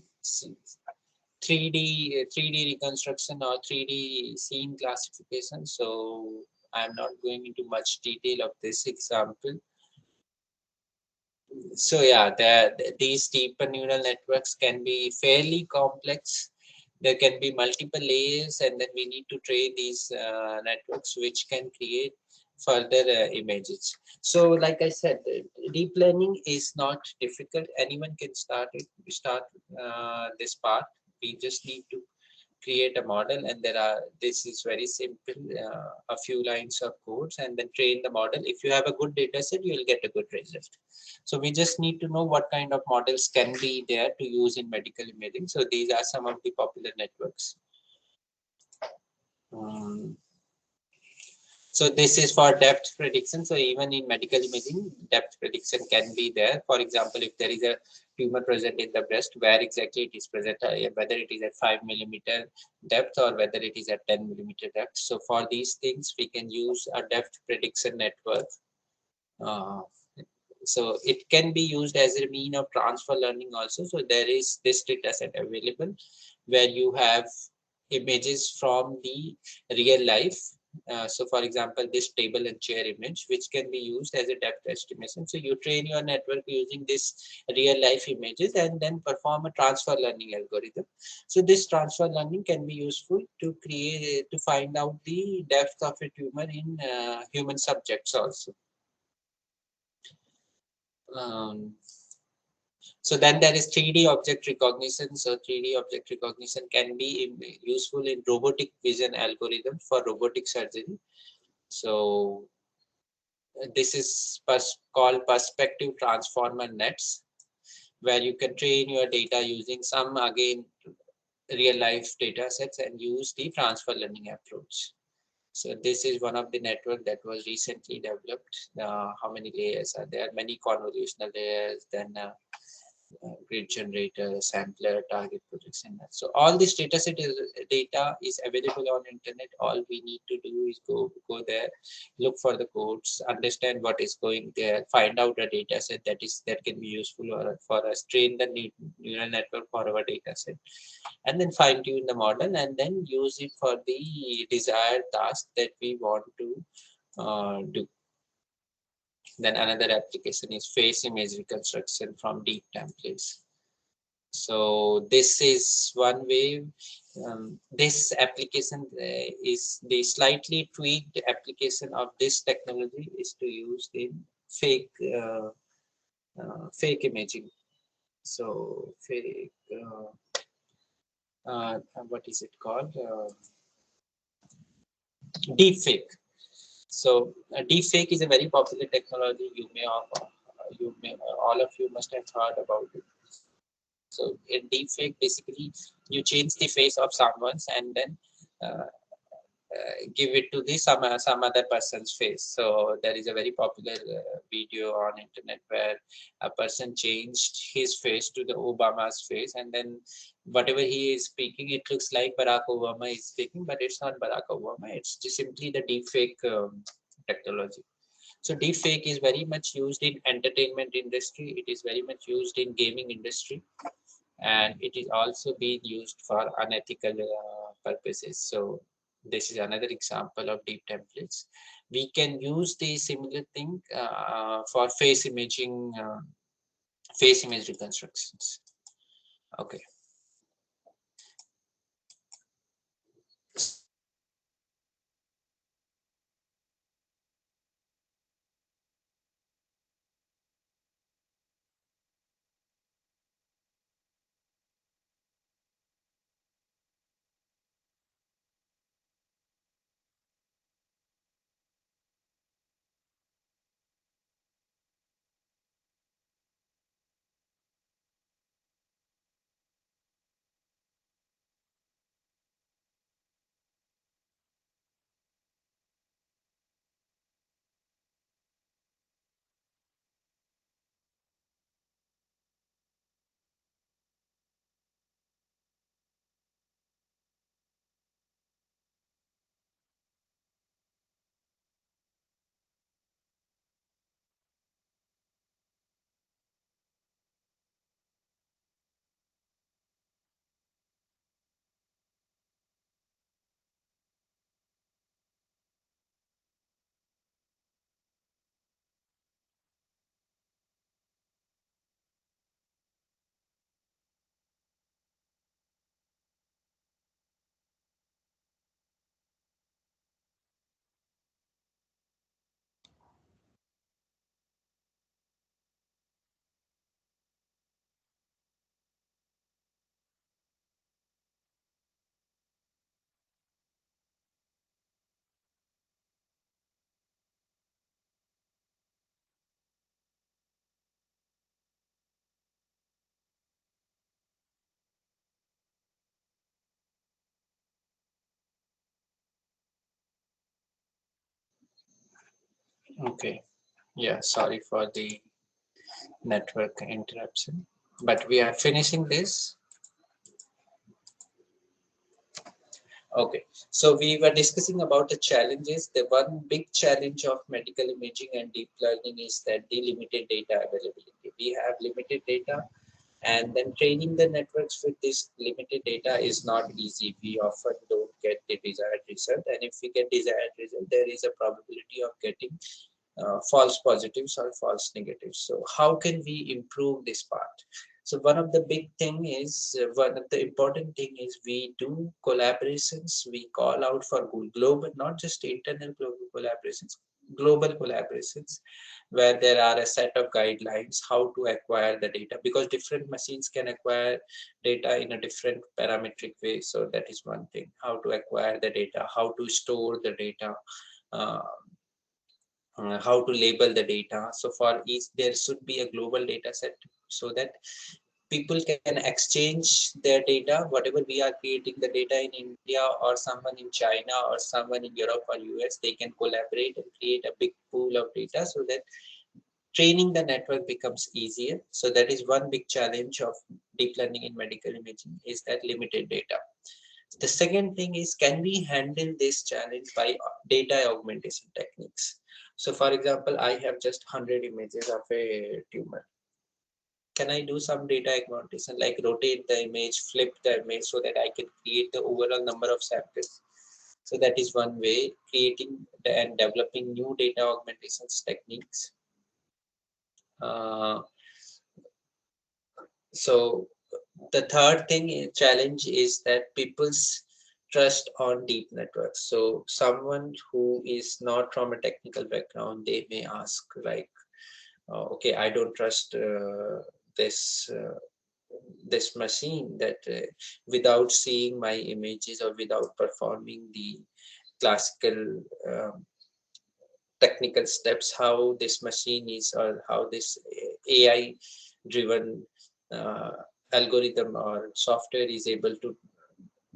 3D reconstruction or 3D scene classification. So I'm not going into much detail of this example. So yeah, these deeper neural networks can be fairly complex. There can be multiple layers, and then we need to train these networks which can create further images. So like I said, deep learning is not difficult. Anyone can start this part. We just need to create a model, and this is very simple, a few lines of codes, and then train the model. If you have a good data set, you will get a good result. So we just need to know what kind of models can be there to use in medical imaging. So these are some of the popular networks. So this is for depth prediction. So even in medical imaging, depth prediction can be there. For example, if there is a tumor present in the breast, where exactly it is present, whether it is at 5 mm depth or whether it is at 10 mm depth. So for these things, we can use a depth prediction network. So it can be used as a mean of transfer learning also. So there is this data set available where you have images from the real life. So for example, this table and chair image, which can be used as a depth estimation. So you train your network using this real life images and then perform a transfer learning algorithm. So this transfer learning can be useful to find out the depth of a tumor in human subjects also. So then there is 3D object recognition. So 3D object recognition can be useful in robotic vision algorithms for robotic surgery. So this is called perspective transformer nets, where you can train your data using some, again, real life data sets and use the transfer learning approach. So this is one of the network that was recently developed. How many layers are there? Many convolutional layers, then grid generator, sampler, target projection. So all this data is available on internet. All we need to do is go there, look for the codes, understand what is going there, find out a data set that can be useful for us, train the neural network for our data set, and then fine tune the model, and then use it for the desired task that we want to do. Then another application is face image reconstruction from deep templates. So this is one way. This application is the slightly tweaked application of this technology is to use in fake fake imaging. So fake. What is it called? Deep fake. So deep fake is a very popular technology. All of you must have heard about it. So in deepfake, basically you change the face of someone's and then give it to the some other person's face. So there is a very popular video on internet where a person changed his face to the Obama's face, and then whatever he is speaking, it looks like Barack Obama is speaking, but it's not Barack Obama. It's just simply the deepfake technology. So deepfake is very much used in entertainment industry. It is very much used in gaming industry, and it is also being used for unethical purposes. So this is another example of deep templates. We can use the similar thing for face image reconstructions. Okay. Okay. Yeah, sorry for the network interruption, but we are finishing this. Okay, so we were discussing about the challenges. The one big challenge of medical imaging and deep learning is that the limited data availability. We have limited data, and then training the networks with this limited data is not easy. We often don't get the desired result, and if we get desired result, there is a probability of getting false positives or false negatives. So how can we improve this part? So one of the big thing is, one of the important thing is we do collaborations. We call out for global, not just internal global collaborations, global collaborations, where there are a set of guidelines how to acquire the data, because different machines can acquire data in a different parametric way. So that is one thing, how to acquire the data, how to store the data, uh, how to label the data. So for each, there should be a global data set so that people can exchange their data, whatever we are creating the data in India or someone in China or someone in Europe or US, they can collaborate and create a big pool of data so that training the network becomes easier. So that is one big challenge of deep learning in medical imaging, is that limited data. The second thing is, can we handle this challenge by data augmentation techniques? So for example, I have just 100 images of a tumor. Can I do some data augmentation, like rotate the image, flip the image so that I can create the overall number of samples? So that is one way, creating and developing new data augmentations techniques. Uh, so the third thing challenge is that people's trust on deep networks. So someone who is not from a technical background, they may ask like, okay, I don't trust this this machine, that without seeing my images or without performing the classical technical steps, how this machine is, or how this AI driven uh, algorithm or software is able to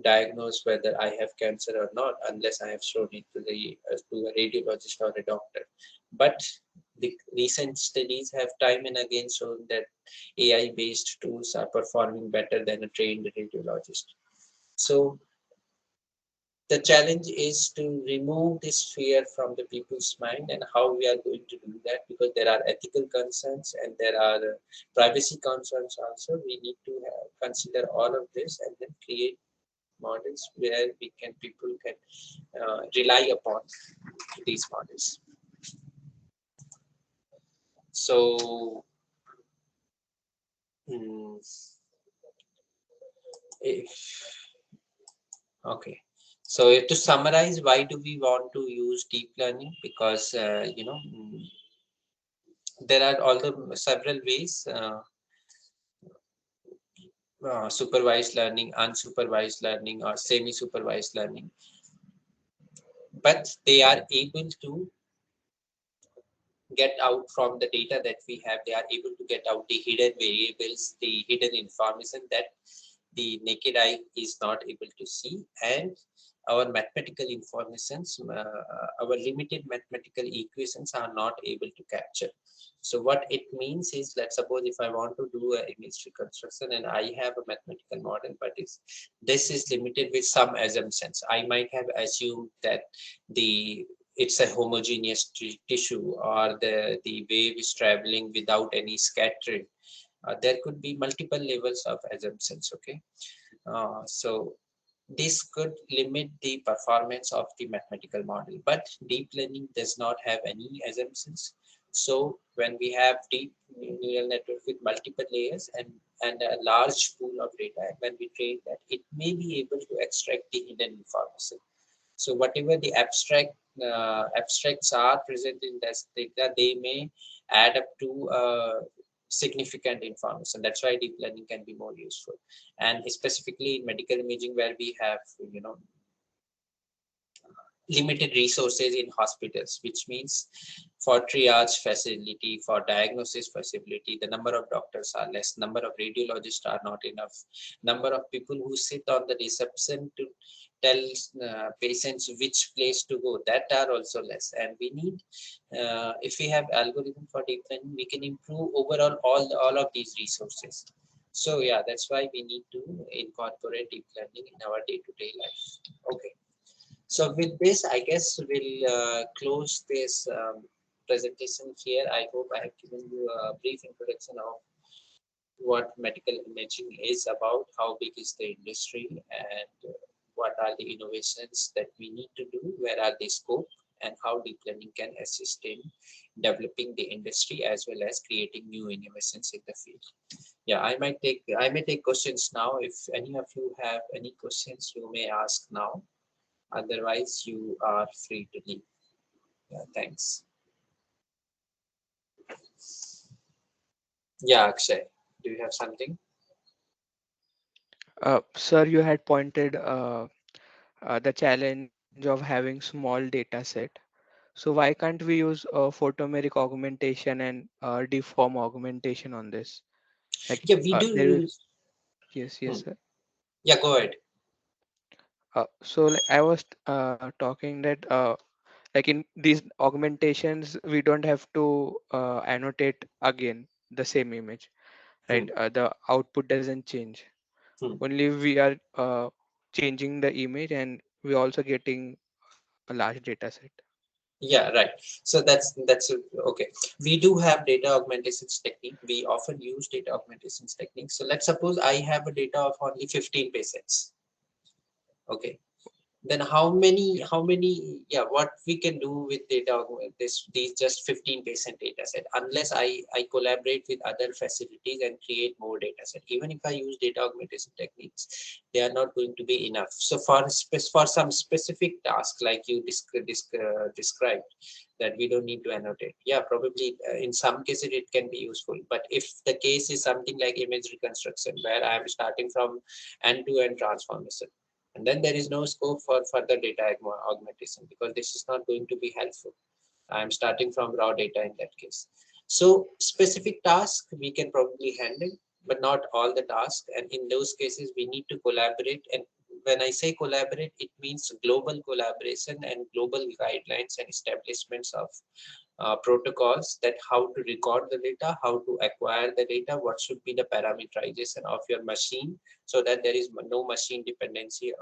diagnose whether I have cancer or not, unless I have shown it to the to a radiologist or a doctor. But the recent studies have time and again shown that AI based tools are performing better than a trained radiologist. So the challenge is to remove this fear from the people's mind, and how we are going to do that, because there are ethical concerns and there are privacy concerns also. We need to consider all of this and then create models where we can people can rely upon these models. So if okay, so to summarize, why do we want to use deep learning? Because there are all the several ways, supervised learning, unsupervised learning, or semi-supervised learning, but they are able to get out from the data that we have. They are able to get out the hidden variables, the hidden information that the naked eye is not able to see, and our mathematical informations, our limited mathematical equations are not able to capture. So what it means is, let's suppose if I want to do a image reconstruction and I have a mathematical model, but this is limited with some assumptions. I might have assumed that it's a homogeneous tissue, or the wave is traveling without any scattering. There could be multiple levels of assumptions. Okay, so this could limit the performance of the mathematical model, but deep learning does not have any assumptions. So when we have deep neural network with multiple layers and a large pool of data, when we train that, it may be able to extract the hidden information. So whatever the abstracts are present in this data, they may add up to significant information. That's why deep learning can be more useful. And specifically in medical imaging, where we have limited resources in hospitals, which means for triage facility, for diagnosis facility, the number of doctors are less, number of radiologists are not enough, number of people who sit on the reception to tell patients which place to go, that are also less. And we need, if we have algorithm for deep learning, we can improve overall all of these resources. So yeah, that's why we need to incorporate deep learning in our day-to-day life. Okay. So with this, I guess we'll close this presentation here. I hope I have given you a brief introduction of what medical imaging is about, how big is the industry, and what are the innovations that we need to do, where are the scope, and how deep learning can assist in developing the industry as well as creating new innovations in the field. Yeah, I may take questions now. If any of you have any questions, you may ask now. Otherwise, you are free to leave. Yeah, thanks. Yeah, Akshay, do you have something? Sir, you had pointed the challenge of having small data set. So why can't we use photomeric augmentation and deform augmentation on this? Like Yeah, we do there is, use. yes, Hmm. yes, sir. Yeah, go ahead. So like I was talking that like in these augmentations, we don't have to annotate again the same image, right? Hmm. The output doesn't change. Hmm. Only we are changing the image, and we're also getting a large data set. Yeah, right. So that's okay. We do have data augmentations technique. We often use data augmentations technique. So let's suppose I have a data of only 15 patients. Okay. Then how many, yeah, what we can do with data, this these just 15% data set, unless I collaborate with other facilities and create more data set. Even if I use data augmentation techniques, they are not going to be enough. So for some specific task like you described, that we don't need to annotate, yeah, probably in some cases it can be useful. But if the case is something like image reconstruction, where I am starting from end-to-end transformation, and then there is no scope for further data augmentation, because this is not going to be helpful. I'm starting from raw data in that case. So specific tasks we can probably handle, but not all the tasks. And in those cases, we need to collaborate. And when I say collaborate, it means global collaboration and global guidelines and establishments of protocols, that how to record the data, how to acquire the data, what should be the parameterization of your machine, so that there is no machine dependency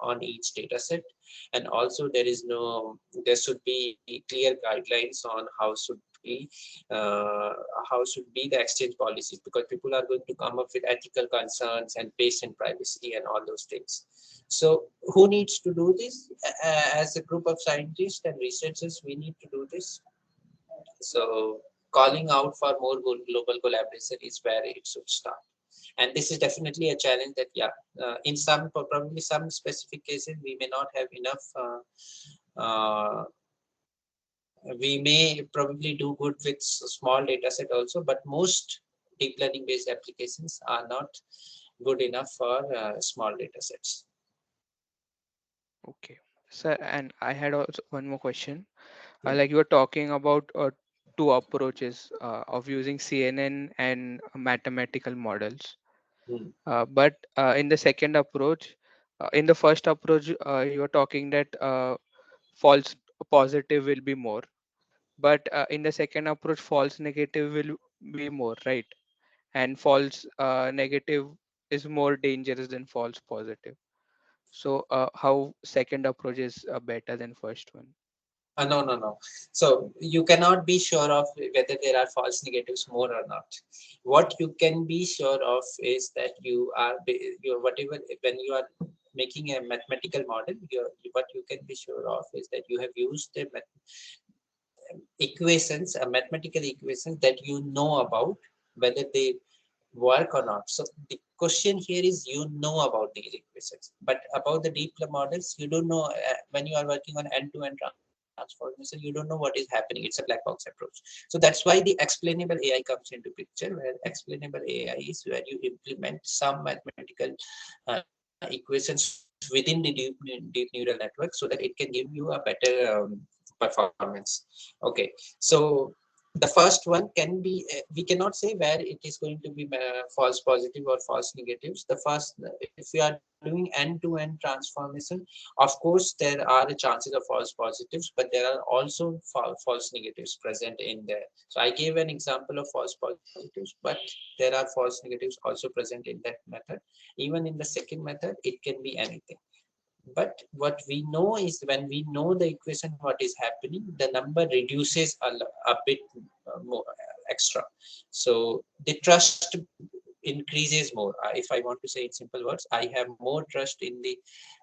on each data set. And also there should be clear guidelines on be uh, how should be the exchange policies, because people are going to come up with ethical concerns and patient privacy and all those things. So who needs to do this? As a group of scientists and researchers, we need to do this. So calling out for more global collaboration is where it should start. And this is definitely a challenge that, yeah, in some, probably some specific cases, we may not have enough. We may probably do good with small data set also, but most deep learning based applications are not good enough for small data sets. Okay, sir, and I had also one more question. Hmm. Like you were talking about two approaches of using CNN and mathematical models. Hmm. But in the second approach, in the first approach, you were talking that false positive will be more, but in the second approach, false negative will be more, right? And false negative is more dangerous than false positive. So, how second approach is better than first one? No, no, no. So you cannot be sure of whether there are false negatives more or not. What you can be sure of is that you whatever, when you are making a mathematical model, what you can be sure of is that you have used the equations, mathematical equations that you know about, whether they work or not. So the question here is, you know about these equations, but about the deep models, you don't know. When you are working on end-to-end transformation, you don't know what is happening. It's a black box approach. So that's why the explainable AI comes into picture, where explainable AI is where you implement some mathematical equations from within the deep neural network so that it can give you a better performance. Okay, so the first one can be, we cannot say where it is going to be false positive or false negatives. The first, if we are doing end-to-end transformation, of course there are chances of false positives, but there are also false negatives present in there. So I gave an example of false positives, but there are false negatives also present in that method. Even in the second method, it can be anything. But what we know is when we know the equation, what is happening, the number reduces a bit more extra. So the trust increases more. If I want to say in simple words, I have more trust in the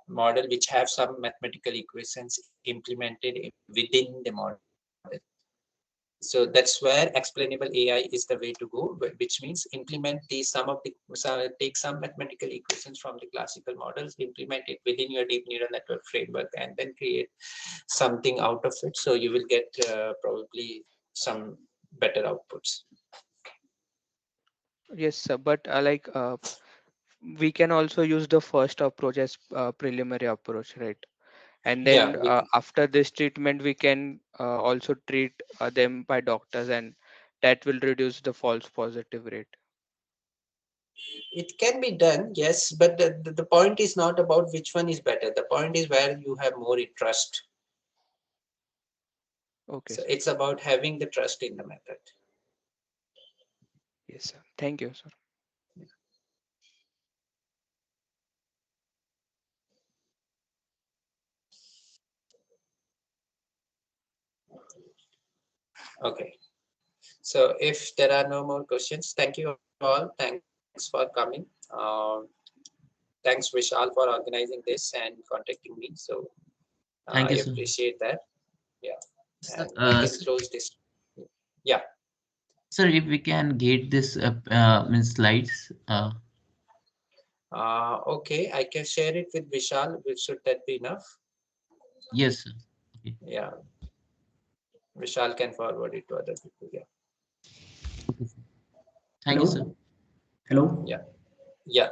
model which have some mathematical equations implemented within the model. So that's where explainable AI is the way to go, which means implement take some mathematical equations from the classical models, implement it within your deep neural network framework, and then create something out of it. So you will get probably some better outputs. Yes, sir. But we can also use the first approach as preliminary approach, right? And Yeah, then after this treatment, we can also treat them by doctors, and that will reduce the false positive rate. it can be done, yes, but the point is not about which one is better. The point is where you have more trust. Okay, So sir. it's about having the trust in the method. Yes, sir. Thank you, sir. Okay. So if there are no more questions, thank you all. Thanks for coming. Thanks Vishal for organizing this and contacting me. So I Thank you, sir. appreciate that. Yeah. And Sir, we can close this. Yeah. sir, if we can get this means slides. Okay, I can share it with Vishal. Should that be enough? Yes, sir. Okay. Yeah. Vishal can forward it to other people. Yeah. Okay, sir. Thank you, sir. Hello? Hello? Yeah. Yeah.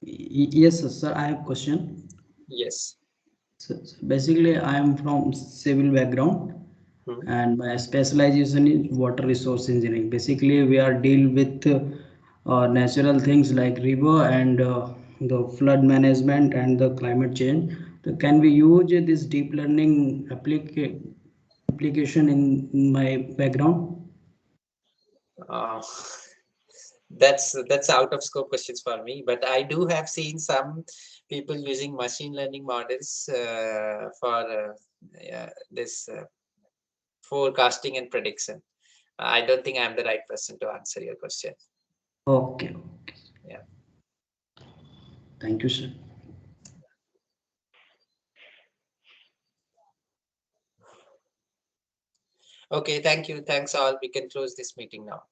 Yes, sir, I have question. Yes. So basically, I am from civil background Hmm. and my specialization is water resource engineering. Basically, we are deal with natural things like river and the flood management and the climate change. So can we use this deep learning application in my background? Uh, that's out of scope questions for me, but I do have seen some people using machine learning models for this forecasting and prediction. I don't think I'm the right person to answer your question. Okay, Yeah. thank you, sir. Okay, thank you. Thanks all. We can close this meeting now.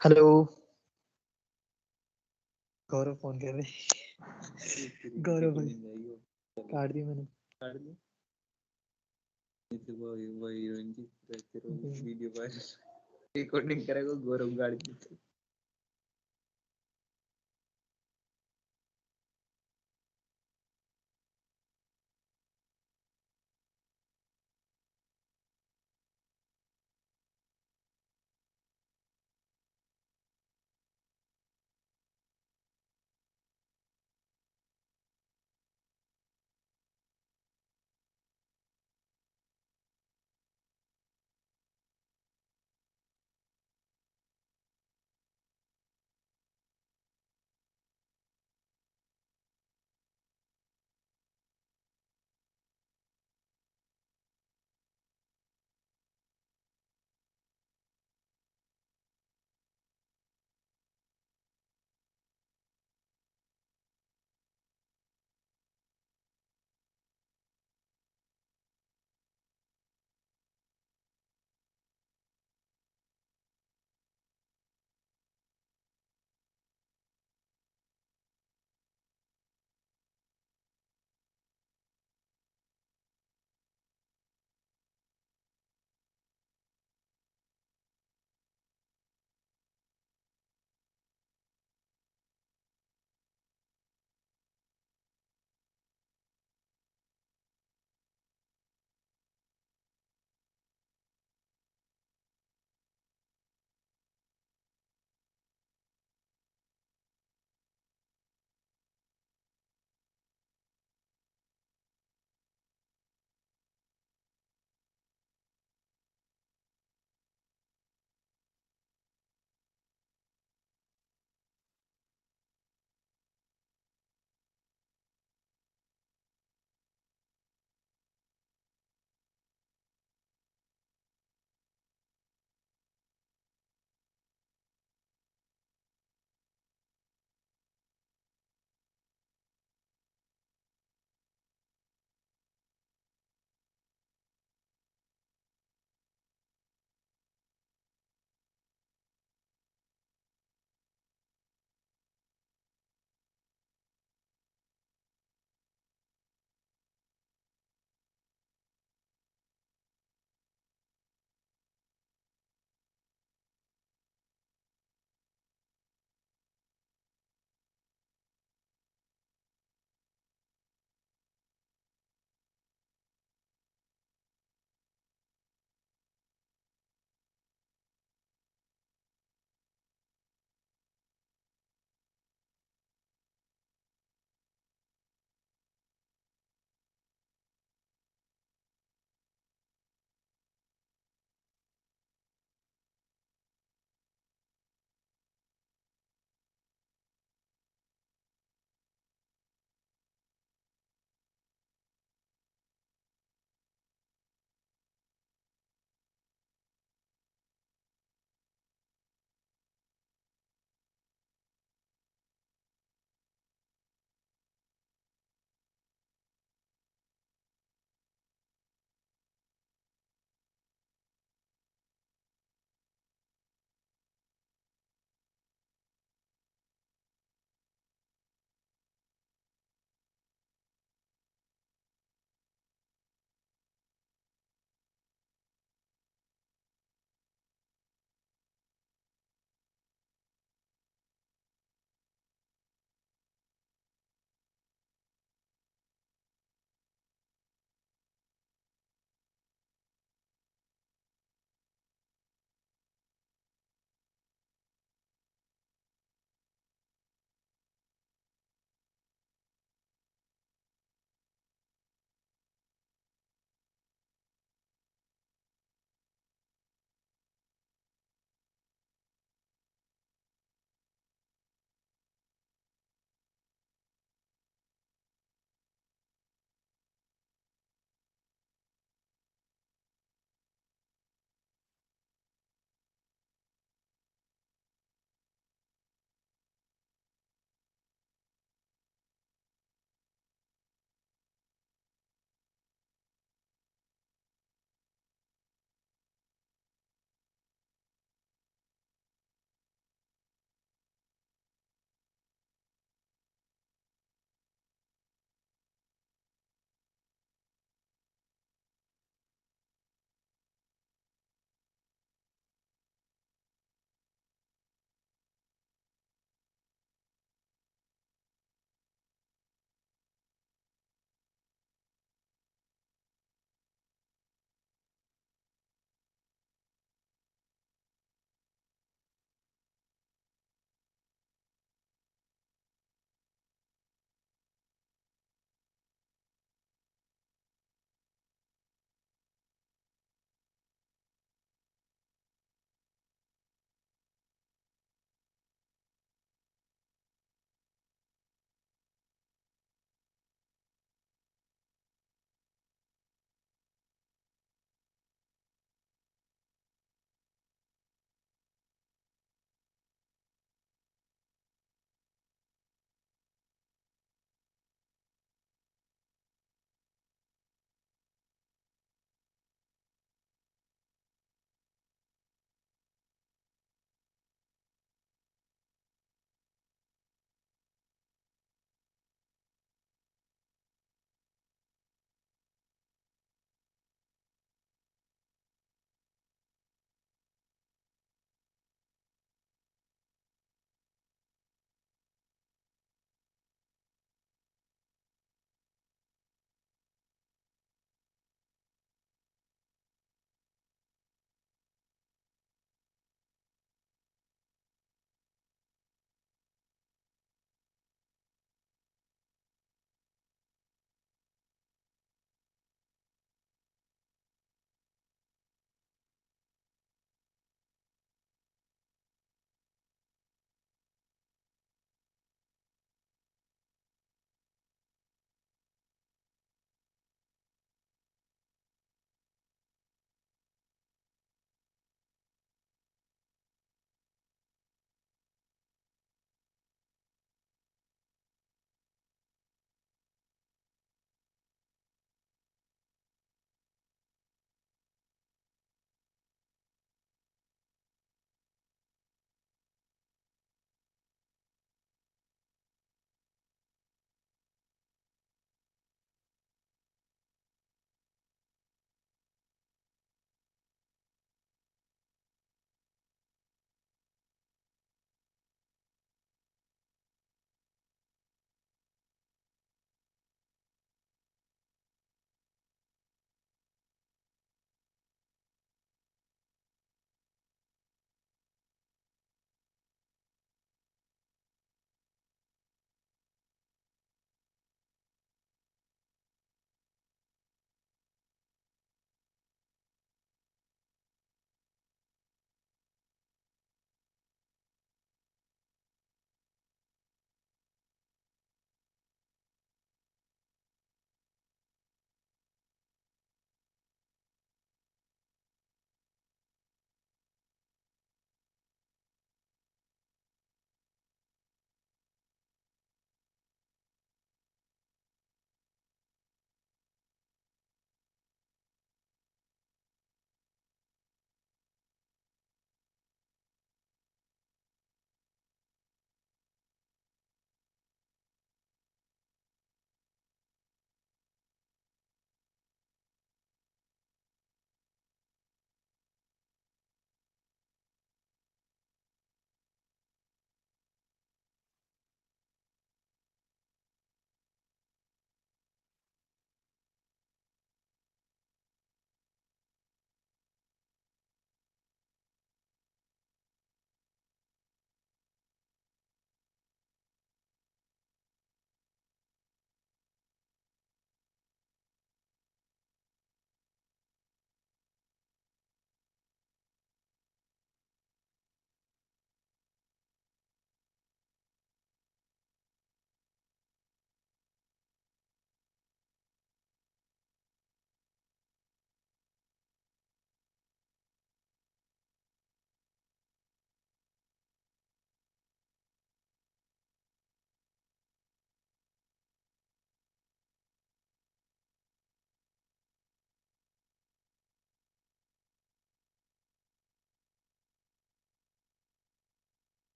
Hello Gaurav phone कर रहे गौरव भाई काट दी मैंने वो heroine की video viral recording करेगा गौरव गाड़ी